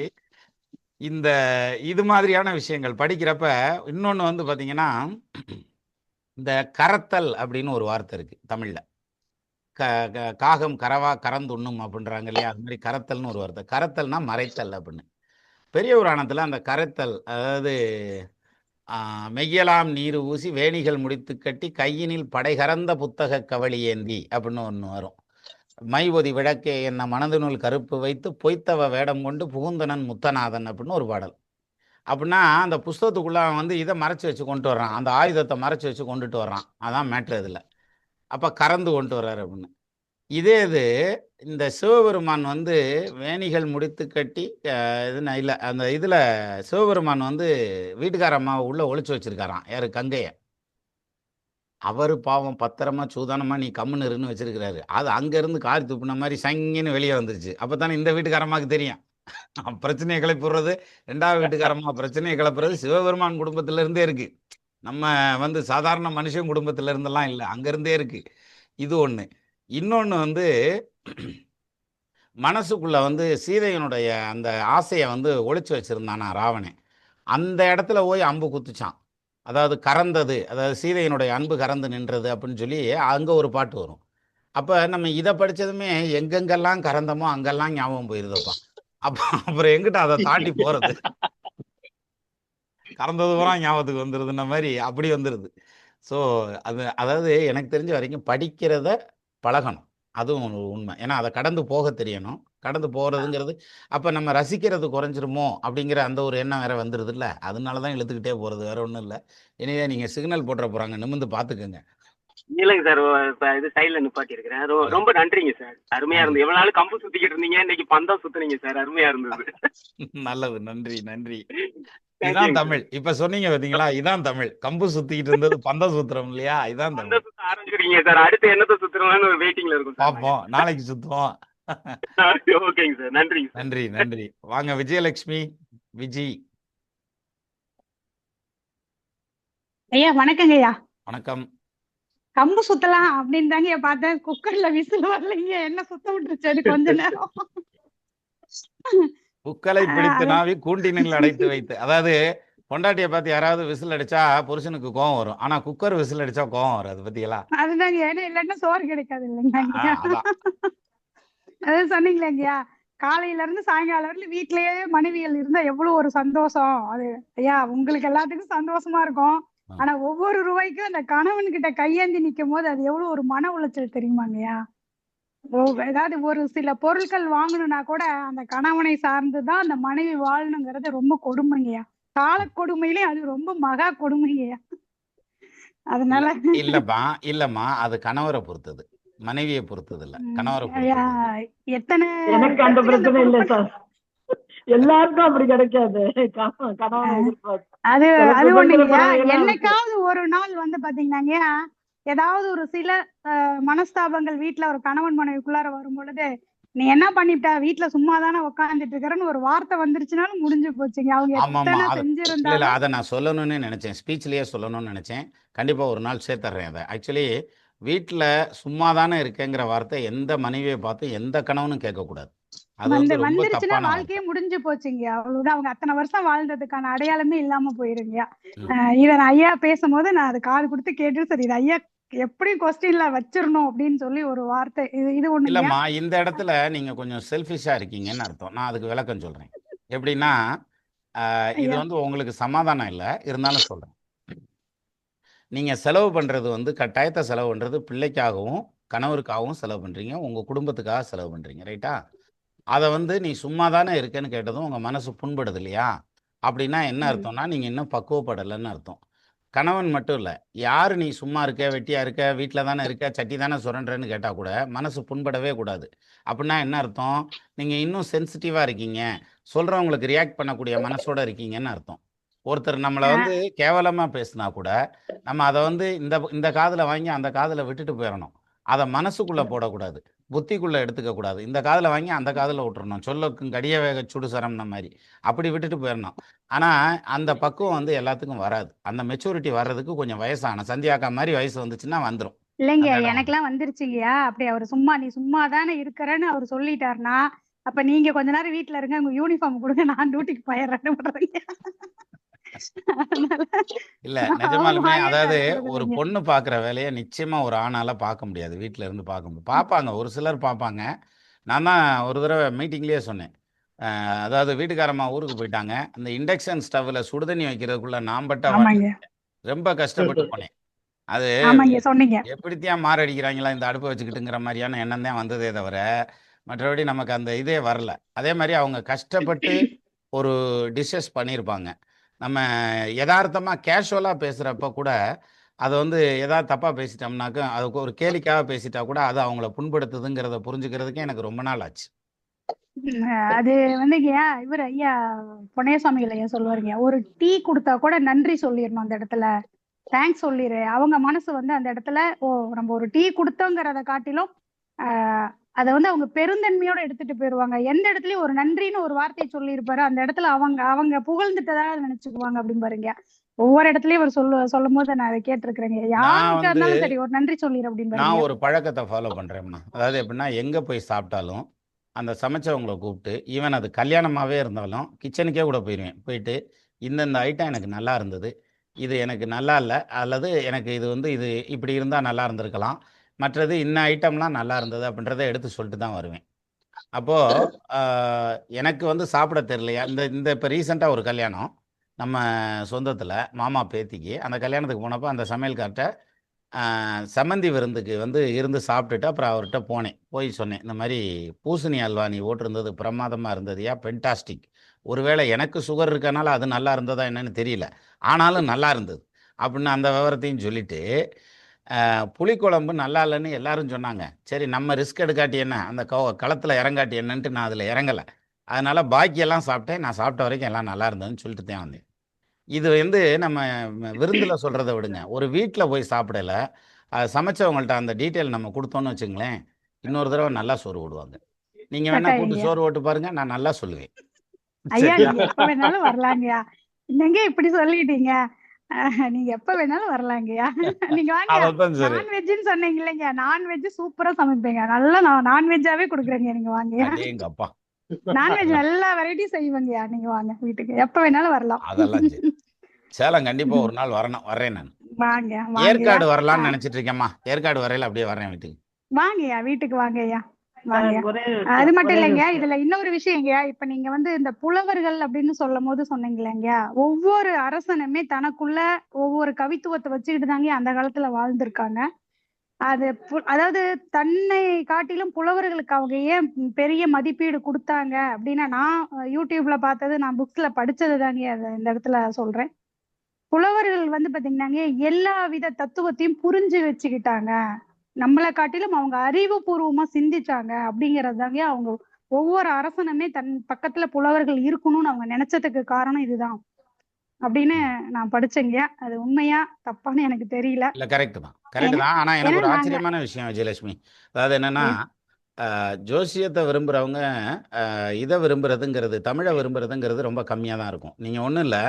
இந்த இது மாதிரியான விஷயங்கள் படிக்கிறப்ப இன்னொன்று வந்து பார்த்தீங்கன்னா, இந்த கரத்தல் அப்படின்னு ஒரு வார்த்தை இருக்குது தமிழில். காகம் கரவா கறந்துண்ணும் அப்படின்றாங்க இல்லையா, அது மாதிரி கரத்தல்னு ஒரு வார்த்தை. கரத்தல்னா மறைத்தல் அப்படின்னு. பெரிய புராணத்தில் அந்த கரைத்தல், அதாவது மெய்யலாம் நீர் ஊசி வேணிகள் முடித்து கட்டி கையினில் படை கறந்த புத்தக கவளி ஏந்தி அப்படின்னு ஒன்று வரும். மை ஒதி விளக்கே என்ன மனதினுள் கருப்பு வைத்து பொய்த்தவ வேடம் கொண்டு புகுந்தனன் முத்தநாதன் அப்படின்னு ஒரு பாடல். அப்படின்னா அந்த புஸ்தகத்துக்குள்ள அவன் வந்து இதை மறைச்சி வச்சு கொண்டு வர்றான், அந்த ஆயுதத்தை மறைச்சி வச்சு கொண்டுட்டு வர்றான். அதான் மேட்ரு இதில். அப்போ கறந்து கொண்டு வர்றாரு அப்படின்னு. இதே இது இந்த சிவபெருமான் வந்து வேணிகள் முடித்து கட்டி இதுனா இல்லை, அந்த இதில் சிவபெருமான் வந்து வீட்டுக்கார அம்மாவை உள்ளே ஒளிச்சு வச்சிருக்காராம். யார், கங்கையை. அவர் பாவம் பத்திரமா சூதானமாக நீ கம்முன்னு இருன்னு வச்சிருக்கிறாரு. அது அங்கேருந்து காரி துப்புன மாதிரி சங்கின்னு வெளியே வந்துருச்சு. அப்போ தானே இந்த வீட்டுக்காரம்மாவுக்கு தெரியும் பிரச்சனையை கிளப்பிடுறது. 2வது வீட்டுக்காரம்மா பிரச்சனையை கிளப்புறது சிவபெருமான் குடும்பத்திலேருந்தே இருக்குது. நம்ம வந்து சாதாரண மனுஷன் குடும்பத்துல இருந்தெல்லாம் இல்லை, அங்கேருந்தே இருக்குது. இது ஒன்று. இன்னொன்று வந்து மனசுக்குள்ள வந்து சீதையனுடைய அந்த ஆசையை வந்து ஒளிச்சு வச்சிருந்தானா ராவணன். அந்த இடத்துல போய் அம்பு குத்துச்சான். அதாவது கறந்தது, அதாவது சீதையனுடைய அன்பு கறந்து நின்றது அப்படின்னு சொல்லி அங்கே ஒரு பாட்டு வரும். அப்போ நம்ம இதை படித்ததுமே எங்கெங்கெல்லாம் கறந்தமோ அங்கெல்லாம் ஞாபகம் போயிருதப்பா. அப்புறம் எங்கிட்ட அதை தாண்டி போகிறது, கறந்தது பூரா ஞாபகத்துக்கு வந்துடுதுன்ன மாதிரி அப்படி வந்துடுது. ஸோ அதாவது எனக்கு தெரிஞ்ச வரைக்கும் படிக்கிறத பழகணும், அதுவும் ஒரு உண்மை. ஏன்னா அதை கடந்து போக தெரியணும். கடந்து போகிறதுங்கிறது அப்போ நம்ம ரசிக்கிறது குறைஞ்சிருமோ அப்படிங்கிற அந்த ஒரு எண்ணம் வேற வந்துடுது இல்லை, அதனால தான் இழுத்துக்கிட்டே போகிறது, வேற ஒன்றும் இல்லை. இனியே நீங்கள் சிக்னல் போட்டுற போகிறாங்க, நிமிர்ந்து பார்த்துக்கோங்க. இல்லைங்க சார், இப்போ இது சைடில் நிப்பாட்டி இருக்கிறேன். ரொம்ப நன்றிங்க சார், அருமையாக இருந்தது. எவ்வளோ நாள் கம்பு சுற்றிக்கிட்டு இருந்தீங்க, இன்னைக்கு பந்தம் சுற்றுனீங்க சார், அருமையாக இருந்தது. நல்லது, நன்றி நன்றி. இதான் தமிழ். இப்ப சொன்னீங்க பாத்தீங்களா, இதான் தமிழ். கம்பு சுத்திக்கிட்டு இருந்தது பந்தம் சுத்துறோம் இல்லையா, இதான் தமிழ். சுத்த ஆரம்பிச்சிருக்கீங்க சார், அடுத்து என்னத்தை சுத்துறோம்னு ஒரு வெயிட்டிங்ல இருக்கும். பார்ப்போம், நாளைக்கு சுத்துவோம். ஓகேங்க சார், நன்றிங்க. நன்றி நன்றி. வாங்க விஜயலட்சுமி. விஜி ஐயா வணக்கங்க ஐயா. வணக்கம். கம்பு சுத்தலாம் அப்படின்னு தாங்க பார்த்தேன், குக்கர்ல விசில் வரலைங்க, என்ன சுத்த விட்டுருச்சு அது கொஞ்ச நேரம். புக்களை பிடித்து நாவி கூண்டினில் அடைத்து வைத்து, அதாவது பொண்டாட்டியை பார்த்து யாராவது விசில் அடிச்சா புருஷனுக்கு கோவம் வரும். ஆனா குக்கர் விசில் அடிச்சா கோவம் வரும். அது பத்தியெல்லாம் அதுதாங்க, ஏன்னா இல்லைன்னா சோறு கிடைக்காது இல்லைங்க ஐயா. அதான். அது சொன்னீங்களே ஐயா, காலையில இருந்து சாயங்காலம் வரையிலும் வீட்லயே மனைவிகள் இருந்தா எவ்வளவு ஒரு சந்தோஷம். அது ஐயா உங்களுக்கு எல்லாத்துக்கும் சந்தோஷமா இருக்கும். ஆ. ஆனா ஒவ்வொரு ரூபாய்க்கும் அந்த கணவன் கிட்ட கையேந்தி நிக்கும் போது அது எவ்வளவு ஒரு மன உளைச்சல் தெரியுமாங்கய்யா. ஏதாவது ஒரு சில பொருட்கள் வாங்கணும்னா கூட அந்த கணவனை சார்ந்துதான் அந்த மனைவி வாழணுங்கிறது ரொம்ப கொடுமைங்கய்யா. கால கொடுமையிலே அது ரொம்ப மகா கொடுமைங்கய்யா. இல்ல அதனால இல்லம்மா அது கணவரை பொறுத்தது, மனைவியை பொறுத்தது இல்ல, கணவரை ஐயா, பொறுத்தது இது. எத்தனை எனக்கு அந்த பேர்த்துக்கு அந்த பிரச்சனை இல்லை குறிப்பிட்ட சார். எல்லாருக்கும் அப்படி கிடைக்காது. கணவனை எதிர்பார்த்து அது சில அது சுதந்திர ஒண்ணுங்கய்யா. பறவைகள்லாம் இருக்கு. என்னைக்காவது ஒரு நாள் வந்து பாத்தீங்கன்னாங்கய்யா, ஏதாவது ஒரு சில மனஸ்தாபங்கள் வீட்டுல ஒரு கணவன் மனைவிக்குள்ளார வரும் பொழுது, நீ என்ன பண்ணிட்ட, வீட்டுல சும்மா தானே உட்காந்துட்டு இருக்கிறன்னு ஒரு வார்த்தை வந்துருச்சுனாலும் முடிஞ்சு போச்சுங்க. அவங்க ஆமாம்மா எத்தனை அது இல்லை செஞ்சிருந்தாலும். அதை நான் சொல்லணும்னு நினச்சேன், ஸ்பீச்லேயே சொல்லணும்னு நினச்சேன். கண்டிப்பாக ஒரு நாள் சேர்த்துறேன் அதை. ஆக்சுவலி வீட்டில் சும்மா தானே இருக்கேங்கிற வார்த்தை எந்த மனைவியை பார்த்து எந்த கணவனும் கேட்கக்கூடாது. அது வந்து ரொம்ப வந்துருச்சுன்னா தப்பான வார்த்தை. வாழ்க்கையே முடிஞ்சு போச்சுங்க. அவ்வளவுதான். அவங்க அத்தனை வருஷம் வாழ்ந்ததுக்கான அடையாளமே இல்லாம போயிருங்க. ம். இதை நான் ஐயா பேசும்போது நான் அது காது கொடுத்து கேட்டு சரி இது ஐயா எப்படி கொஸ்டின்ல வச்சிரணும் அப்படின்னு சொல்லி ஒரு வார்த்தை இது ஒண்ணுங்கய்யா. இல்லைம்மா இந்த இடத்துல நீங்கள் கொஞ்சம் செல்ஃபிஷாக இருக்கீங்கன்னு அர்த்தம். நான் அதுக்கு விளக்கம் சொல்கிறேன். எப்படின்னா இது ஐயா வந்து உங்களுக்கு சமாதானம் இல்லை, இருந்தாலும் சொல்கிறேன். நீங்கள் செலவு பண்ணுறது வந்து கட்டாயத்தை செலவு பண்ணுறது பிள்ளைக்காகவும் கணவருக்காகவும் செலவு பண்ணுறீங்க, உங்கள் குடும்பத்துக்காக செலவு பண்ணுறீங்க, ரைட்டா? அதை வந்து நீ சும்மா தானே இருக்கேன்னு கேட்டதும் உங்கள் மனசு புண்படுது இல்லையா? அப்படின்னா என்ன அர்த்தம்னா நீங்கள் இன்னும் பக்குவப்படலைன்னு அர்த்தம். கணவன் மட்டும் இல்லை, யார் நீ சும்மா இருக்க, வெட்டியா இருக்க, வீட்டில் தானே இருக்க, சட்டி தானே சுரண்டுறேன்னு கேட்டால் கூட மனசு புண்படவே கூடாது. அப்படின்னா என்ன அர்த்தம்? நீங்கள் இன்னும் சென்சிட்டிவாக இருக்கீங்க, சொல்கிறவங்களுக்கு ரியாக்ட் பண்ணக்கூடிய மனசோட இருக்கீங்கன்னு அர்த்தம். ஒருத்தர் நம்மளை வந்து கேவலமாக பேசினா கூட நம்ம அதை வந்து இந்த காதில் வாங்கி அந்த காதில் விட்டுட்டு போயிடணும். அதை மனசுக்குள்ளே போடக்கூடாது, புத்திக்குள்ளே எடுத்துக்க கூடாது. இந்த காதில் வாங்கி அந்த காதில் விட்டுறணும். சொல்லுக்கும் கடிய வேக சுடு சரம்ன மாதிரி அப்படி விட்டுட்டு போயிடணும். ஆனால் அந்த பக்குவம் வந்து எல்லாத்துக்கும் வராது. அந்த மெச்சூரிட்டி வர்றதுக்கு கொஞ்சம் வயசான சந்தியாக்கா மாதிரி வயசு வந்துச்சுன்னா வந்துடும். இல்லைங்க, அந்த இடம் வந்துடும். எனக்கெல்லாம் வந்துருச்சுங்கய்யா. அப்படி அவர் சும்மா நீ சும்மா தானே இருக்கிறேன்னு அவர் சொல்லிட்டாருன்னா, அப்ப நீங்க கொஞ்ச நேரம் வீட்டுல இருங்க, உங்க யூனிஃபார்ம் கொடுங்க, நான் டியூட்டிக்கு போயிடுறேன்னு பண்றீங்க. இல்லை அவர் நிஜமாலுமே, வாயே அதாவது திறக்கிறது ஒரு இல்லைங்க. பொண்ணு பார்க்குற வேலையை நிச்சயமா ஒரு ஆணால பார்க்க முடியாது. வீட்டில் இருந்து பார்க்க முடியும், பார்ப்பாங்க, ஒரு சிலர் பார்ப்பாங்க. நான் தான் ஒரு தடவை மீட்டிங்லேயே சொன்னேன். அதாவது வீட்டுக்காரம்மா ஊருக்கு போயிட்டாங்க, அந்த இண்டக்ஷன் ஸ்டவ்வில் சுடுதண்ணி வைக்கிறதுக்குள்ள நான் பட்ட ஆமாங்க ரொம்ப கஷ்டப்பட்டு போனேன். அது ஆமாங்க சொன்னீங்க. எப்படித்தான் மாரடிக்கிறாங்களா இந்த அடுப்பை வச்சுக்கிட்டுங்கிற மாதிரியான எண்ணம் தான் வந்ததே தவிர மற்றபடி நமக்கு அந்த இதே வரல. அதே மாதிரி அவங்க கஷ்டப்பட்டு ஒரு டிஷ்ஷஸ் பண்ணியிருப்பாங்க. நம்ம யதார்த்தமாக கேஷுவலாக பேசுகிறப்ப கூட அதை வந்து ஏதாவது தப்பாக பேசிட்டோம்னாக்க, அதுக்கு ஒரு கேலிக்காக பேசிட்டா கூட அது அவங்கள புண்படுத்துதுங்கிறத புரிஞ்சுக்கிறதுக்கே எனக்கு ரொம்ப நாள் ஆச்சு. அது வந்துங்கய்யா, இவர் ஐயா பொன்னையசாமிகள் ஐயா சொல்லுவாருங்க, ஒரு டீ கொடுத்தா கூட நன்றி சொல்லிடணும் அந்த இடத்துல, தேங்க்ஸ் சொல்லிடு. அவங்க மனசு வந்து அந்த இடத்துல ஓ நம்ம ஒரு டீ கொடுத்தோங்கிறத காட்டிலும் அதை வந்து அவங்க பெருந்தன்மையோட எடுத்துட்டு போயிருவாங்க. எந்த இடத்துலயும் ஒரு நன்றின்னு ஒரு வார்த்தையை சொல்லியிருப்பாரு, அந்த இடத்துல அவங்க புகழ்ந்துட்டதா நினைச்சுக்குவாங்க அப்படின்னு பாருங்க. ஒவ்வொரு இடத்துலயும் அவர் சொல்லும் போது நான் அதை கேட்டிருக்கிறேங்க. நான் யாருக்கு வந்து இருந்தாலும் சரி ஒரு நன்றி சொல்லிடு அப்படின்னு நான் பாருங்க. ஒரு பழக்கத்தை ஃபாலோ பண்ணுறேம்மா. அதாவது எப்படின்னா, எங்கே போய் சாப்பிட்டாலும் அந்த சமைச்சவங்களை கூப்பிட்டு, ஈவன் அது கல்யாணமாகவே இருந்தாலும் கிச்சனுக்கே கூட போயிடுவேன். போயிட்டு இந்தந்த ஐட்டம் எனக்கு நல்லா இருந்தது, இது எனக்கு நல்லா இல்லை, அல்லது எனக்கு இது வந்து இது இப்படி இருந்தால் நல்லா இருந்திருக்கலாம், மற்றது இன்ன ஐட்டம்லாம் நல்லா இருந்தது அப்படின்றத எடுத்து சொல்லிட்டு தான் வருவேன். அப்போது எனக்கு வந்து சாப்பிட தெரியலையா, இந்த இப்போ ரீசெண்டாக ஒரு கல்யாணம் நம்ம சொந்தத்தில் மாமா பேத்திக்கு, அந்த கல்யாணத்துக்கு போனப்போ அந்த சமையல்கார்ட்ட சம்மந்தி விருந்துக்கு வந்து இருந்து சாப்பிட்டுட்டு அப்புறம் அவர்கிட்ட போனேன். போய் சொன்னேன், இந்த மாதிரி பூசணி அல்வா நீ ஓட்டிருந்தது பிரமாதமாக இருந்ததுயா, பென்டாஸ்டிக். ஒருவேளை எனக்கு சுகர் இருக்கனால அது நல்லா இருந்ததா என்னன்னு தெரியல, ஆனாலும் நல்லா இருந்தது அப்படின்னு அந்த விவரத்தையும் சொல்லிட்டு, புளிக்குழம்பு நல்லா இல்லைன்னு எல்லாரும் சொன்னாங்க. சரி நம்ம ரிஸ்க் எடுக்காட்டி என்ன, அந்த களத்தில் இறங்காட்டி என்னன்ட்டு நான் அதில் இறங்கலை. அதனால் பாக்கியெல்லாம் சாப்பிட்டேன், நான் சாப்பிட்ட வரைக்கும் எல்லாம் நல்லா இருந்ததுன்னு சொல்லிட்டு தான் வந்தேன். இது வந்து நம்ம விருந்தில் சொல்கிறத விடுங்க, ஒரு வீட்டில் போய் சாப்பிடல சமைச்சவங்கள்ட்ட அந்த டீட்டெயில் நம்ம கொடுத்தோன்னு வச்சுங்களேன், இன்னொரு தடவை நல்லா சோறு போடுவாங்க. நீங்கள் வேணா கூப்பிட்டு சோறு ஓட்டு பாருங்க, நான் நல்லா சொல்லுவேன். ஐயா சரியா? நீங்க எப்ப வேணாலும் வரலாங்கய்யா. என்னங்க இப்படி சொல்லிட்டீங்க, நீங்க எப்ப வேணாலும் வரலாங்கய்யா. நீங்க வாங்க. அதான் சரி. நான்வெஜ்னு சொன்னீங்க இல்லைங்க, நான்வெஜ் சூப்பரா சமைப்பேங்க, நல்லா நான் நான்வெஜ்ஜாவே கொடுக்குறேங்க. நீங்க வாங்கய்யா, அடேங்கப்பா. நான்வெஜ் எல்லா வெரைட்டியும் செய்வேங்கய்யா. நீங்க வாங்க வீட்டுக்கு, எப்ப வேணாலும் வரலாம். அதெல்லாம் சரி. சேலம் கண்டிப்பா ஒரு நாள் வர்றேன் நான். வாங்க வாங்கய்யா. ஏற்காடு வரலாம்னு நினைச்சிட்டு இருக்கேம்மா. ஏற்காடு வரையில அப்படியே வர்றேன் வீட்டுக்கு. வாங்கய்யா, வீட்டுக்கு வாங்கய்யா, வாங்கய்யா. ஒரே அது மட்டும் ஒரே இல்லைங்க, விஷயம். இதுல இன்னொரு விஷயங்கய்யா. இப்ப நீங்க வந்து இந்த புலவர்கள் அப்படின்னு சொல்லும் போது சொன்னீங்களேங்கய்யா, ஒவ்வொரு அரசனுமே தனக்குள்ள ஒவ்வொரு கவித்துவத்தை வச்சுக்கிட்டு தாங்க அந்த காலத்துல வாழ்ந்திருக்காங்க. அது அதாவது தன்னை காட்டிலும் புலவர்களுக்கு அவங்க ஏன் பெரிய மதிப்பீடு கொடுத்தாங்க அப்படின்னா, நான் யூடியூப்ல பார்த்தது, நான் புக்ஸ்ல படிச்சது தாங்க இந்த இடத்துல சொல்றேன். புலவர்கள் வந்து பாத்தீங்கன்னாங்க எல்லா வித தத்துவத்தையும் புரிஞ்சு வச்சுக்கிட்டாங்க. நம்மளை காட்டிலும் அவங்க அறிவுபூர்வமா சிந்திச்சாங்க அப்படிங்கிறது தாங்க அவங்க ஒவ்வொரு அரசனுமே தன் பக்கத்துல புலவர்கள் இருக்கணும்னு அவங்க நினைச்சதுக்கு காரணம் இதுதான் அப்படின்னு நான் படிச்சேங்க. அது உண்மையா தப்பான்னு எனக்கு தெரியல. இல்ல கரெக்ட் தான். ஆனா எனக்கு ஒரு ஆச்சரியமான விஷயம் விஜயலட்சுமி, அதாவது என்னன்னா ஜோசியத்தை விரும்புறவங்க இதை விரும்புறதுங்கிறது, தமிழை விரும்புறதுங்கிறது ரொம்ப கம்மியாக தான் இருக்கும். நீங்கள் ஒன்றும் இல்லை,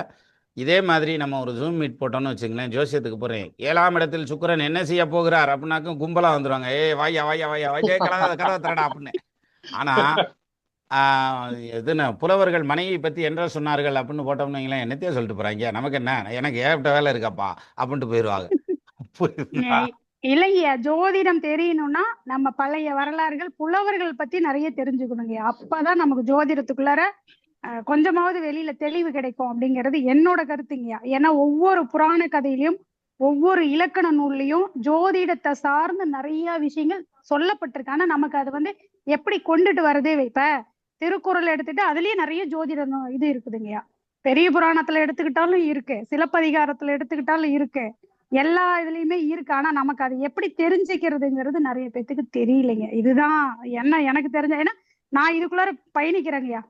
இதே மாதிரி நம்ம ஒரு ஜூம் மீட் போட்டோம்னு வச்சுங்களேன், ஜோசியத்துக்கு போகிறேன் 7ஆம் இடத்தில் சுக்கிரன் என்ன செய்ய போகிறார் அப்படின்னாக்கும் கும்பலாக வந்துடுவாங்க. வாயா வாயா வாயா வாயா கதவை திறடா அப்படின்னு. ஆனால் இதுன்னு புலவர்கள் மனைவி பற்றி என்ன சொன்னார்கள் அப்படின்னு போட்டோம்னு வைங்களேன், என்னத்தையே சொல்லிட்டு போகிறாங்க, நமக்கு என்ன, எனக்கு ஏகப்பட்ட வேலை இருக்காப்பா அப்படின்ட்டு போயிடுவாங்க. புரியுதுங்களா? இல்லைங்கய்யா, ஜோதிடம் தெரியணும்னா நம்ம பழைய வரலாறுகள் புலவர்கள் பத்தி நிறைய தெரிஞ்சுக்கணுங்க. அப்பதான் நமக்கு ஜோதிடத்துக்குள்ளார கொஞ்சமாவது வெளியில தெளிவு கிடைக்கும் அப்படிங்கிறது என்னோட கருத்துங்கய்யா. ஏன்னா ஒவ்வொரு புராண கதையிலயும் ஒவ்வொரு இலக்கண நூல்லையும் ஜோதிடத்தை சார்ந்து நிறைய விஷயங்கள் சொல்லப்பட்டிருக்கு. ஆனா நமக்கு அது வந்து எப்படி கொண்டுட்டு வரதே இப்ப திருக்குறள் எடுத்துட்டு அதுலயே நிறைய ஜோதிட இது இருக்குதுங்கய்யா. பெரிய புராணத்துல எடுத்துக்கிட்டாலும் இருக்கு, சிலப்பதிகாரத்துல எடுத்துக்கிட்டாலும் இருக்கு, எல்லா இதுலயுமே இருக்கு. ஆனா நமக்கு அதை எப்படி தெரிஞ்சுக்கிறதுங்கிறது நிறைய பேத்துக்கு தெரியலைங்க. இதுதான் எனக்கு தெரிஞ்ச, ஏன்னா நான் இதுக்குள்ளார பயணிக்கிறேங்கய்யா.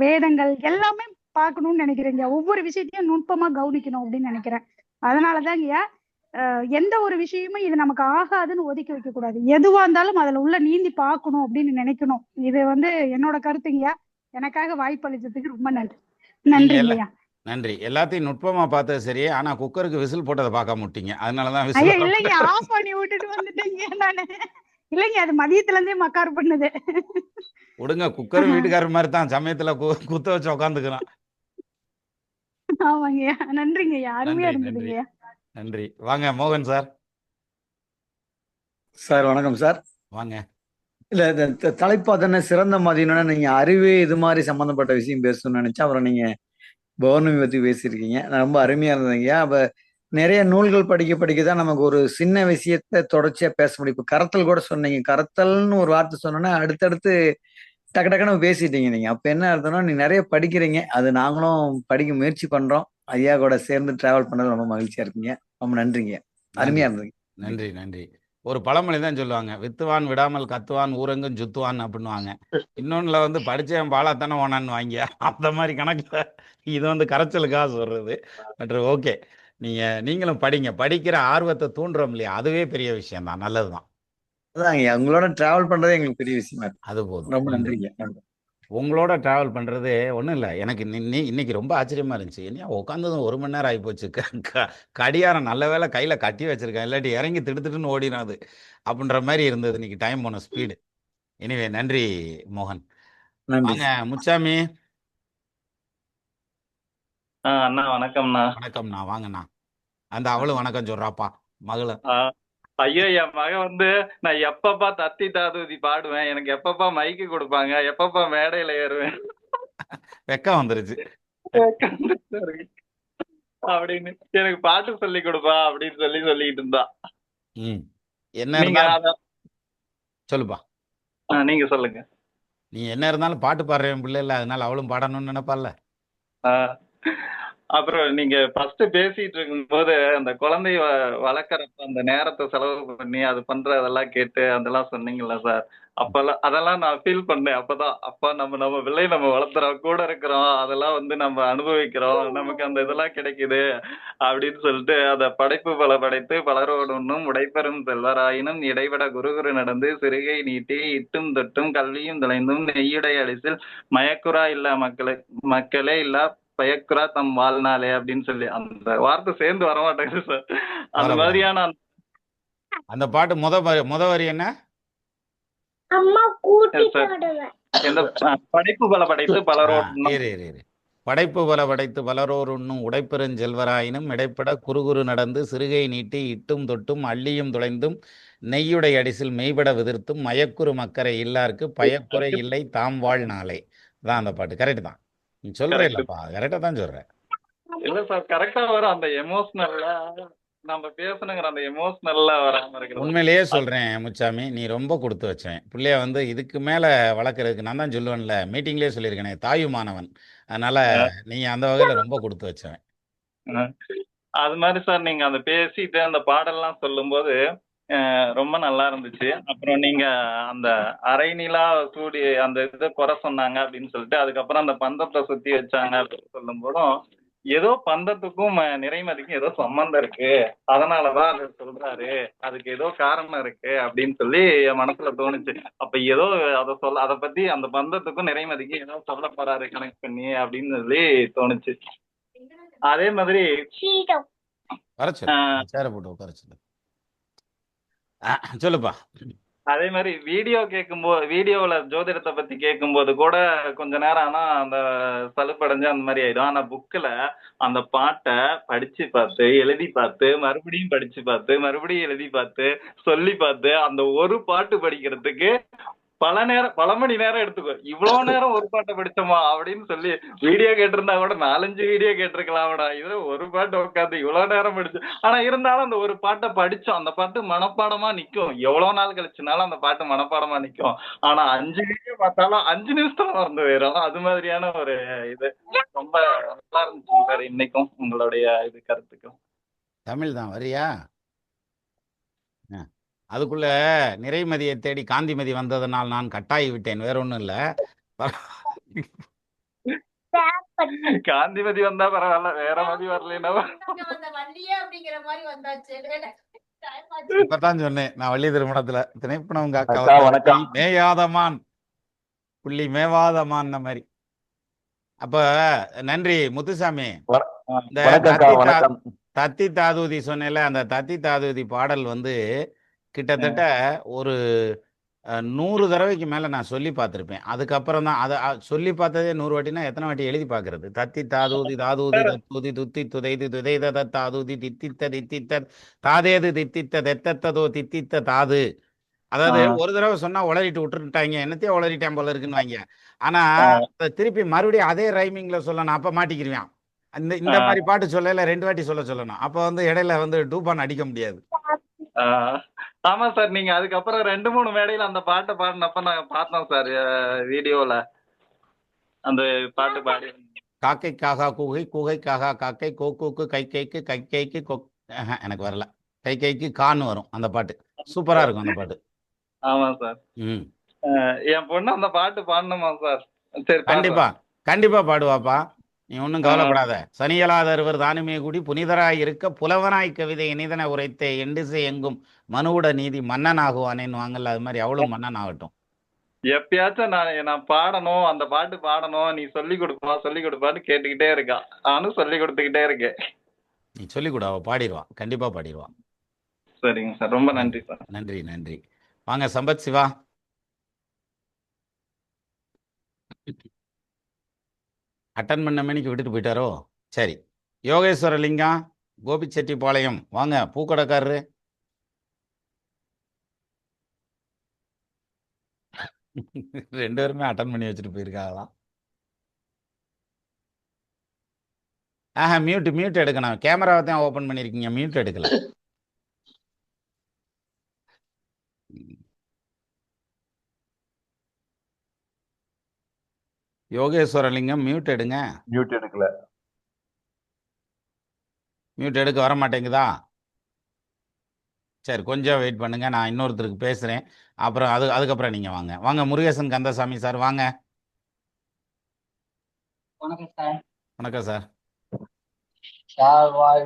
வேதங்கள் எல்லாமே பார்க்கணும்னு நினைக்கிறேங்க, ஒவ்வொரு விஷயத்தையும் நுட்பமா கவனிக்கணும் அப்படின்னு நினைக்கிறேன். அதனாலதாங்கய்யா எந்த ஒரு விஷயமும் இது நமக்கு ஆகாதுன்னு ஒதுக்கி வைக்க கூடாது. எதுவா இருந்தாலும் அதுல உள்ள நீந்தி பார்க்கணும் அப்படின்னு நினைக்கணும். இது வந்து என்னோட கருத்துங்கய்யா. எனக்காக வாய்ப்பு அளிச்சதுக்கு ரொம்ப நன்றி. நன்றிங்கய்யா. நன்றி. எல்லாத்தையும் நுட்பமா பார்த்தது சரி, ஆனா குக்கருக்கு விசில் போட்டதை பார்க்க முட்டீங்க, அதனாலதான் ஐயா விசில். இல்லைங்க, ஆஃப் பண்ணி விட்டுட்டு வந்துட்டேங்க நானு. இல்லைங்க, அது மதியத்துல இருந்தே மக்கார் பண்ணுது. விடுங்க, குக்கரும் வீட்டுக்காரர் மாதிரி தான், சமயத்துல குத்த வச்சு உட்காந்துக்கிறான். ஆமாங்கய்யா, நன்றிங்கய்யா, அருமையா நன்றி நன்றி இருந்ததுங்கய்யா. நன்றி. வாங்க மோகன் சார். சார் வணக்கம் சார். வாங்க. இல்ல இந்த தலைப்பா தானே சிறந்த மதியம்னா நீங்க அறிவு இது மாதிரி சம்பந்தப்பட்ட விஷயம் பேசணும்னு நினைச்சா அப்புறம் நீங்க பௌர்ணமி பத்தி பேசியிருக்கீங்க. நான் ரொம்ப அருமையா இருந்ததுங்க. அப்ப நிறைய நூல்கள் படிக்க படிக்க தான் நமக்கு ஒரு சின்ன விஷயத்த தொடர்ச்சியா பேச முடியும். இப்ப கரத்தல் கூட சொன்னீங்க, கரத்தல்னு ஒரு வார்த்தை சொன்னோன்னா அடுத்தடுத்து டக்கு டக்குன்னு பேசிட்டீங்க நீங்க. அப்ப என்ன அர்த்தம்னா நீங்க நிறைய படிக்கிறீங்க, அது நாங்களும் படிக்க முயற்சி பண்றோம். ஐயா கூட சேர்ந்து டிராவல் பண்ணது ரொம்ப மகிழ்ச்சியா இருக்குங்க. ரொம்ப நன்றிங்க, அருமையா இருந்தது. நன்றி நன்றி. ஒரு பழமொழி தான் சொல்லுவாங்க, வித்துவான் விடாமல் கத்துவான் ஊரெங்கும் சுத்துவான் அப்படின்னுவாங்க. இன்னொன்னுல வந்து படிச்சவன் பாலாத்தானே ஓனான்னு வாங்க, அந்த மாதிரி கணக்குல இது வந்து கரைச்சலுக்காக சொல்றது. பட் ஓகே, நீங்களும் படிங்க, படிக்கிற ஆர்வத்தை தூண்டுறோம் இல்லையா, அதுவே பெரிய விஷயம் தான், நல்லதுதான். அதாங்க உங்களோட டிராவல் பண்றதே எங்களுக்கு பெரிய விஷயமா இருக்கு. அது போதும். ரொம்ப நன்றிங்க. உங்களோட டிராவல் பண்ணுறது ஒன்றும் இல்லை, எனக்கு இன்னைக்கு ரொம்ப ஆச்சரியமாக இருந்துச்சு. என்ன உட்காந்ததும் 1 மணி நேரம் ஆகிப்போச்சு. கடியாரம் நல்ல வேலை கையில் கட்டி வச்சிருக்கேன், இல்லாட்டி இறங்கி திடுத்துட்டுன்னு ஓடிடும் அது அப்படின்ற மாதிரி இருந்தது இன்னைக்கு டைம் போன ஸ்பீடு. எனிவே நன்றி மோகன். வாங்க முச்சாமி. அண்ணா வணக்கம்ண்ணா. வணக்கம்ண்ணா, வாங்கண்ணா. அந்த அவளும் வணக்கம் சொல்றாப்பா மகள. ஐயோ, என் மகன் வந்து நான் எப்பப்பா தத்தி தாதுதி பாடுவேன், எனக்கு எப்பப்பா மைக்கு கொடுப்பாங்க, எப்பப்பா மேடையில ஏறுவேன், வெக்கம் வந்துருச்சு அப்படின்னு எனக்கு பாட்டு சொல்லி கொடுப்பா அப்படின்னு சொல்லிட்டு இருந்தா. என்ன இருந்தாலும் சொல்லுப்பா. நீங்க சொல்லுங்க. நீ என்ன இருந்தாலும் பாட்டு பாடுறேன் பிள்ளை இல்ல, அதனால அவளும் பாடணும்னு நினைப்பால. அப்புறம் நீங்க ஃபர்ஸ்ட் பேசிட்டு இருக்கும் போது அந்த குழந்தைய வளர்க்கறப்ப அந்த நேரத்தை செலவு பண்ணி அது பண்றதெல்லாம் கேட்டு அதெல்லாம் சொன்னீங்கல்ல சார், அப்பெல்லாம் அதெல்லாம் நான் ஃபீல் பண்ணேன். அப்பா நம்ம பிள்ளையை நம்ம வளர்த்துறோம், கூட இருக்கிறோம், அதெல்லாம் வந்து நம்ம அனுபவிக்கிறோம், நமக்கு அந்த இதெல்லாம் கிடைக்குது அப்படின்னு சொல்லிட்டு அதை படைப்பு பல படைத்து பலரோடொன்னும் உடைப்பெறும் செல்வராயினும் இடைவிட குரு நடந்து சிறுகை நீட்டி இட்டும் தொட்டும் கல்வியும் தொலைந்தும் நெய்யுடை அடிசில் மயக்குறா இல்ல மக்களே இல்ல பயக்குறா தம் வாழ்நாளே அப்படின்னு சொல்லி அந்த வார்த்தை சேர்ந்து வரமாட்டேங்குது சார். அந்த மாதிரியான அந்த பாட்டு முத வரி என்ன? எந்த படைப்பு பல படைத்து பலரோடு படைப்பு பல படைத்து பலரோர் உண்ணும் உடைப்பெருஞ்செல்வராயினும் இடைப்பட குறுகுறு நடந்து சிறுகை நீட்டி இட்டும் தொட்டும் அள்ளியும் துளைந்தும் நெய்யுடை அடிசில் மெய்பட விதிர்த்தும் மயக்குறு மக்கரை இல்லார்க்கு பயக்குறை இல்லை தாம் வாழ் நாளே. அதான் அந்த பாட்டு. கரெக்ட் தான். நீ சொல்ற கரெக்ட். இல்லப்பா, கரெக்டா தான் சொல்றேன். இல்ல சார், கரெக்டா வரும் அந்த எமோஷனல்ல, நம்ம பேசணுங்கிற அந்த எமோஷனல்ல வராம இருக்கிறது. உண்மையிலேயே சொல்றேன் முச்சாமி, நீ ரொம்ப கொடுத்து வச்சேன் பிள்ளைய. வந்து இதுக்கு மேல வளர்க்கறதுக்கு நான் தான் சொல்லுவேன்ல, மீட்டிங்லேயே சொல்லியிருக்கேனே, தாயுமானவன். அதனால நீ அந்த வகையில ரொம்ப கொடுத்து வச்சவன். அது மாதிரி சார், நீங்க அந்த பேசிட்டு அந்த பாடல்லாம் சொல்லும்போது ரொம்ப நல்லா இருந்துச்சு. அப்புறம் நீங்க அந்த அரை நிலா சூடி அந்த இதை குறை சொன்னாங்க அப்படின்னு சொல்லிட்டு அதுக்கப்புறம் அந்த பந்தத்தை சுத்தி வச்சாங்க அப்படின்னு சொல்லும் போதும் ஏதோ பந்தத்துக்கும் நிறைமதிக்கும் ஏதோ சம்பந்தம் இருக்கு, அதனாலதான் அது சொல்றாரு, அதுக்கு ஏதோ காரணம் இருக்கு அப்படின்னு சொல்லி என் மனசுல தோணுச்சு. அப்ப ஏதோ அதை பத்தி அந்த பந்தத்துக்கும் நிறைமதிக்கும் ஏதோ சொல்ல போறாரு கனெக்ட் பண்ணி அப்படின்னு சொல்லி தோணுச்சு. அதே மாதிரி சேர போட்டு உட்காரச்சு சொல்லுப்பா. அதே மாதிரி வீடியோ கேட்கும்போது, வீடியோவில் ஜோதிடத்தை பத்தி கேட்கும்போது கூட கொஞ்ச நேரம் ஆனா அந்த சலுப்படைஞ்சு அந்த மாதிரி ஆயிடும். ஆனா புக்கில் அந்த பாட்டை படிச்சு பார்த்து எழுதி பார்த்து மறுபடியும் படிச்சு பார்த்து மறுபடியும் எழுதி பார்த்து சொல்லி பார்த்து அந்த ஒரு பாட்டு படிக்கிறதுக்கு பல மணி நேரம் எடுத்துக்கும். இவ்வளவு நேரம் ஒரு பாட்டை படிச்சோமா அப்படின்னு சொல்லி வீடியோ கேட்டிருந்தா கூட 4-5 வீடியோ கேட்டிருக்கலாம்டா, இதுல ஒரு பாட்டு உட்காந்து இவ்வளவு நேரம் படிச்சு. ஆனா இருந்தாலும் அந்த ஒரு பாட்டை படிச்சோம், அந்த பாட்டு மனப்பாடமா நிக்கும். எவ்வளவு நாள் கழிச்சுனாலும் அந்த பாட்டு மனப்பாடமா நிக்கும். ஆனா 5 வீடியோ பார்த்தாலும் 5 நிமிஷத்துல மறந்து போயிடும். அது மாதிரியான ஒரு இது ரொம்ப நல்லா இருந்துச்சு சார். இன்னைக்கும் உங்களுடைய இது கருத்துக்கும். தமிழ் தான் வரியா? அதுக்குள்ள நிறைமதியை தேடி காந்திமதி வந்ததனால் நான் கட்டாயி விட்டேன், வேற ஒண்ணும் இல்ல. காந்திமதி வந்தா பரவாயில்ல, வேற மதி வரலன்னா இப்பதான் சொன்னேன் நான் வள்ளி திருமணத்துல திணைப்பணம் வணக்கம். மேயாதமான் புள்ளி மேவாதமான் மாதிரி. அப்ப நன்றி முத்துசாமி. இந்த தத்தி தாதூதி சொன்னேல, அந்த தத்தி தாதூதி பாடல் வந்து கிட்டத்தட்ட ஒரு 100 தடவைக்கு மேல நான் சொல்லி பார்த்துருப்பேன். அதுக்கப்புறம் தான் அதை சொல்லி பார்த்ததே 100 வாட்டினா எத்தனை வாட்டி எழுதி பார்க்கறது? தத்தி தாதூதி தாதூதி தத்தூதி துத்தி துதைது துதைத தாதூதி தித்தித்த தித்தித்த தாதேது தித்தித்த தெத்தத்ததோ தித்தித்த தாது. அதாவது ஒரு தடவை சொன்னா உளறிட்டு விட்டுட்டாங்க, என்னத்தையும் உளறிட்டேன் போல இருக்குன்னு வாங்க. ஆனா திருப்பி மறுபடியும் அதே ரைமிங்ல சொல்லணும், அப்ப மாட்டிக்கிருவான். இந்த மாதிரி பாட்டு சொல்லல 2 வாட்டி சொல்லணும். அப்ப வந்து இடையில வந்து டூபான் அடிக்க முடியாது. ஆமா சார், நீங்க அதுக்கப்புறம் 2-3 மேடையில அந்த பாட்டை பாடினப்ப நான் பார்த்தோம் சார் வீடியோல. அந்த பாட்டு பாடி காக்கைக்காக கூகை கூகைக்காக காக்கை கோக்கூக்கு கை கைக்கு கை கைக்கு எனக்கு வரல, கை கைக்கு கான்னு வரும் அந்த பாட்டு. சூப்பரா இருக்கும் அந்த பாட்டு. ஆமா சார். என் பொண்ணு அந்த பாட்டு பாடணுமா சார்? சரி, கண்டிப்பா கண்டிப்பா பாடுவாப்பா, நீ ஒன்றும் கவலைப்படாத. சனியலாதருவர் தானுமே கூடி புனிதராய் இருக்க புலவனாய் கவிதை இனிதன உரைத்தே எண்டிசை எங்கும் மனுவுட நீதி மன்னன் ஆகுவானேன்னு வாங்கல, அது மாதிரி அவளும் மன்னன் ஆகட்டும். எப்பயாச்சும் நான் பாடணும், அந்த பாட்டு பாடணும், நீ சொல்லி கொடுப்பான்னு கேட்டுக்கிட்டே இருக்கா. நானும் சொல்லி கொடுத்துக்கிட்டே இருக்கேன். நீ சொல்லி கொடு, அவ பாடிடுவா, கண்டிப்பா பாடிடுவா. சரிங்க சார், ரொம்ப நன்றி சார். நன்றி நன்றி. வாங்க சம்பத் சிவா. அட்டன் பண்ண மணிக்கு விட்டுட்டு போயிட்டாரோ? சரி. யோகேஸ்வர லிங்கம், கோபிச்செட்டிப்பாளையம், வாங்க பூக்கடைக்காரரு. ரெண்டு பேருமே அட்டன் பண்ணி வச்சுட்டு போயிருக்காங்களாம். மியூட் எடுக்கணும். கேமராவை தான் ஓபன் பண்ணிருக்கீங்க, மியூட் எடுக்கல. யோகேஸ்வரலிங்கம் மியூட் எடுங்க. மியூட் எடுக்கல. மியூட் எடுக்க வர மாட்டேங்குதா? சரி, கொஞ்சம் வெயிட் பண்ணுங்க, நான் இன்னொருத்தருக்கு பேசுறேன். அப்புறம் அதுக்கப்புறம் நீங்க வாங்க. வாங்க முருகேசன் கந்தசாமி சார், வாங்க. வணக்கம் சார். வணக்கம் சார்.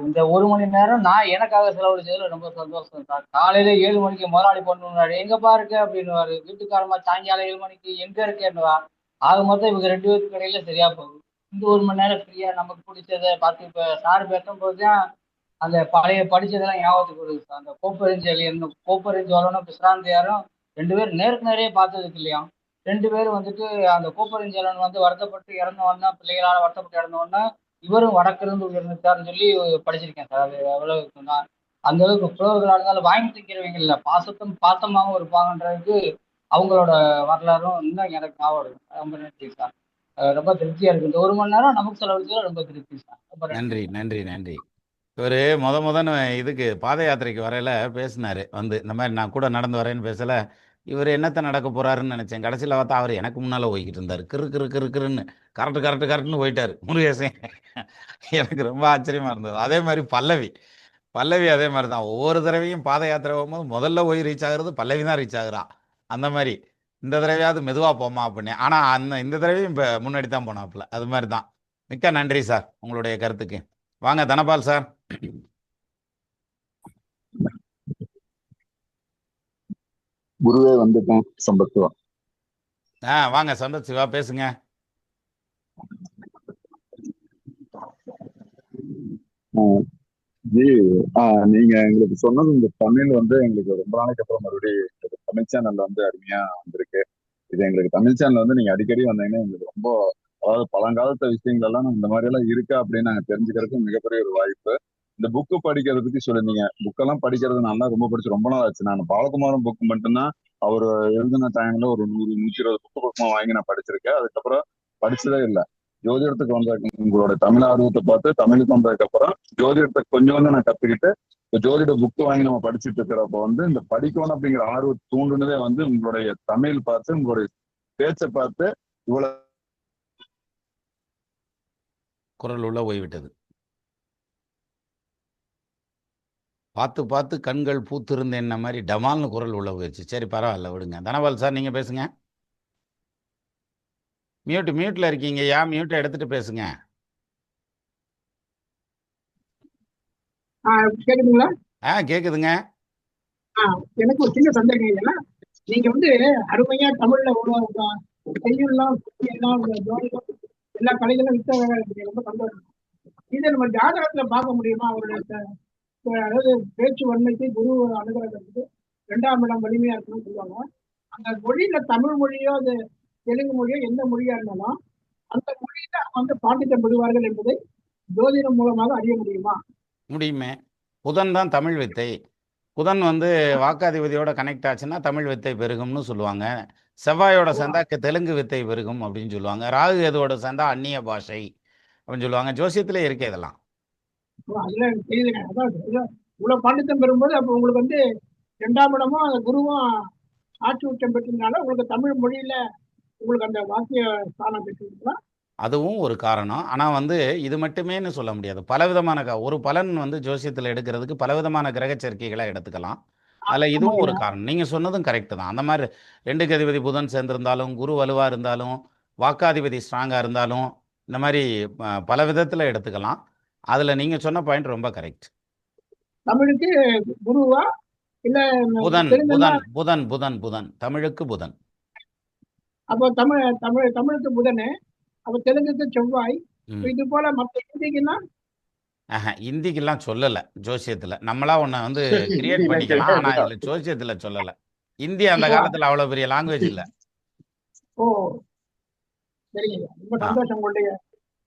இந்த 1 மணி நேரம் நான் எனக்காக செலவழிச்சதுல ரொம்ப சந்தோஷம் சார். காலையில 7 மணிக்கு முதலாளி பண்ணுவாரு, எங்கப்பா இருக்கு அப்படின்னு. வீட்டுக்காரமா சாயங்காலம் 7 மணிக்கு எங்க இருக்கேன்னுவா. ஆக மொத்தம் இவங்க 2 பேருக்கு இடையில சரியா போகுது. இந்த 1 மணி நேரம் ஃப்ரீயா நமக்கு பிடிச்சதை பார்த்து இப்ப சார் பேசும்போது தான் அந்த பழைய படிச்சதெல்லாம் ஞாபகத்துக்கு வருது சார். அந்த கோப்பறிஞ்சு வரணும் பிஸ்ராந்தியாரும் 2 பேரும் நேருக்கு நேரையே பார்த்ததுக்கு இல்லையா. 2 பேரும் வந்துட்டு அந்த கோப்பரஞ்சேலன் வந்து வருத்தப்பட்டு இறந்த உடனே, பிள்ளைகளால வருத்தப்பட்டு இறந்த உடனே இவரும் வடக்கிருந்து உயர்ந்துட்டாருன்னு சொல்லி படிச்சிருக்கேன் சார். அது எவ்வளவு நான் அந்த அளவுக்கு புலவர்களா இருந்தாலும் வாங்கி திங்கிறவங்க இல்ல, பாசமாகவும் இருப்பாங்கன்றதுக்கு அவங்களோட வரலாறும் இன்னும் எனக்கு ஞாபகம் இருக்கு. ரொம்ப நன்றி சார். ரொம்ப திருப்தியா இருக்கு. இந்த 1 மணி நேரம் நமக்கு செலவழிச்சதுல ரொம்ப திருப்தி சார். ரொம்ப நன்றி. நன்றி நன்றி. இவர் முதன்னு இதுக்கு பாத யாத்திரைக்கு வரையில பேசினாரு. வந்து இந்த மாதிரி நான் கூட நடந்து வரேன்னு பேசல. இவர் என்னத்த நடக்க போறாருன்னு நினைச்சேன். கடைசியில் பார்த்தா அவர் எனக்கு முன்னால போய்கிட்டு இருந்தார். கிறுன்னு கரெக்டுன்னு போயிட்டாரு முருகேசன். எனக்கு ரொம்ப ஆச்சரியமா இருந்தது. அதே மாதிரி பல்லவி அதே மாதிரி தான். ஒவ்வொரு தடவையும் பாத யாத்திரை போகும்போது முதல்ல போய் ரீச் ஆகுறது பல்லவி தான் ரீச் ஆகுறா. அந்த மாதிரி இந்த தடவையாவது மெதுவாக போமா அப்படின்னு. ஆனால் இந்த தடவையும் இப்போ முன்னாடி தான் போனாப்புல. அது மாதிரி தான். மிக்க நன்றி சார் உங்களுடைய கருத்துக்கு. வாங்க தனபால் சார். குருவே வந்துட்டேன் சம்பத் சிவா. வாங்க சம்பத் சிவா பேசுங்க. ஜி நீங்க எங்களுக்கு சொன்னது இந்த தமிழ் வந்து எங்களுக்கு ரொம்ப நாளைக்கு அப்புறம் மறுபடியும் எங்களுக்கு தமிழ் சேனல்ல வந்து அருமையா வந்திருக்கு. இது எங்களுக்கு தமிழ் சேனல் வந்து நீங்க அடிக்கடி வந்தீங்கன்னா எங்களுக்கு ரொம்ப, அதாவது பழங்காலத்து விஷயங்கள் எல்லாம் இந்த மாதிரி எல்லாம் இருக்கா அப்படின்னு நாங்க தெரிஞ்சுக்கிறதுக்கு மிகப்பெரிய ஒரு வாய்ப்பு. இந்த புக்கு படிக்கிறதுக்கு சொல்லிருந்தீங்க. புக்கெல்லாம் படிக்கிறது நல்லா ரொம்ப படிச்சு ரொம்ப நாள் ஆச்சு. நான் பாலகுமாரன் புக்கு மட்டும்தான் அவர் எழுதின டைம்ல ஒரு 100-120 புக்கு பக்கமா வாங்கி நான் படிச்சிருக்கேன். அதுக்கப்புறம் படிச்சதே இல்லை. ஜோதிடத்துக்கு வந்த உங்களோட தமிழ் ஆர்வத்தை பார்த்து தமிழுக்கு வந்ததுக்கு அப்புறம் ஜோதிடத்தை கொஞ்சம் நான் கத்துக்கிட்டு இப்போ ஜோதிட புக்கு வாங்கி நம்ம படிச்சுட்டு இருக்கிறப்ப வந்து இந்த படிக்கணும் அப்படிங்கிற ஆர்வத்தை தூண்டுனதே வந்து உங்களுடைய தமிழ் பார்த்து, உங்களுடைய பேச்சை பார்த்து இவ்வளவு குரல் உள்ள போய்விட்டது. பார்த்து கண்கள் பூத்திருந்தேன்ன மாதிரி டமால்னு குரல் உள்ள போயிடுச்சு. சரி பரவாயில்ல விடுங்க. தனபால் சார் நீங்கள் பேசுங்க. மியூட்டில் இருக்கீங்க. மியூட்டை எடுத்துட்டு பேசுங்க. கேக்குதுங்களா? கேக்குதுங்க. எனக்கு ஒரு சின்ன சந்தேகம். ஏன்னா நீங்க வந்து அருமையா தமிழ்ல செய்யுள்லாம் எல்லா கலைகளும் வித்த ரொம்ப சந்தோஷம். இதை நம்ம ஜாதகத்துல பார்க்க முடியுமா? அவருடைய அதாவது பேச்சு வன்மைக்கு குரு அனுகிரகத்துக்கு 2ஆம் இடம் வலிமையா இருக்குன்னு சொல்லுவாங்க. அந்த மொழியில தமிழ் மொழியோ அது தெலுங்கு மொழியோ எந்த மொழியா இருந்தாலும் அந்த மொழியில வந்து பாண்டித்யம் பெறுவார்கள் என்பதை ஜோதிடம் மூலமாக அறிய முடியுமா? முடியுமே. புதன் தான் தமிழ் வித்தை. புதன் வந்து வாக்காதிபதியோட கனெக்ட் ஆச்சுன்னா தமிழ் வித்தை பெருகும்னு சொல்லுவாங்க. செவ்வாயோட சேர்ந்தா தெலுங்கு வித்தை பெருகும் அப்படின்னு சொல்லுவாங்க. ராகு எதோட சேர்ந்தா அந்நிய பாஷை அப்படின்னு சொல்லுவாங்க. ஜோசியத்திலே இருக்கு இதெல்லாம். அதுல தெரியுதுங்க. அதான் இவ்வளவு பாண்டித்யம் பெறும்போது அப்ப உங்களுக்கு வந்து 2ஆம் இடமும் அந்த குருவும் ஆட்சி உச்சம் பெற்றதுனால உங்களுக்கு தமிழ் மொழியில உங்களுக்கு அந்த வாக்கிய ஸ்தானம் பெற்றீங்களா? அதுவும் ஒரு காரணம். ஆனால் வந்து இது மட்டுமேன்னு சொல்ல முடியாது. பலவிதமான ஒரு பலன் வந்து ஜோசியத்தில் எடுக்கிறதுக்கு பலவிதமான கிரக சேர்க்கைகளை எடுத்துக்கலாம். அதில் இதுவும் ஒரு காரணம். நீங்கள் சொன்னதும் கரெக்டு தான். அந்த மாதிரி 2க்கு அதிபதி புதன் சேர்ந்திருந்தாலும், குரு வலுவாக இருந்தாலும், வாக்காதிபதி ஸ்ட்ராங்காக இருந்தாலும், இந்த மாதிரி பல விதத்தில் எடுத்துக்கலாம். அதில் நீங்கள் சொன்ன பாயிண்ட் ரொம்ப கரெக்ட். தமிழுக்கு குருவா இல்ல புதன் புதன் புதன் புதன் தமிழுக்கு புதன். அப்போ தமிழுக்கு புதனு, அப்ப தெலுங்குக்கு செவ்வாய். இது போல மற்ற ஹிந்திக்குன்னா இந்திக்கெல்லாம் சொல்லலை ஜோசியத்தில். நம்மளா ஒன்றை வந்து கிரியேட் பண்ணிக்கலாம். ஆனால் இதில் ஜோசியத்தில் சொல்லலை. இந்தி அந்த காலத்தில் அவ்வளோ பெரிய லாங்குவேஜ் இல்லை. ஓ சரிங்க. ரொம்ப சந்தோஷம்.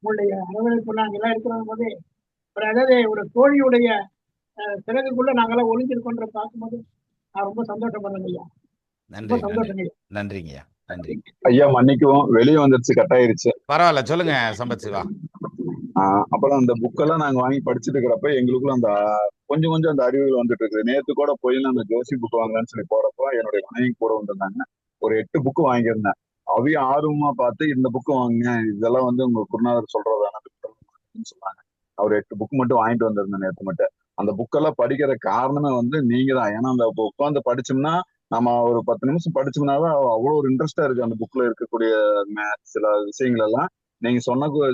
உங்களுடைய அரவணைப்பு நாங்கெல்லாம் இருக்கிறோம் போது அதாவது ஒரு தோழியுடைய சிறகுக்குள்ள நாங்கெல்லாம் ஒளிஞ்சிருக்கோன்ற பார்க்கும்போது நான் ரொம்ப சந்தோஷப்படுறேன் ஐயா. ரொம்ப சந்தோஷம் ஐயா. நன்றிங்க. நன்றி ஐயா. மன்னிக்கவும் வெளியே வந்துருச்சு, கட் ஆயிருச்சு. பரவாயில்ல சொல்லுங்க சம்பத் சிவா. அப்புறம் அந்த புக்கெல்லாம் நாங்க வாங்கி படிச்சுட்டு இருக்கிறப்ப எங்களுக்குள்ள அந்த கொஞ்சம் அந்த அறிவுகள் வந்துட்டு இருக்குது. நேத்து கூட போய் அந்த ஜோசி புக் வாங்கலான்னு சொல்லி போறப்போ என்னுடைய மனைவி கூட வந்திருந்தாங்க. ஒரு 8 புக்கு வாங்கியிருந்தேன். அவைய ஆர்வமா பார்த்து இந்த புக்கு வாங்குங்க, இதெல்லாம் வந்து உங்க குருநாதர் சொல்றதான சொன்னாங்க. அவர் 8 புக் மட்டும் வாங்கிட்டு வந்திருந்தேன் நேற்று மட்டும். அந்த புக்கெல்லாம் படிக்கிற காரணமே வந்து நீங்க தான். ஏன்னா அந்த உட்காந்து படிச்சோம்னா நம்ம ஒரு 10 நிமிஷம் படிச்சோம்னாதான் அவ்வளவு ஒரு இன்ட்ரெஸ்டா இருக்கு. அந்த புக்ல இருக்கக்கூடிய சில விஷயங்கள் எல்லாம் நீங்க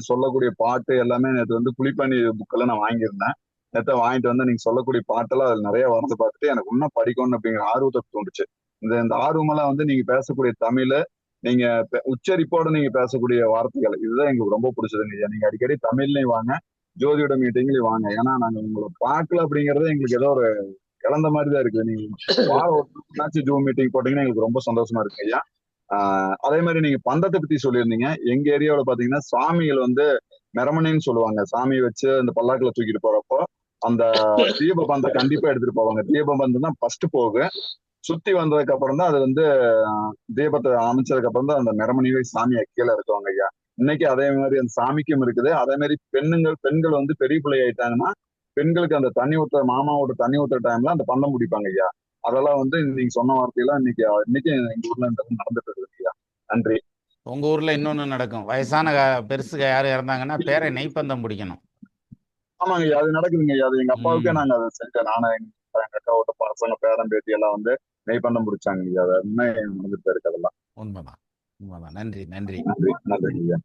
சொல்லக்கூடிய பாட்டு எல்லாமே நேற்று வந்து புலிப்பாணி புக்கெல்லாம் நான் வாங்கியிருந்தேன். நேற்று வாங்கிட்டு வந்து நீங்க சொல்லக்கூடிய பாட்டெல்லாம் அதுல நிறைய வரது பார்த்துட்டு எனக்கு இன்னும் படிக்கணும் அப்படிங்கிற ஆர்வத்தை தோணுச்சு. இந்த ஆர்வமெல்லாம் வந்து நீங்க பேசக்கூடிய தமிழ், நீங்க உச்சரிப்போட நீங்க பேசக்கூடிய வார்த்தைகள், இதுதான் எங்களுக்கு ரொம்ப பிடிச்சதுங்க. நீங்க அடிக்கடி தமிழ்லயும் வாங்க, ஜோதியோட மீட்டிங்லயும் வாங்க. ஏன்னா நாங்க உங்களை பார்க்கல அப்படிங்கறது எங்களுக்கு ஏதோ ஒரு இழந்த மாதிரி தான் இருக்கு. நீங்க வாரம் ஒரு ஜூம் மீட்டிங் போட்டீங்கன்னா எங்களுக்கு ரொம்ப சந்தோஷமா இருக்கு ஐயா. அதே மாதிரி நீங்க பந்தத்தை பத்தி சொல்லியிருந்தீங்க. எங்க ஏரியாவில் பாத்தீங்கன்னா சாமிகள் வந்து மெரமணின்னு சொல்லுவாங்க. சாமியை வச்சு அந்த பல்லாக்குல தூக்கிட்டு போறப்போ அந்த தீப பந்தம் கண்டிப்பா எடுத்துட்டு போவாங்க. தீப பந்தம் தான் ஃபர்ஸ்ட் போகு. சுத்தி வந்ததுக்கு அப்புறம் தான் அது வந்து தீபத்தை அமைச்சதுக்கு அப்புறம் தான் அந்த மெரமணியை சாமியை கீழே இருக்குவாங்க ஐயா. இன்னைக்கு அதே மாதிரி அந்த சாமிக்கும் இருக்குது. அதே மாதிரி பெண்கள் வந்து பெரிய பிள்ளை ஆயிட்டாங்கன்னா பெண்களுக்கு அந்த தண்ணி ஊத்துற மாமாவோட தண்ணி ஊத்துற டைம்ல அந்த பந்தம் பிடிப்பாங்க ஐயா. அதெல்லாம் வந்து நீங்க சொன்ன வார்த்தையெல்லாம் இன்னைக்கு எங்க ஊர்ல இந்த நடந்துட்டு இருக்கு ஐயா. நன்றி. உங்க ஊர்ல இன்னொன்னு நடக்கும். வயசான பெருசுக யாரும் இறந்தாங்கன்னா பேரை நெய்ப்பந்தம் பிடிக்கணும். ஆமாங்க ஐயா, அது நடக்குதுங்க ஐயா. அது எங்க அப்பாவுக்கே ம் நாங்க அதை செஞ்சோம். நானும் எங்க அக்காவோட பசங்க பேரன் பேட்டி எல்லாம் வந்து நெய்பந்தம் பிடிச்சாங்க ஐயா. அது உண்மையாக நடந்துட்டு இருக்கு அதெல்லாம். உண்மைதான் உண்மைதான். நன்றி நன்றி நன்றி நன்றி ஐயா.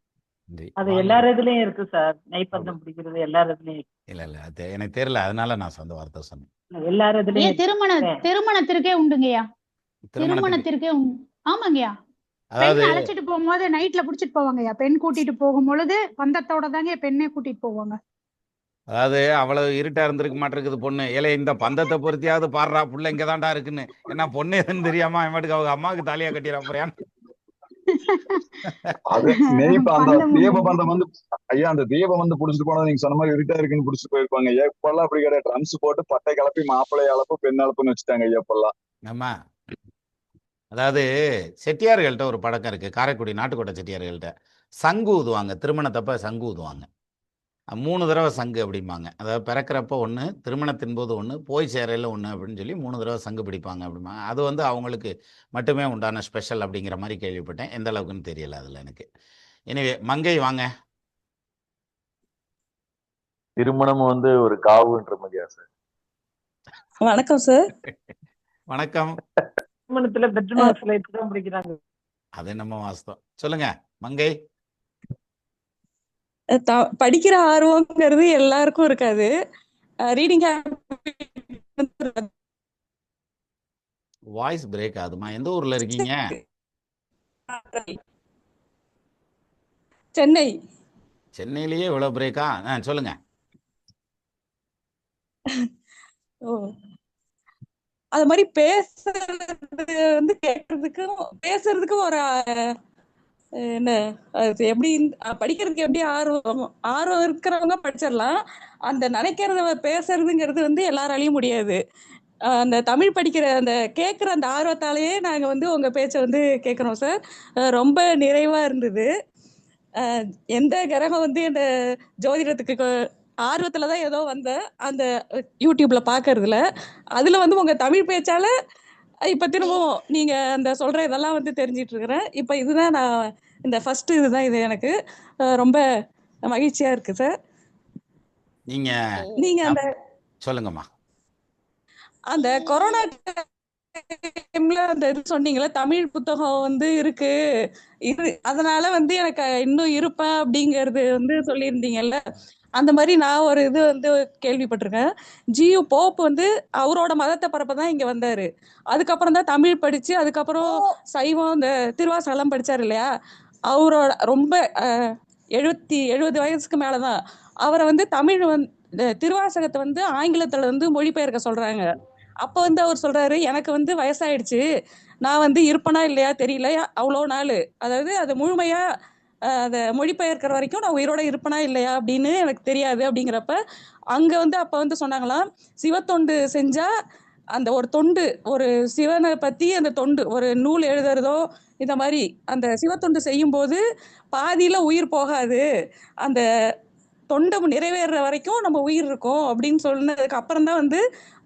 நன்றி. அது வாங்க. எல்லார் இதுலயும் இருக்கு சார். நெய்ப்பந்தம் பிடிக்கிறது எல்லார் இதுலயும் இருக்கு. இல்ல அது எனக்கு தெரியல, அதனால நான் சொந்த வார்த்தை சொன்னேன். எல்லார் இதுலயும் ஏன் இருக்கு. திருமணத்திற்கே உண்டுங்கய்யா. திருமணத்துக்கு திருமணத்திற்கே ஆமாங்கய்யா. அதாவது பெண் அழைச்சிட்டு போகும்போது நைட்ல புடிச்சிட்டு போவாங்கய்யா. பெண் கூட்டிட்டு போகும் பொழுது பந்தத்தோட தாங்க பெண்ணே கூட்டிட்டு போவாங்க. அதாவது அவ்வளவு இருட்டா இருந்திருக்க மாட்டிருக்குது பொண்ணு. ஏலே இந்த பந்தத்தை பொருத்தியாவது பாடுறா, புள்ள இங்க தான்டா இருக்குன்னு. என்ன பொண்ணு எதுன்னு தெரியாம அவன் அவங்க அம்மாவுக்கு தாலியா கட்டிடுறா போறியான். அது நெய்ப்ப அந்த பந்தம் தீப உண்டு. பந்தம் வந்து ஐயா அந்த தீபம் வந்து புடிச்சிட்டு போனா நீங்க சொன்ன மாதிரி இருட்டா இருக்குன்னு புடிச்சிட்டு போயிருப்பாங்க ஐயா. இப்பெல்லாம் அப்படி கிடையாது. ட்ரம்ஸ் போட்டு பட்டை கிளப்பி மாப்பிள்ளை அளப்பு பெண் அளப்புன்னு வச்சுட்டாங்க ஐயா இப்பெல்லாம். ஆமா, அதாவது செட்டியார்கள்ட்ட ஒரு பழக்கம் இருக்கு. காரைக்குடி நாட்டுக்கோட்டை செட்டியார்கள்ட்ட சங்கு ஊதுவாங்க. திருமணத்தப்ப சங்கு ஊதுவாங்க. 3 தடவை சங்கு அப்படிம்பாங்க. அதாவது பிறக்கிறப்ப ஒன்று, திருமணத்தின் போது ஒன்று, போய் சேரையில் ஒன்று அப்படின்னு சொல்லி 3 தடவை சங்கு பிடிப்பாங்க அப்படிம்பாங்க. அது வந்து அவங்களுக்கு மட்டுமே உண்டான ஸ்பெஷல் அப்படிங்கிற மாதிரி கேள்விப்பட்டேன். எந்த அளவுக்குன்னு தெரியல அதில் எனக்கு. எனவே மங்கை வாங்க. திருமணம் வந்து ஒரு காவுன்ற மாதிரியா சார்? வணக்கம் சார். வணக்கம். திருமணத்துல பெட்ரூம் லைட் தான் பிடிக்கிறாங்க. அது நம்ம வாஸ்தவம். சொல்லுங்க மங்கை. படிக்கிற ஆர்வங்கிறது எல்லாருக்கும் இருக்காது. ரீடிங் வாய்ஸ் பிரேக் ஆகுதுமா. எந்த ஊர்ல இருக்கீங்க? சென்னை. சென்னையிலேயே இவ்வளவு பிரேக்கா? சொல்லுங்க. ஓ, அது மாதிரி பேசுறது வந்து பேசுறதுக்கும் ஒரு என்ன அது எப்படி படிக்கிறதுக்கு எப்படி ஆர்வம் இருக்கிறவங்க படிச்சிடலாம். அந்த நினைக்கிறத பேசுறதுங்கிறது வந்து எல்லாராலையும் முடியாது. அந்த தமிழ் படிக்கிற அந்த கேட்குற அந்த ஆர்வத்தாலேயே நாங்கள் வந்து உங்கள் பேச்சை வந்து கேட்குறோம் சார். ரொம்ப நிறைவாக இருந்தது. எந்த கிரகம் வந்து இந்த ஜோதிடத்துக்கு ஆர்வத்தில் தான் ஏதோ வந்தேன் அந்த யூடியூப்பில் பார்க்கறதுல. அதில் வந்து உங்கள் தமிழ் பேச்சால் இப்போ திரும்பவும் நீங்கள் அந்த சொல்கிற இதெல்லாம் வந்து தெரிஞ்சிட்டு இருக்கிறேன். இப்போ இதுதான் நான் இந்த ஃபஸ்ட்டு இதுதான் இது எனக்கு ரொம்ப மகிழ்ச்சியாக இருக்குது சார். நீங்கள் அந்த சொல்லுங்கம்மா. அந்த கொரோனா டைம்ல அந்த இது சொன்னீங்களா, தமிழ் புத்தகம் வந்து இருக்கு அதனால வந்து எனக்கு இன்னும் இருப்பேன் அப்படிங்கிறது வந்து சொல்லியிருந்தீங்கல்ல. அந்த மாதிரி நான் ஒரு இது வந்து கேள்விப்பட்டிருக்கேன். ஜியு போப் வந்து அவரோட மதத்தை பரப்பதான் இங்க வந்தாரு. அதுக்கப்புறம் தான் தமிழ் படிச்சு அதுக்கப்புறம் சைவம் இந்த திருவாசகம் படிச்சாரு இல்லையா. அவரோட ரொம்ப 70 வயசுக்கு மேலதான் அவரை வந்து தமிழ் வந்து திருவாசகத்தை வந்து ஆங்கிலத்துல வந்து மொழிபெயர்க்க சொல்றாங்க. அப்ப வந்து அவர் சொல்றாரு, எனக்கு வந்து வயசாயிடுச்சு, நான் வந்து இருப்பனா இல்லையா தெரியல, அவ்வளோ நாள், அதாவது அது முழுமையா அதை மொழிபெயர்க்கிற வரைக்கும் நான் உயிரோட இருப்பனா இல்லையா அப்படின்னு எனக்கு தெரியாது அப்படிங்கிறப்ப அங்க வந்து அப்ப வந்து சொன்னாங்களாம், சிவத்தொண்டு செஞ்சா அந்த ஒரு தொண்டு, ஒரு சிவனை பத்தி அந்த தொண்டு ஒரு நூல் எழுதுறதோ இந்த மாதிரி அந்த சிவத்தொண்டு செய்யும் போது பாதியில உயிர் போகாது, அந்த தொண்டை நிறைவேற வரைக்கும் நம்ம உயிர் இருக்கும் அப்படின்னு சொன்னதுக்கு அப்புறம் தான் வந்து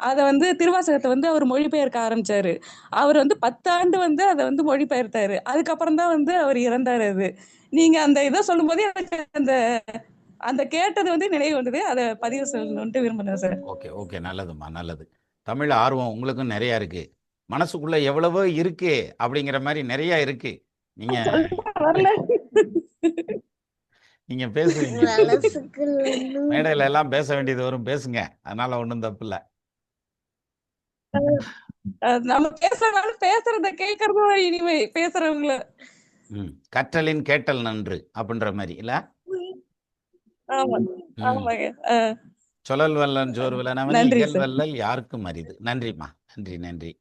அதை வந்து திருவாசகத்தை வந்து அவர் மொழிபெயர்க்க ஆரம்பிச்சாரு. அவர் வந்து 10 ஆண்டு வந்து அதை வந்து மொழிபெயர்த்தாரு. அதுக்கப்புறம் தான் வந்து அவர் இறந்தாரு. அது நீங்க அந்த இதை சொல்லும் போது எனக்கு அந்த அந்த கேட்டது வந்து நினைவு வந்தது. அதை பதிவு சொல்லணும்ட்டு விரும்பினேன் சார். ஓகே ஓகே, நல்லதும்மா நல்லது. தமிழ் ஆர்வம் உங்களுக்கும் நிறைய இருக்கு. மனசுக்குள்ள எவ்வளவோ இருக்கு அப்படிங்கிற மாதிரி நிறைய இருக்கு. நீங்க நீங்க பேசுவீங்க. மேடையில எல்லாம் பேச வேண்டியது வரும், பேசுங்க. அதனால ஒண்ணும் தப்பு இல்ல. நம்ம பேசுறதுனாலும் பேசுறத கேட்கறதும் ஒரு இனிமை பேசுறவங்கள. கற்றலின் கேட்டல் நன்று அப்படின்ற மாதிரி இல்ல. சொலல் வல்லன் ஜோர் வல்லன் இகல் வல்லல் யாருக்கும் அரிது. நன்றிம்மா, நன்றி நன்றி.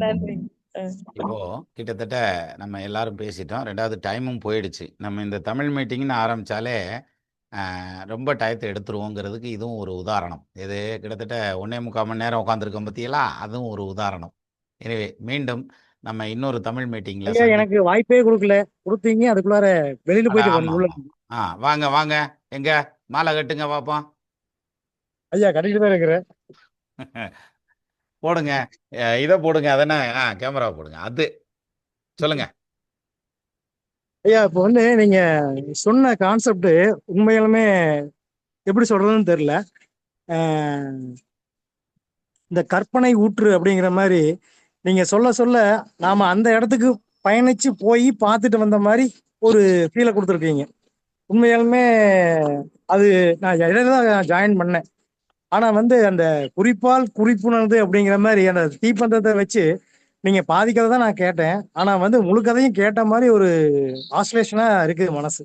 நன்றி. இப்போ கிட்டத்தட்ட நம்ம எல்லாரும் பேசிட்டோம். 2வது டைமும் போயிடுச்சு. நம்ம இந்த தமிழ் மீட்டிங்னு ஆரம்பிச்சாலே ரொம்ப டயத்தை எடுத்துருவோங்கிறதுக்கு இதுவும் ஒரு உதாரணம். இது கிட்டத்தட்ட 1.25 மணி நேரம் உட்காந்துருக்கோம் பார்த்தீங்களா? அதுவும் ஒரு உதாரணம். எனவே மீண்டும் நம்ம இன்னொரு தமிழ் மீட்டிங்ல ஐயா எனக்கு வாய்ப்பே கொடுக்கல, கொடுத்தீங்க அதுக்குள்ளார வெளியில போயிட்டு ஆமா உள்ள ஆமா. வாங்க வாங்க, எங்க மாலை கட்டுங்க பார்ப்போம். ஐயா கட்டிட்டு தான் இருக்கிறேன். போடுங்க, இதை போடுங்க, அதென்ன கேமரா போடுங்க. அது சொல்லுங்க. ஐயா இப்போ வந்து நீங்க சொன்ன கான்செப்ட் உண்மையாலுமே எப்படி சொல்றதுன்னு தெரியல. இந்த கற்பனை ஊற்று அப்படிங்கிற மாதிரி நீங்க சொல்ல சொல்ல நாம அந்த இடத்துக்கு பயணிச்சு போய் பார்த்துட்டு வந்த மாதிரி ஒரு ஃபீலை கொடுத்துருக்கீங்க. உண்மையாலுமே அது நான் இடையில தான் ஜாயின் பண்ணேன். ஆனா வந்து அந்த குறிப்பால் குறிப்புணர்ந்து அப்படிங்கிற மாதிரி அந்த தீப்பந்தத்தை வச்சு நீங்க பாதி கதை தான் நான் கேட்டேன். ஆனா வந்து முழு கதையும் கேட்ட மாதிரி ஒரு ஆஸ்லேஷனா இருக்குது மனசு.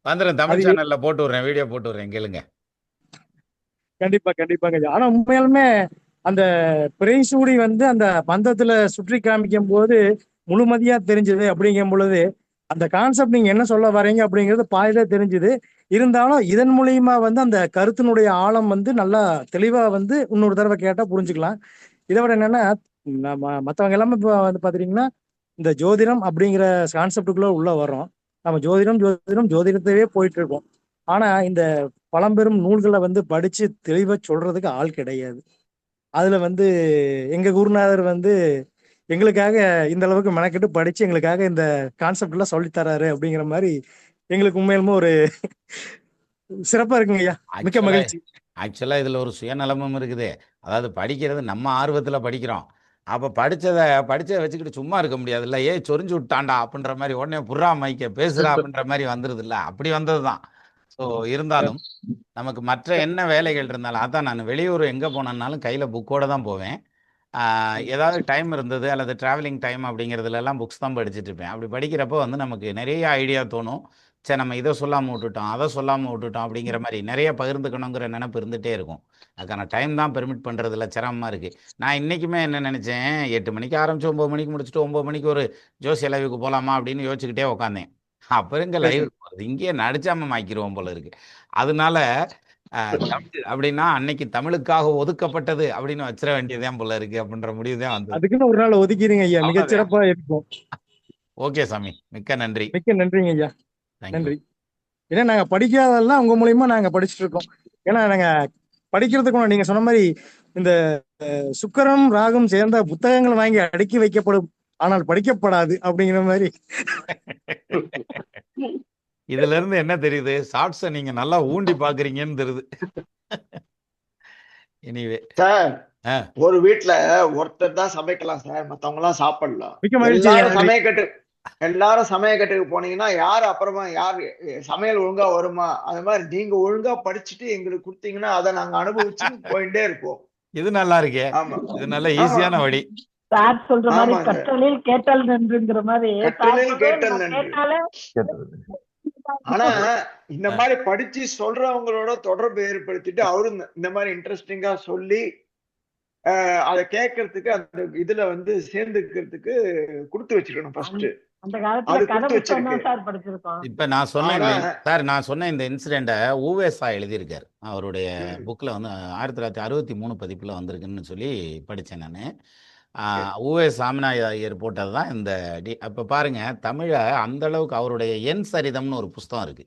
வந்துடும், தமிழ் சேனல்ல போட்டு விடுறேன், வீடியோ போட்டு விடுறேன், கேளுங்க. கண்டிப்பா கண்டிப்பாங்க. ஆனா உண்மையாலுமே அந்த பிறைசூடி வந்து அந்த பந்தத்துல சுற்றி காமிக்கும் போது முழுமதியா தெரிஞ்சது அப்படிங்கும் பொழுது அந்த கான்செப்ட் நீங்க என்ன சொல்ல வரீங்க அப்படிங்கிறது பாதியில தெரிஞ்சுது. இருந்தாலும் இதன் மூலியமா வந்து அந்த கருத்தினுடைய ஆழம் வந்து நல்லா தெளிவா வந்து இன்னொரு தடவை கேட்டா புரிஞ்சுக்கலாம். இதை விட என்னன்னா நம்ம மற்றவங்க எல்லாமே இப்போ வந்து பாத்தீங்கன்னா இந்த ஜோதிடம் அப்படிங்கிற கான்செப்டுக்குள்ள உள்ள வர்றோம். நம்ம ஜோதிடம் ஜோதிடம் ஜோதிடத்தையே போயிட்டு இருக்கோம். ஆனா இந்த பழம்பெரும் நூல்களை வந்து படிச்சு தெளிவா சொல்றதுக்கு ஆள் கிடையாது. அதுல வந்து எங்க குருநாதர் வந்து எங்களுக்காக இந்த அளவுக்கு மெனக்கெட்டு படிச்சு எங்களுக்காக இந்த கான்செப்ட் எல்லாம் சொல்லித்தராரு அப்படிங்கிற மாதிரி எங்களுக்கு உண்மையிலுமே ஒரு சிறப்பா இருக்குங்க ஐயா. மிக்க மகிழ்ச்சி. ஆக்சுவலா இதுல ஒரு சுயநலமும் இருக்குது. அதாவது படிக்கிறது நம்ம ஆர்வத்துல படிக்கிறோம். அப்ப படிச்சதை வச்சுக்கிட்டு சும்மா இருக்க முடியாதுல்ல. சொரிஞ்சு விட்டான்டா அப்படின்ற மாதிரி உடனே புறா மைக்க பேசுறா அப்படின்ற மாதிரி வந்துருது இல்ல. அப்படி வந்ததுதான். ஸோ இருந்தாலும் நமக்கு மற்ற என்ன வேலைகள் இருந்தாலும், அதான் நான் வெளியூர் எங்கே போனேன்னாலும் கையில் புக்கோட தான் போவேன். ஏதாவது டைம் இருந்தது அல்லது ட்ராவலிங் டைம் அப்படிங்கிறதுலலாம் புக்ஸ் தான் படிச்சுட்டு இருப்பேன். அப்படி படிக்கிறப்போ வந்து நமக்கு நிறைய ஐடியா தோணும். சரி, நம்ம இதை சொல்லாமல் விட்டுட்டோம், அதை சொல்லாமல் விட்டுட்டோம் அப்படிங்கிற மாதிரி நிறைய பகிர்ந்துக்கணுங்கிற நினைப்பு இருந்துகிட்டே இருக்கும். அதுக்கான டைம் தான் பெர்மிட் பண்ணுறதுல சிரமமாக இருக்குது. நான் இன்றைக்குமே என்ன நினச்சேன், 8 மணிக்கு ஆரம்பித்து 9 மணிக்கு முடிச்சுட்டு 9 மணிக்கு ஒரு ஜோசிய லைவுக்கு போகலாமா அப்படின்னு யோசிச்சுக்கிட்டே உட்காந்தேன். அப்புறம் இங்கே லைவ் போகிறது இங்கேயே நடிச்சாம ஆக்கிடுவோம் போல இருக்கு. அதனால தமிழ் அப்படின்னா அன்னைக்கு தமிழுக்காக ஒதுக்கப்பட்டது அப்படின்னு வச்சிட வேண்டியதுதான் போல இருக்கு அப்படின்ற முடிவு தான் வந்து. அதுக்குன்னு ஒரு நாள் ஒதுக்கிடுங்க ஐயா, மிகச்சிறப்பா இருக்கும். ஓகே சாமி, மிக்க நன்றி. மிக்க நன்றிங்க ஐயா, நன்றி. ஏன்னா நாங்க படிக்காதெல்லாம் உங்க மூலியமா நாங்க படிச்சுட்டு இருக்கோம். ஏன்னா நாங்க படிக்கிறதுக்கு நீங்க சொன்ன மாதிரி இந்த சுக்கரம் ராகம் சேர்ந்த புத்தகங்கள் வாங்கி அடுக்கி வைக்கப்படும், ஆனால் படிக்கப்படாது அப்படிங்கிற மாதிரி. இதுல இருந்து என்ன தெரியுது, ஷார்ட்ஸை நீங்க நல்லா ஊண்டி பாக்குறீங்கன்னு தெரியுது. எனிவே சார், ஒரு வீட்டுல ஒருத்தர் தான் சமைக்கலாம் சார், மத்தவங்க எல்லாம் சாப்பிடலாம். எல்லாரும் சமயக்கட்டுக்கு போனீங்கன்னா யாரு அப்புறமா யாரு சமையல் ஒழுங்கா வருமா? அது மாதிரி நீங்க ஒழுங்கா படிச்சுட்டு எங்களுக்கு கொடுத்தீங்கன்னா அதை நாங்க அனுபவிச்சு போயிட்டே இருப்போம். இது நல்லா இருக்கே. இது நல்ல ஈஸியான வழி. சார் சொல்ற மாதிரி கற்றலில் கேட்டல் நன்றுங்கிற மாதிரி கற்றலில் கேட்டல் நன்று. ஆனா இந்த மாதிரி படிச்சு சொல்றவங்களோட தொடர்பு ஏற்படுத்திட்டு அவரு இந்த மாதிரி இன்ட்ரெஸ்டிங்கா சொல்லி அதை கேட்கறதுக்கு அந்த இதுல வந்து சேர்ந்துக்கிறதுக்கு கொடுத்து வச்சிருக்கணும் ஃபர்ஸ்ட். இப்ப நான் சொன்னேன் சார், நான் சொன்ன இந்த இன்சிடென்ட ஊவேசா எழுதியிருக்காரு. அவருடைய புக்ல வந்து 1963 பதிப்புல வந்திருக்குன்னு சொல்லி படிச்சேன் நான். ஊவே சாமிநாயர் போட்டது தான் இந்த அப்ப பாருங்க, தமிழை அந்த அளவுக்கு அவருடைய என் சரிதம்னு ஒரு புஸ்தகம் இருக்கு.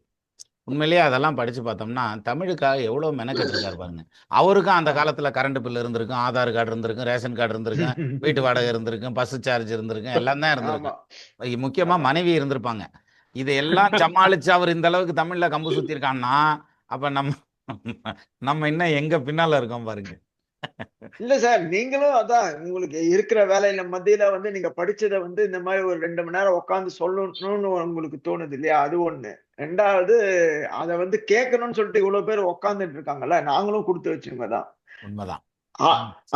உண்மையிலேயே அதெல்லாம் படிச்சு பார்த்தோம்னா தமிழுக்காக எவ்வளவு மெனக்கெட்டிருக்காரு பாருங்க. அவருக்கும் அந்த காலத்துல கரண்ட் பில் இருந்திருக்கும், ஆதார் கார்டு இருந்திருக்கும், ரேஷன் கார்டு இருந்திருக்கும், வீட்டு வாடகை இருந்திருக்கும், பஸ் சார்ஜ் இருந்திருக்கும், எல்லாம் தான் இருந்திருக்கும். முக்கியமா மனைவி இருந்திருப்பாங்க. இதையெல்லாம் சமாளிச்சு அவர் இந்த அளவுக்கு தமிழ்ல கம்பு சுத்தி இருக்கான்னா அப்ப நம்ம இன்னும் எங்க பின்னால இருக்கோம் பாருங்க. இல்ல சார், நீங்களும் அதான் உங்களுக்கு இருக்கிற வேலையில மத்தியில வந்து நீங்க படிச்சதை வந்து இந்த மாதிரி ஒரு 2 மணி நேரம் உட்காந்து சொல்லணும்னு உங்களுக்கு தோணுது இல்லையா? அது ஒண்ணு. 2வது அதை வந்து கேட்கணும்னு சொல்லிட்டு இவ்வளவு பேர் உட்காந்துட்டு இருக்காங்கல்ல, நாங்களும் கொடுத்து வச்சுங்க தான். உண்மைதான்.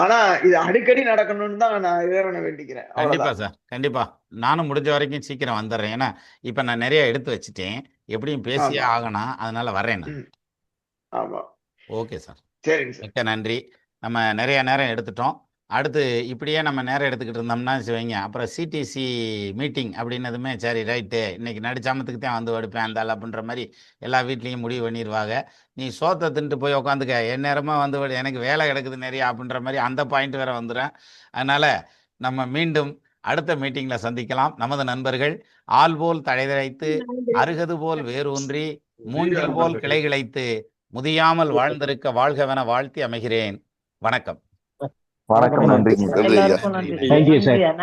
ஆனா இது அடிக்கடி நடக்கணும்னு தான் நான் இறைவனை வேண்டிக்கிறேன். கண்டிப்பா சார், கண்டிப்பா. நானும் முடிஞ்ச வரைக்கும் சீக்கிரம் வந்துடுறேன். ஏன்னா இப்ப நான் நிறைய எடுத்து வச்சுட்டேன், எப்படியும் பேசியே ஆகணும், அதனால வரேன் நான். ஆமா, ஓகே சார், சரிங்க சார், மிக்க நன்றி. நம்ம நிறைய நேரம் எடுத்துட்டோம். அடுத்து இப்படியே நம்ம நேரம் எடுத்துக்கிட்டு இருந்தோம்னா வச்சுவைங்க, அப்புறம் சிடிசி மீட்டிங் அப்படின்னதுமே சரி ரைட்டு இன்னைக்கு நடுச்சாமத்துக்கு தான் வந்து எடுப்பேன் அந்த ஆள் அப்படின்ற மாதிரி எல்லா வீட்லேயும் முடிவு பண்ணிடுவாங்க. நீ சோத்தை தின்ட்டு போய் உட்காந்துக்க, என் நேரமாக வந்து எனக்கு வேலை கிடக்குது நிறைய அப்படின்ற மாதிரி அந்த பாயிண்ட் வேற வந்துடும். அதனால நம்ம மீண்டும் அடுத்த மீட்டிங்கில் சந்திக்கலாம். நமது நண்பர்கள் ஆள் போல் தழைதழைத்து அருகது போல் வேரூன்றி மூங்கில் போல் கிளை கிளைத்து முதியாமல் வாழ்ந்திருக்க வாழ்கவென வாழ்த்தி அமைகிறேன். வணக்கம். வணக்கம், நன்றி. எல்லாருக்கும் நன்றி. Thank you sir. நன்றி.